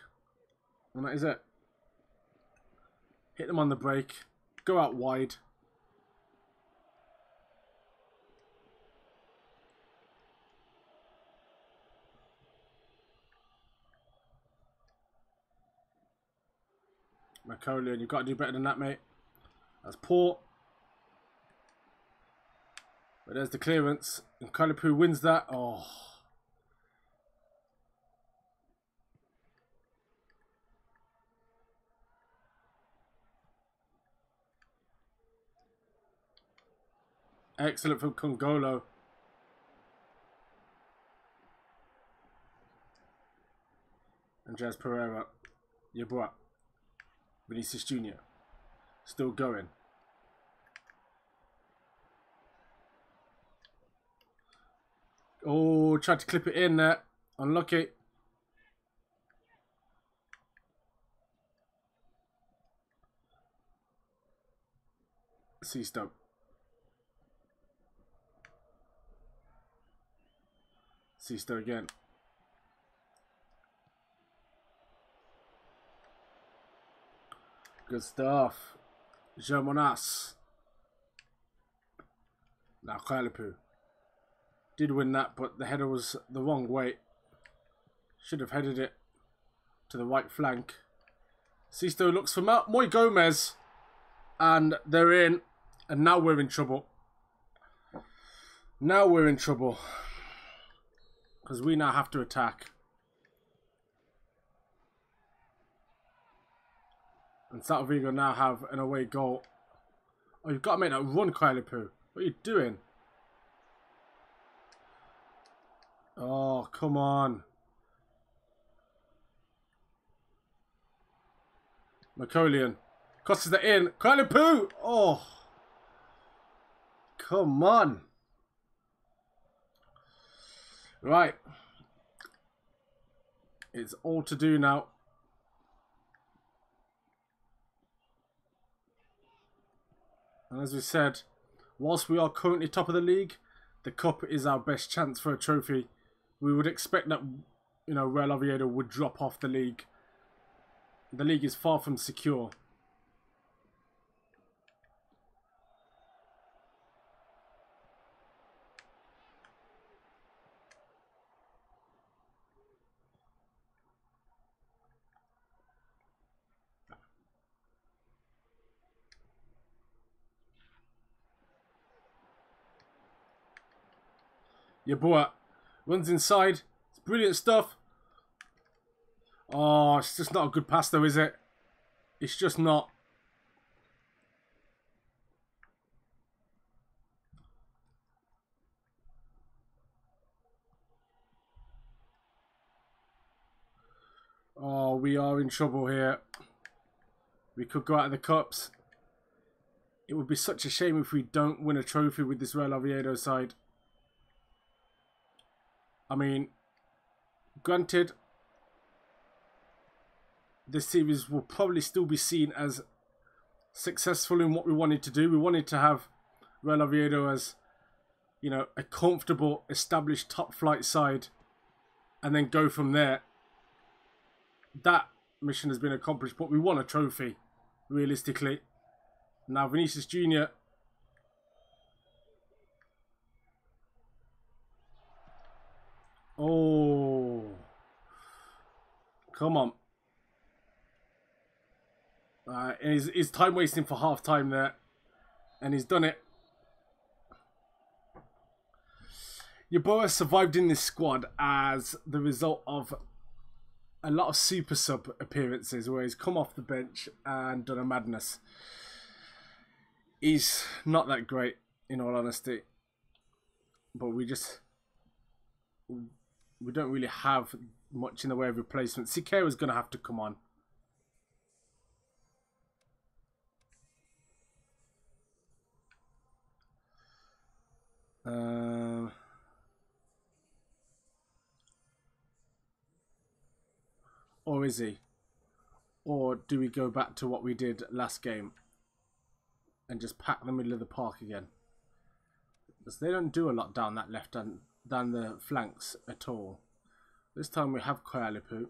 A: And that is it. Hit them on the break. Go out wide. Napoleon, you've got to do better than that, mate. That's poor. But there's the clearance. And Kalipu wins that. Oh. Excellent from Congolo. Andres Pereira. Yabua. Vinicius Jr. Still going. Oh, tried to clip it in there. Unlucky. Sisto. Sisto again. Good stuff. Germanas. Now Kalipu. Did win that, but the header was the wrong way. Should have headed it to the right flank. Sisto looks for Moy Gomez. And they're in. And now we're in trouble. Now we're in trouble. Because we now have to attack. And Salta Vigo now have an away goal. Oh, you've got to make that run, Kalipu. What are you doing? Oh, come on. Napoleon. Crosses that in. Kalipu! Oh. Come on. Right. It's all to do now. And as we said, whilst we are currently top of the league, the cup is our best chance for a trophy. We would expect that, you know, Real Oviedo would drop off the league. The league is far from secure. Yabua runs inside. It's brilliant stuff. Oh, it's just not a good pass though, is it? It's just not. Oh, we are in trouble here. We could go out of the cups. It would be such a shame if we don't win a trophy with this Real Oviedo side. I mean, granted, this series will probably still be seen as successful in what we wanted to do. We wanted to have Real Oviedo as, you know, a comfortable, established top flight side and then go from there. That mission has been accomplished, but we won a trophy, realistically. Now, Vinicius Jr. Come on. He's time wasting for half time there. And he's done it. Your boy has survived in this squad as the result of a lot of super sub appearances where he's come off the bench and done a madness. He's not that great, in all honesty. But we don't really have much in the way of replacement. Sikera's going to have to come on. Or is he? Or do we go back to what we did last game and just pack the middle of the park again? Because they don't do a lot down that left and down the flanks at all. This time we have Koalipu.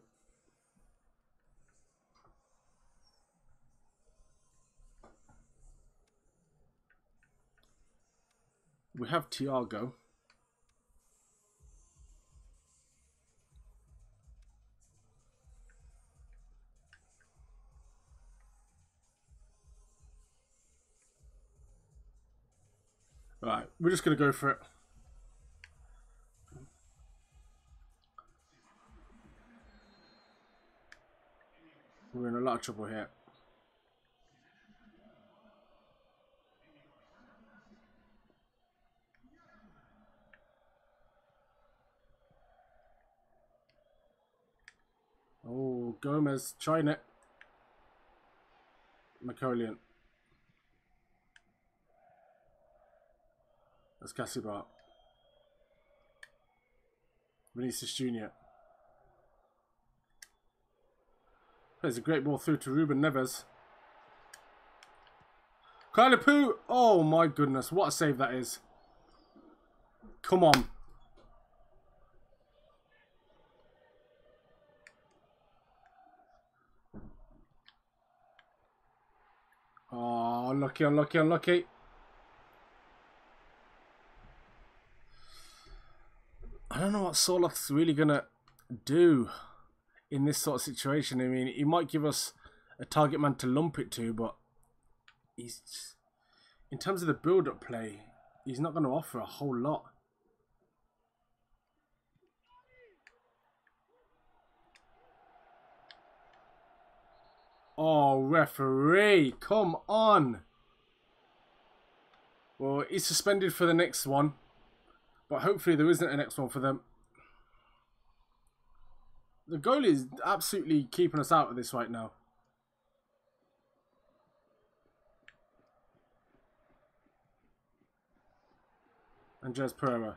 A: We have Thiago. Right, we're just going to go for it. We're in a lot of trouble here. Oh, Gomez trying it. Macolian. That's Casibar. Vinicius Jr. Plays a great ball through to Ruben Neves. Koalipu! Oh my goodness, what a save that is. Come on. Oh, unlucky, unlucky, unlucky. I don't know what Soloth's really going to do in this sort of situation. I mean, he might give us a target man to lump it to, but he's just, in terms of the build-up play, he's not going to offer a whole lot. Oh, referee, come on. Well, he's suspended for the next one. But hopefully there isn't a next one for them. The goalie is absolutely keeping us out of this right now. Andres Pereira.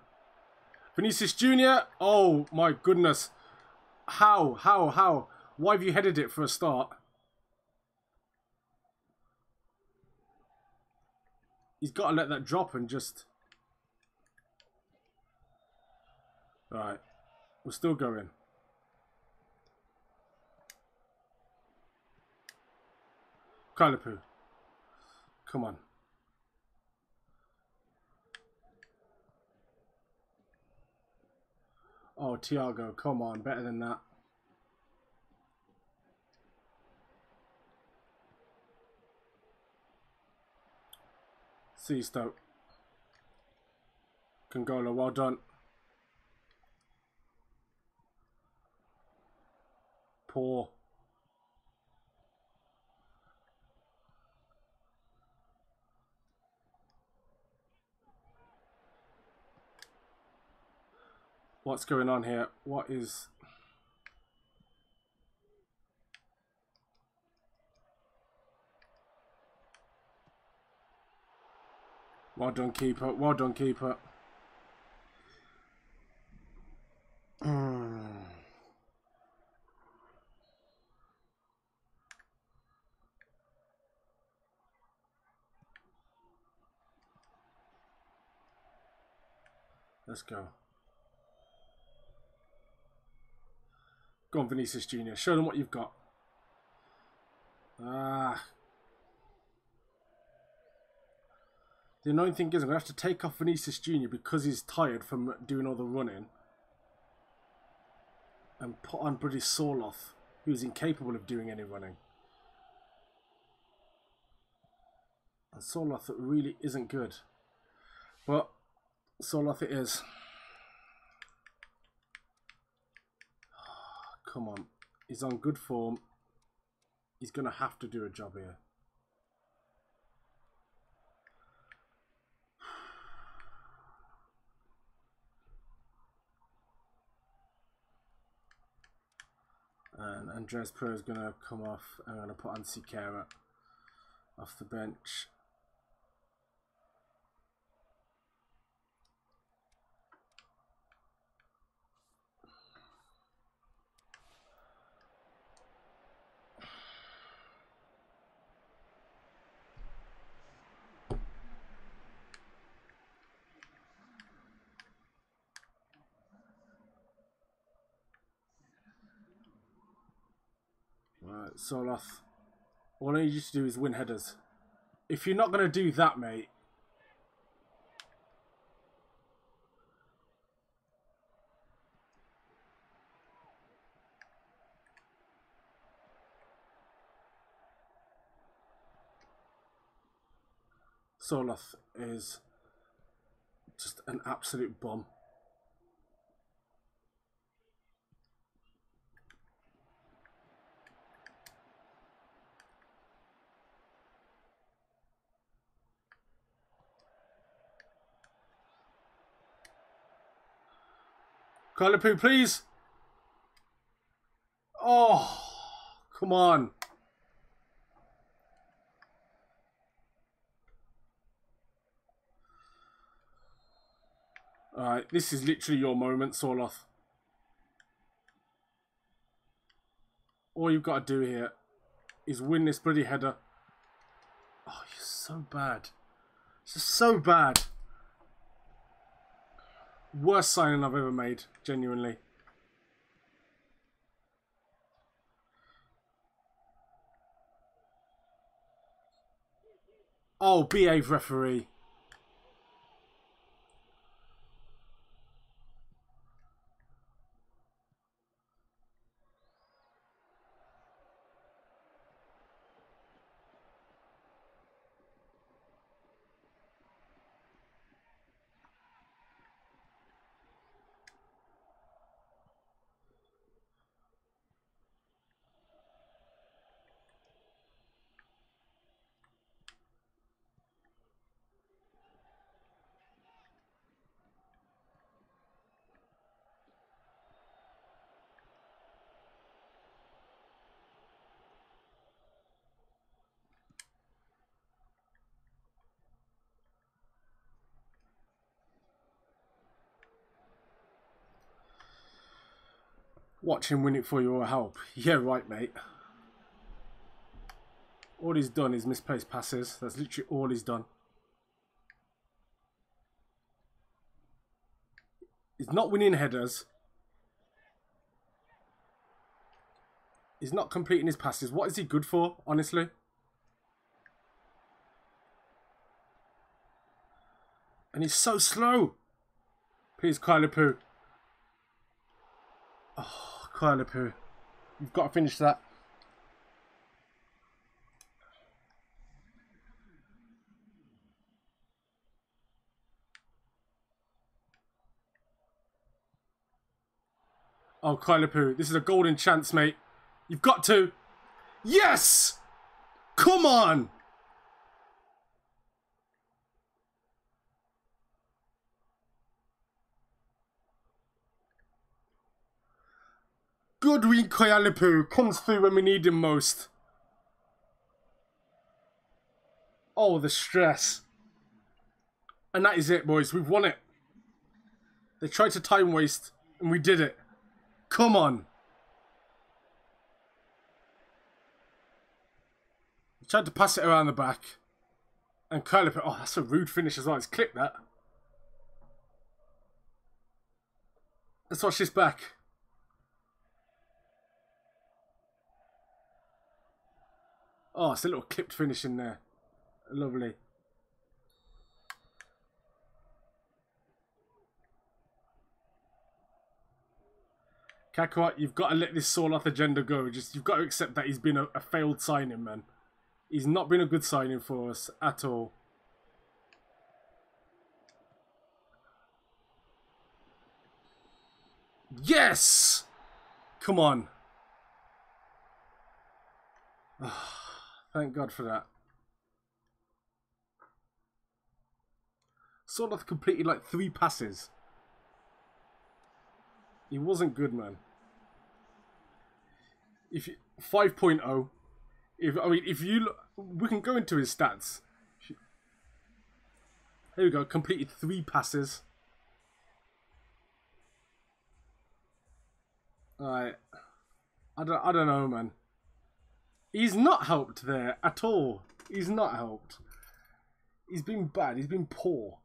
A: Vinicius Jr. Oh my goodness. How? Why have you headed it for a start? He's got to let that drop and just... Alright, we're still going. Koalipu. Come on. Oh, Thiago, come on, better than that. See Stoke. Congola, well done. Poor. What's going on here? What is... Well done, keeper. Well done, keeper. Let's go. Go on, Vinicius Jr. Show them what you've got. Ah. The annoying thing is I'm going to have to take off Vinicius Jr. because he's tired from doing all the running. And put on bloody Soloth. He was incapable of doing any running. And Soloth really isn't good. But Soloth it is. Come on. He's on good form. He's going to have to do a job here. And Andres Pro is going to come off. I'm going to put on Sikera off the bench. Right, Soloth. All I need you to do is win headers. If you're not going to do that, mate. Soloth is just an absolute bomb. Kalapu, please. Oh, come on. Alright, this is literally your moment, Soloth. All you've got to do here is win this bloody header. Oh, you're so bad. It's just so bad. Worst signing I've ever made, genuinely. Oh, behave, referee. Watch him win it for you or help. Yeah, right, mate. All he's done is misplaced passes. That's literally all he's done. He's not winning headers. He's not completing his passes. What is he good for, honestly? And he's so slow. Please, Kailapu. Oh, Kailapu. You've got to finish that. Oh, Kailapu. This is a golden chance, mate. You've got to. Yes! Come on! Goodwin Kailapu comes through when we need him most. Oh, the stress. And that is it, boys. We've won it. They tried to time waste, and we did it. Come on. He tried to pass it around the back. And Kailapu, oh, that's a rude finish as well. Let's clip that. Let's watch this back. Oh, it's a little clipped finish in there. Lovely. Kakarot, you've got to let this Sorloth agenda go. You've got to accept that he's been a failed signing, man. He's not been a good signing for us at all. Yes! Come on. Thank God for that. Sorloth completed like 3 passes. He wasn't good, man. If you, 5.0. If you look, we can go into his stats. Here we go. Completed 3 passes. Alright. I don't know, man. He's not helped there at all. He's not helped. He's been bad. He's been poor.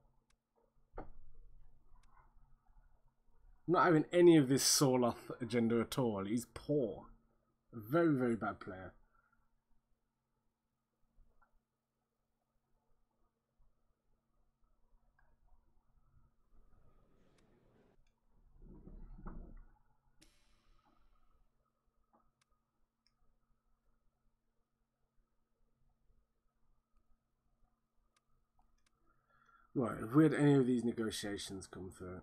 A: Not having any of this Sorloth agenda at all. He's poor. A very, very bad player. Right, have we had any of these negotiations come through?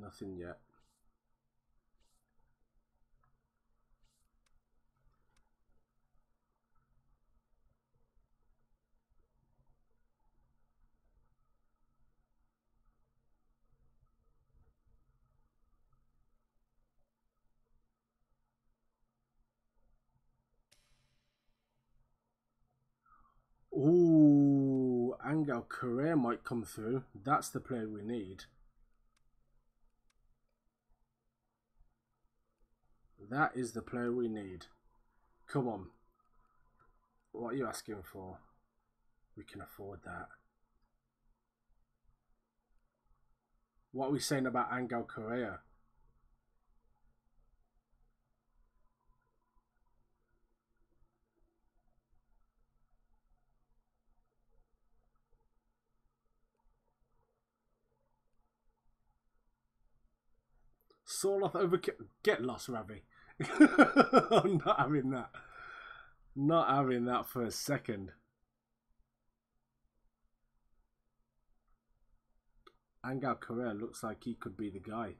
A: Nothing yet. Ooh, Angel Correa might come through. That's the player we need. That is the player we need. Come on. What are you asking for? We can afford that. What are we saying about Angel Correa? Sorloth over... Get lost, Ravi. I'm not having that. Not having that for a second. Angel Correa looks like he could be the guy.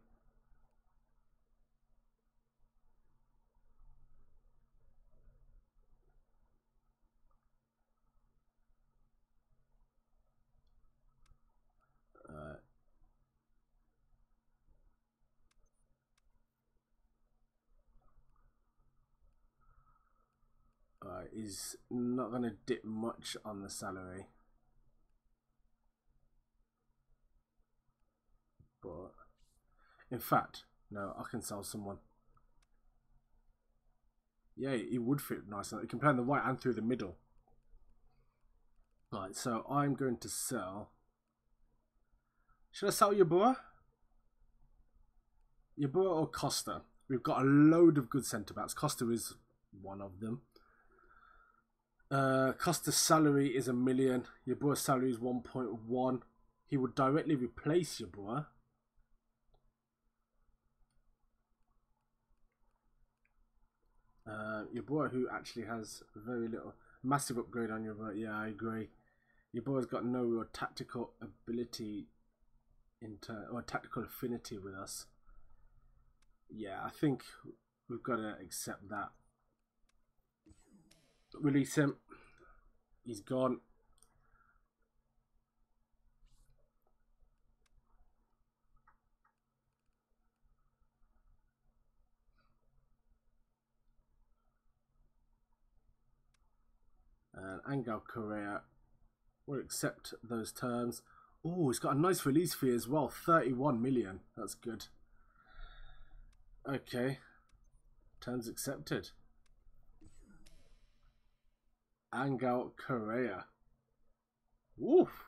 A: He's not going to dip much on the salary. But, in fact, no, I can sell someone. Yeah, he would fit nice. He can play on the right and through the middle. Right, so I'm going to sell. Should I sell Yabura? Yabura or Costa? We've got a load of good centre backs. Costa is one of them. Costa's salary is $1 million. Yabura's salary is 1.1. He would directly replace Yabura. Yabura, who actually has very little, massive upgrade on Yabura. Yeah, I agree. Yabura's got no real tactical ability or tactical affinity with us. Yeah, I think we've got to accept that. Release him. He's gone. And Angel Correa will accept those terms. Oh, he's got a nice release fee as well. 31 million. That's good. Okay. Terms accepted. Angel Correa. Woof.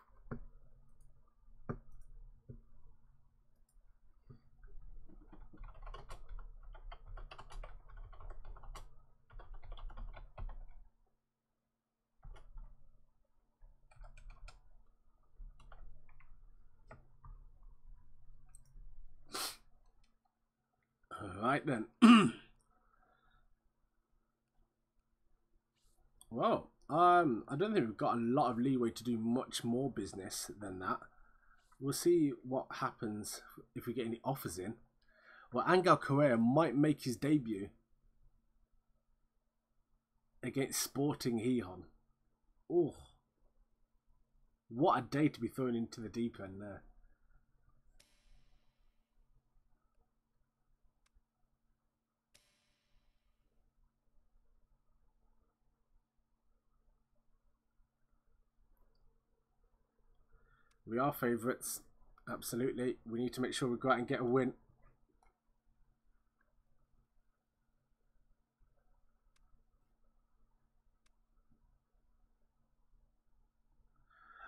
A: Right then. Well, I don't think we've got a lot of leeway to do much more business than that. We'll see what happens if we get any offers in. Well, Angel Correa might make his debut against Sporting Gijón. Oh, what a day to be thrown into the deep end there. We are favourites, absolutely. We need to make sure we go out and get a win.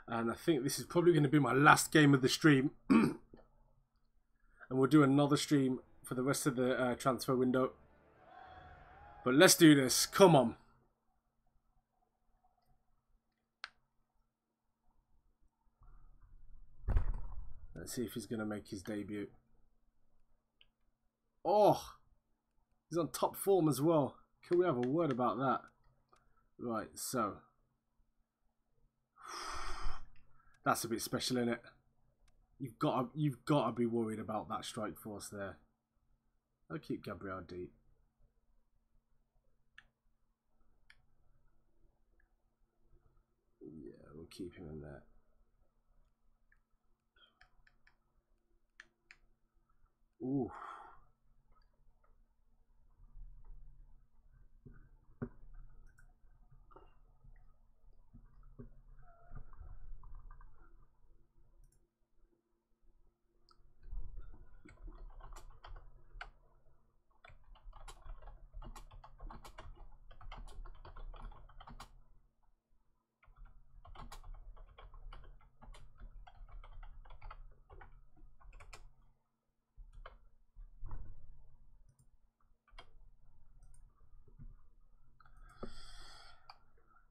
A: And I think this is probably going to be my last game of the stream. And we'll do another stream for the rest of the transfer window. But let's do this. Come on. Let's see if he's going to make his debut. Oh, he's on top form as well. Can we have a word about that? Right, so. That's a bit special, isn't it? You've got to be worried about that strike force there. I'll keep Gabriel deep. Yeah, we'll keep him in there. Ooh.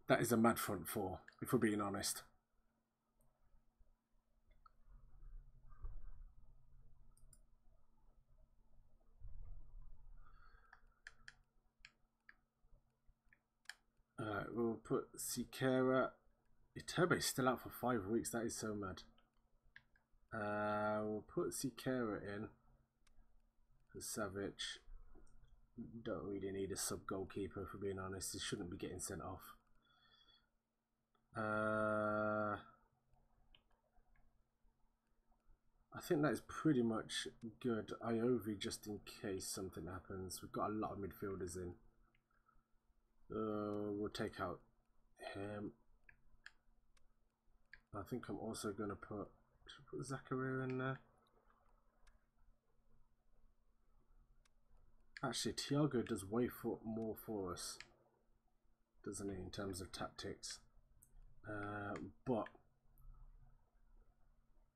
A: That is a mad front four, if we're being honest. Alright, we'll put Sikera. Iterbe's still out for 5 weeks. That is so mad. We'll put Sikera in. Savage. Don't really need a sub goalkeeper, if we're being honest. He shouldn't be getting sent off. I think that is pretty much good. Iovi, just in case something happens. We've got a lot of midfielders in. We'll take out him. I think I'm also going to put Zakaria in there. Actually, Thiago does way more for us, doesn't he, in terms of tactics? But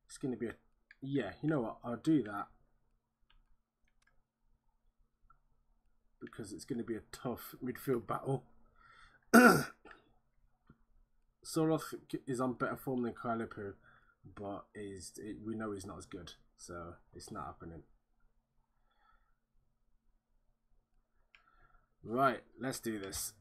A: it's going to be a... Yeah, you know what? I'll do that. Because it's going to be a tough midfield battle. Soroth is on better form than Kalipu, but we know he's not as good. So it's not happening. Right, let's do this.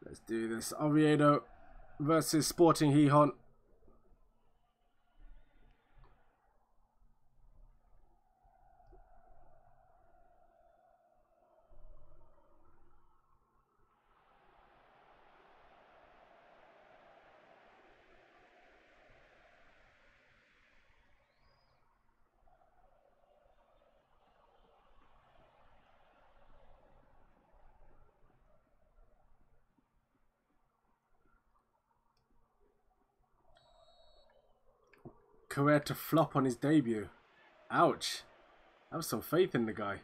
A: Let's do this. Oviedo versus Sporting Gijón. Correa to flop on his debut. Ouch. Have some faith in the guy.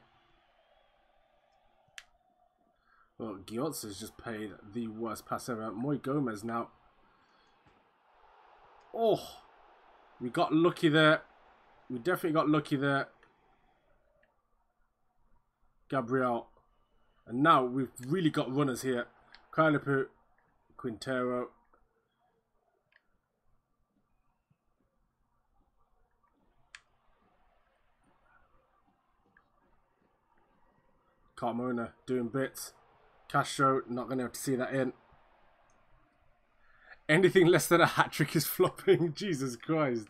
A: Well, Giotz has just paid the worst pass ever. Moy Gomez now. Oh, we got lucky there. We definitely got lucky there. Gabriel. And now we've really got runners here. Kylipu, Quintero. Carmona doing bits. Castro, not going to have to see that in. Anything less than a hat-trick is flopping. Jesus Christ.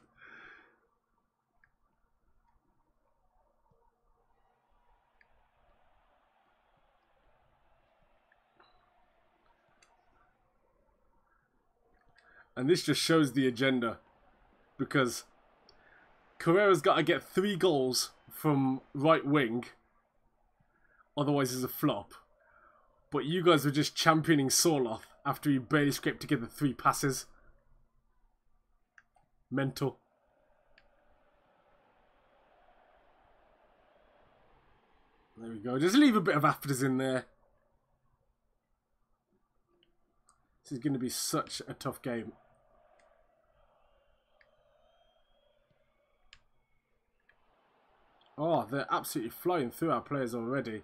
A: And this just shows the agenda. Because Carrera's got to get 3 goals from right wing. Otherwise it's a flop. But you guys were just championing Sorloth after he barely scraped together 3 passes. Mental. There we go. Just leave a bit of afters in there. This is going to be such a tough game. Oh, they're absolutely flying through our players already.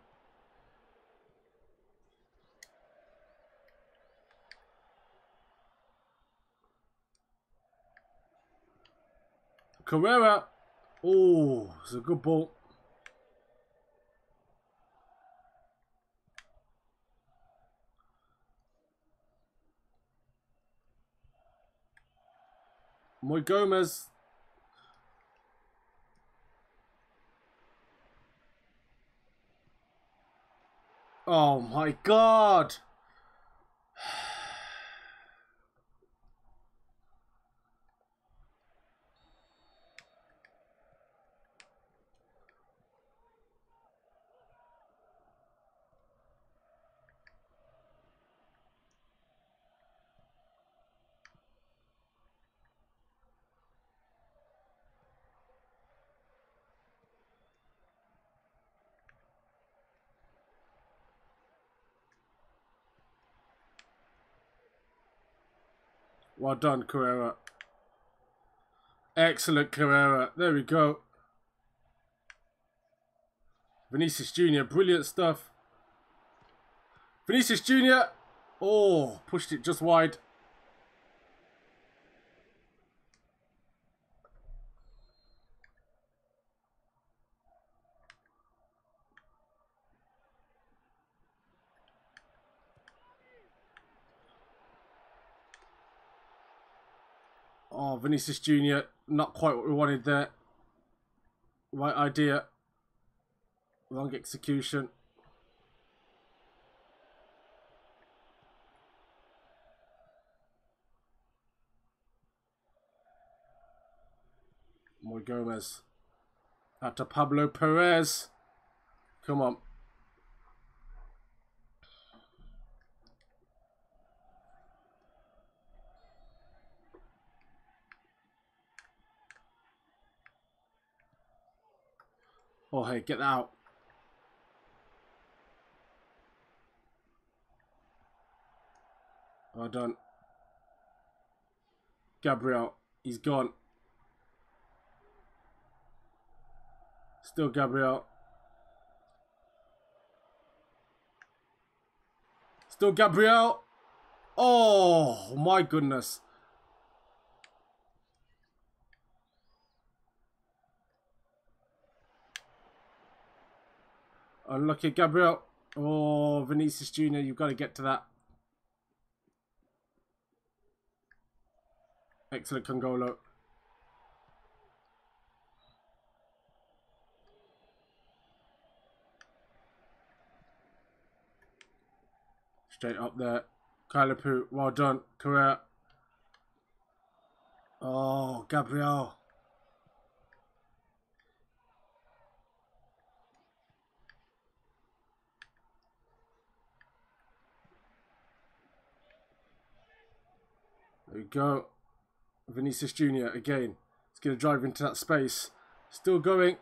A: Carrera. Oh, it's a good ball. Moy Gomez. Oh my God. Well done, Carrera. Excellent, Carrera. There we go. Vinicius Jr., brilliant stuff. Vinicius Jr. Oh, pushed it just wide. Oh, Vinicius Jr. Not quite what we wanted there. Right idea. Wrong execution. Moy Gomez. Out to Pablo Perez. Come on. Oh, hey, get that out. Well done. Gabriel, he's gone. Still Gabriel. Still Gabriel. Oh, my goodness. Unlucky, Gabriel. Oh, Vinicius Jr., you've got to get to that. Excellent, Congolo. Straight up there. Kylipu, well done. Correa. Oh, Gabriel. There we go. Vinicius Jr. again. He's going to drive into that space. Still going.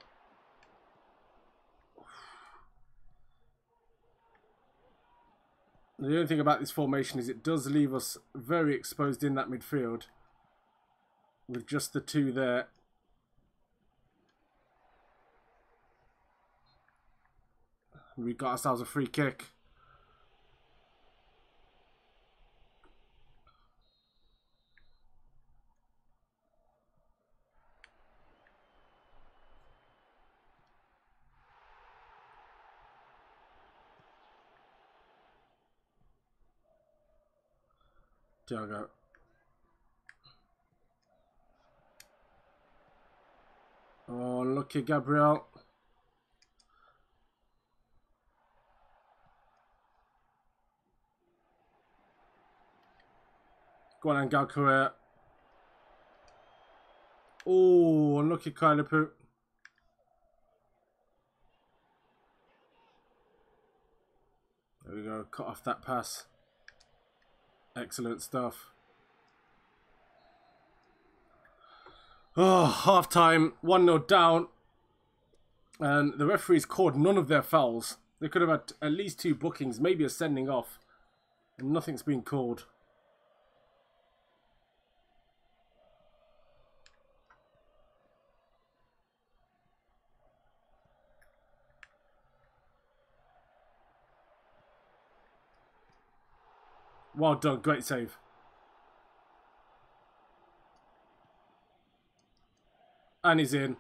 A: The only thing about this formation is it does leave us very exposed in that midfield. with just the two there. We got ourselves a free kick. Diogo. Oh, lucky Gabriel. Go on, Angel Correa. Oh, unlucky Kailapu. There we go. Cut off that pass. Excellent stuff. Oh, half time. 1-0 down. And the referees called none of their fouls. They could have had at least 2 bookings, maybe a sending off. And nothing's been called. Well done, great save. And he's in.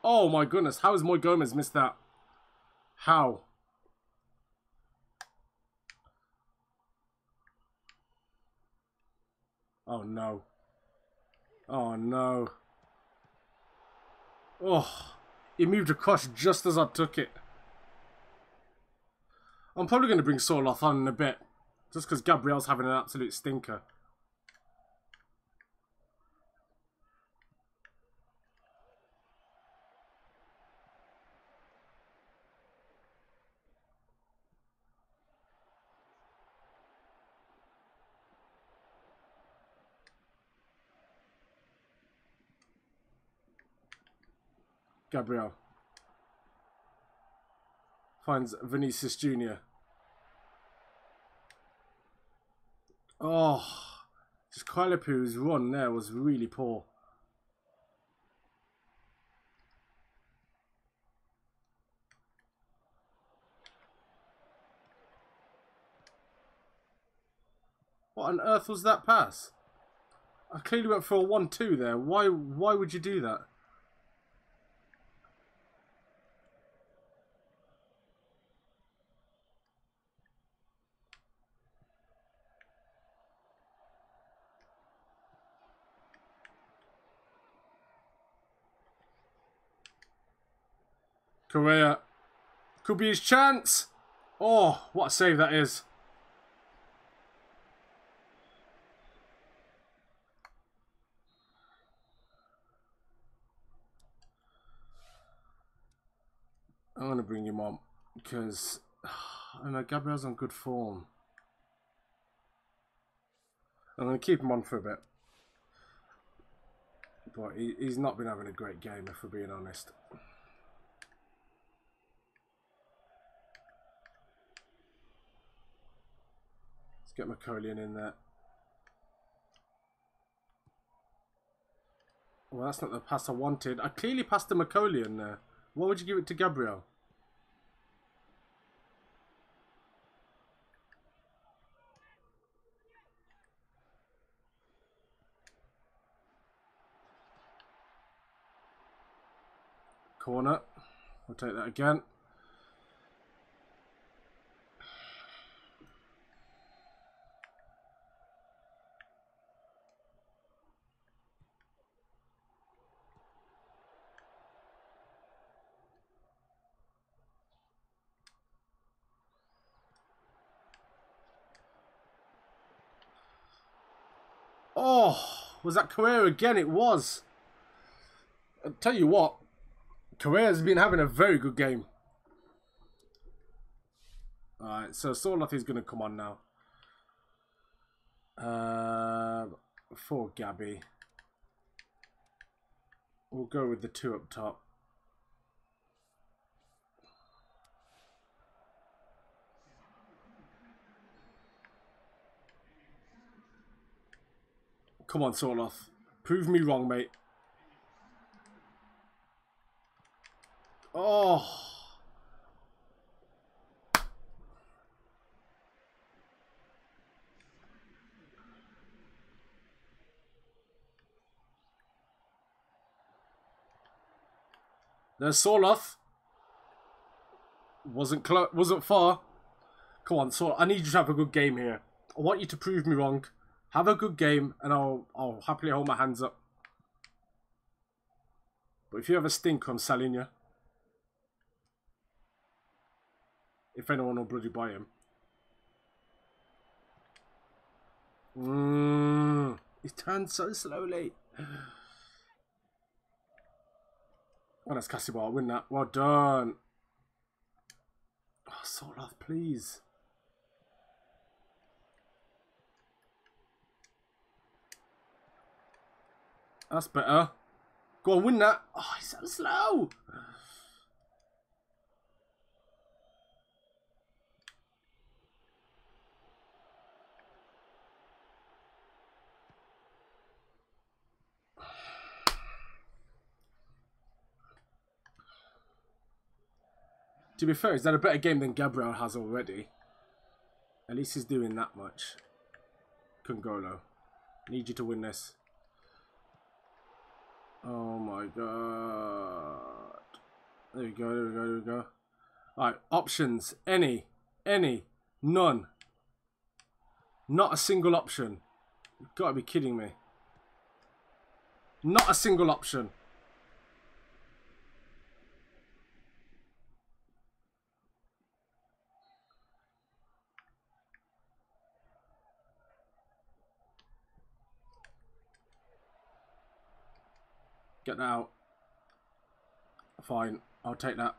A: Oh my goodness, how has Moy Gomez missed that? How? Oh no. Oh no. Oh, he moved across just as I took it. I'm probably going to bring Sorloth on in a bit. Just because Gabriel's having an absolute stinker. Gabriel. Finds Vinicius Jr. Oh, just Kailapu's run there was really poor. What on earth was that pass? I clearly went for a 1-2 there. Why would you do that? Correa. Could be his chance. Oh, what a save that is. I'm going to bring him on because I know Gabriel's on good form. I'm going to keep him on for a bit. But he's not been having a great game, if we're being honest. Let's get McColian in there. Well, that's not the pass I wanted. I clearly passed to McColian there. Why would you give it to Gabriel? Corner. I'll take that again. Oh, was that Correa again? It was. I'll tell you what, Correa's been having a very good game. Alright, so Sorloth is going to come on now. For Gabby. We'll go with the 2 up top. Come on, Sorloth. Prove me wrong, mate. Oh. There's Soloth. Wasn't far. Come on, so I need you to have a good game here. I want you to prove me wrong. Have a good game, and I'll happily hold my hands up. But if you have a stink, I'm selling you. If anyone will bloody buy him. He turns so slowly. Oh, that's Cassibar. I'll win that. Well done. Oh, Soloth, please. That's better. Go on, win that. Oh, he's so slow. To be fair, is that a better game than Gabriel has already? At least he's doing that much. Congolo. Need you to win this. Oh my god. There we go, there we go, there we go. Alright, options. Any, none. Not a single option. You've got to be kidding me. Not a single option. Get that out. Fine, I'll take that.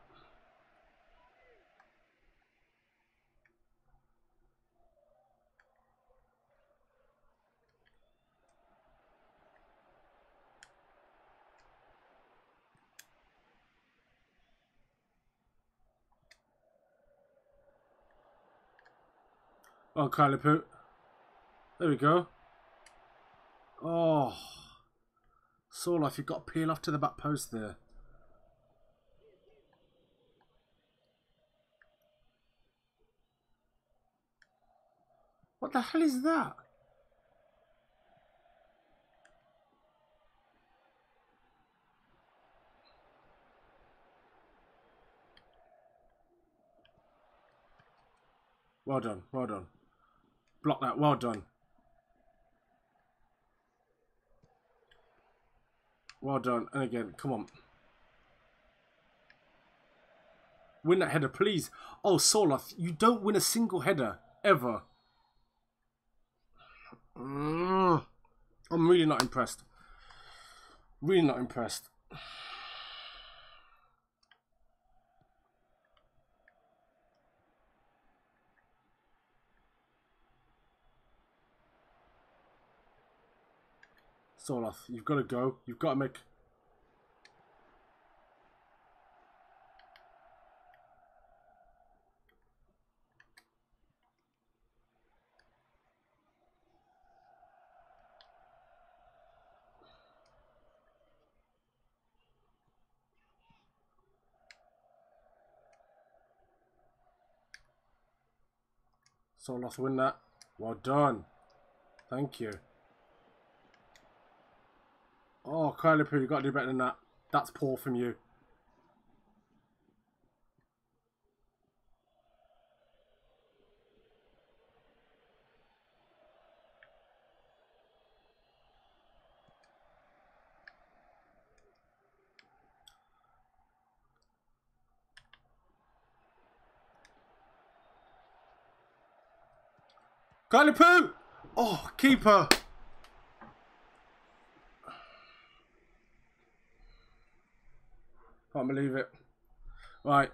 A: Oh, Kylie. There we go. Oh. Soloth, you've got to peel off to the back post there. What the hell is that? Well done, well done. Block that, well done. Well done, and again, come on. Win that header, please. Oh, Soloth, you don't win a single header, ever. I'm really not impressed. Really not impressed. Soloth, you've got to go. You've got to make... Soloth, win that. Well done. Thank you. Oh, Kylie Poo, you've got to do better than that. That's poor from you. Kylie Poo! Oh, keeper. Can't believe it. Right.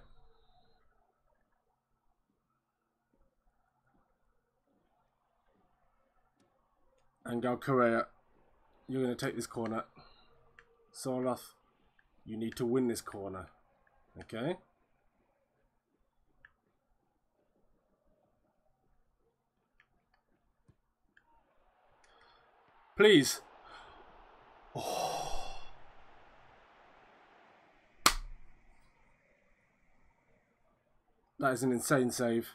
A: Angel Correa, you're going to take this corner. Soloth, you need to win this corner. Okay? Please. Oh. That is an insane save.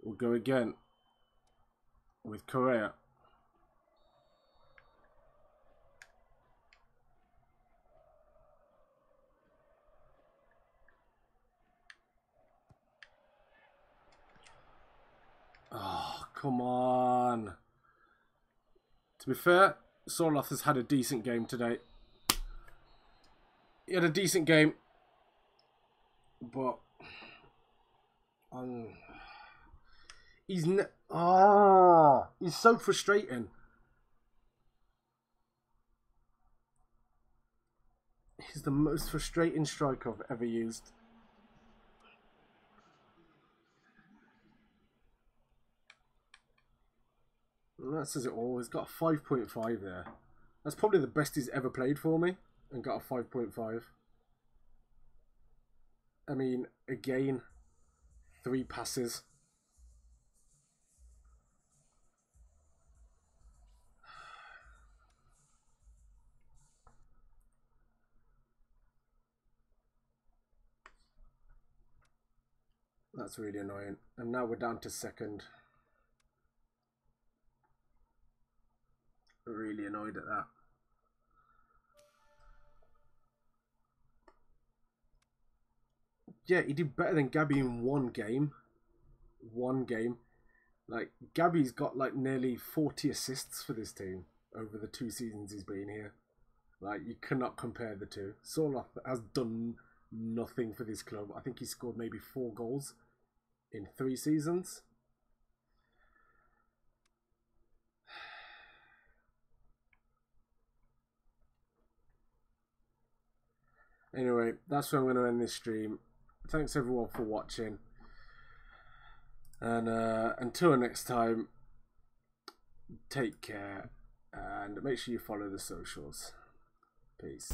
A: We'll go again with Correa. Oh, come on. To be fair, Sorloth has had a decent game today. He had a decent game, but he's so frustrating. He's the most frustrating striker I've ever used. And that says it all. He's got a 5.5 there. That's probably the best he's ever played for me, and got a 5.5. I mean, again, 3 passes. That's really annoying. And now we're down to second. Really annoyed at that. Yeah, he did better than Gabby in one game. Like, Gabby's got like nearly 40 assists for this team over the 2 seasons he's been here. Like, you cannot compare the two. Sorloth has done nothing for this club. I think he scored maybe 4 goals in 3 seasons. Anyway, that's where I'm going to end this stream. Thanks everyone for watching. And until next time, take care. And make sure you follow the socials. Peace.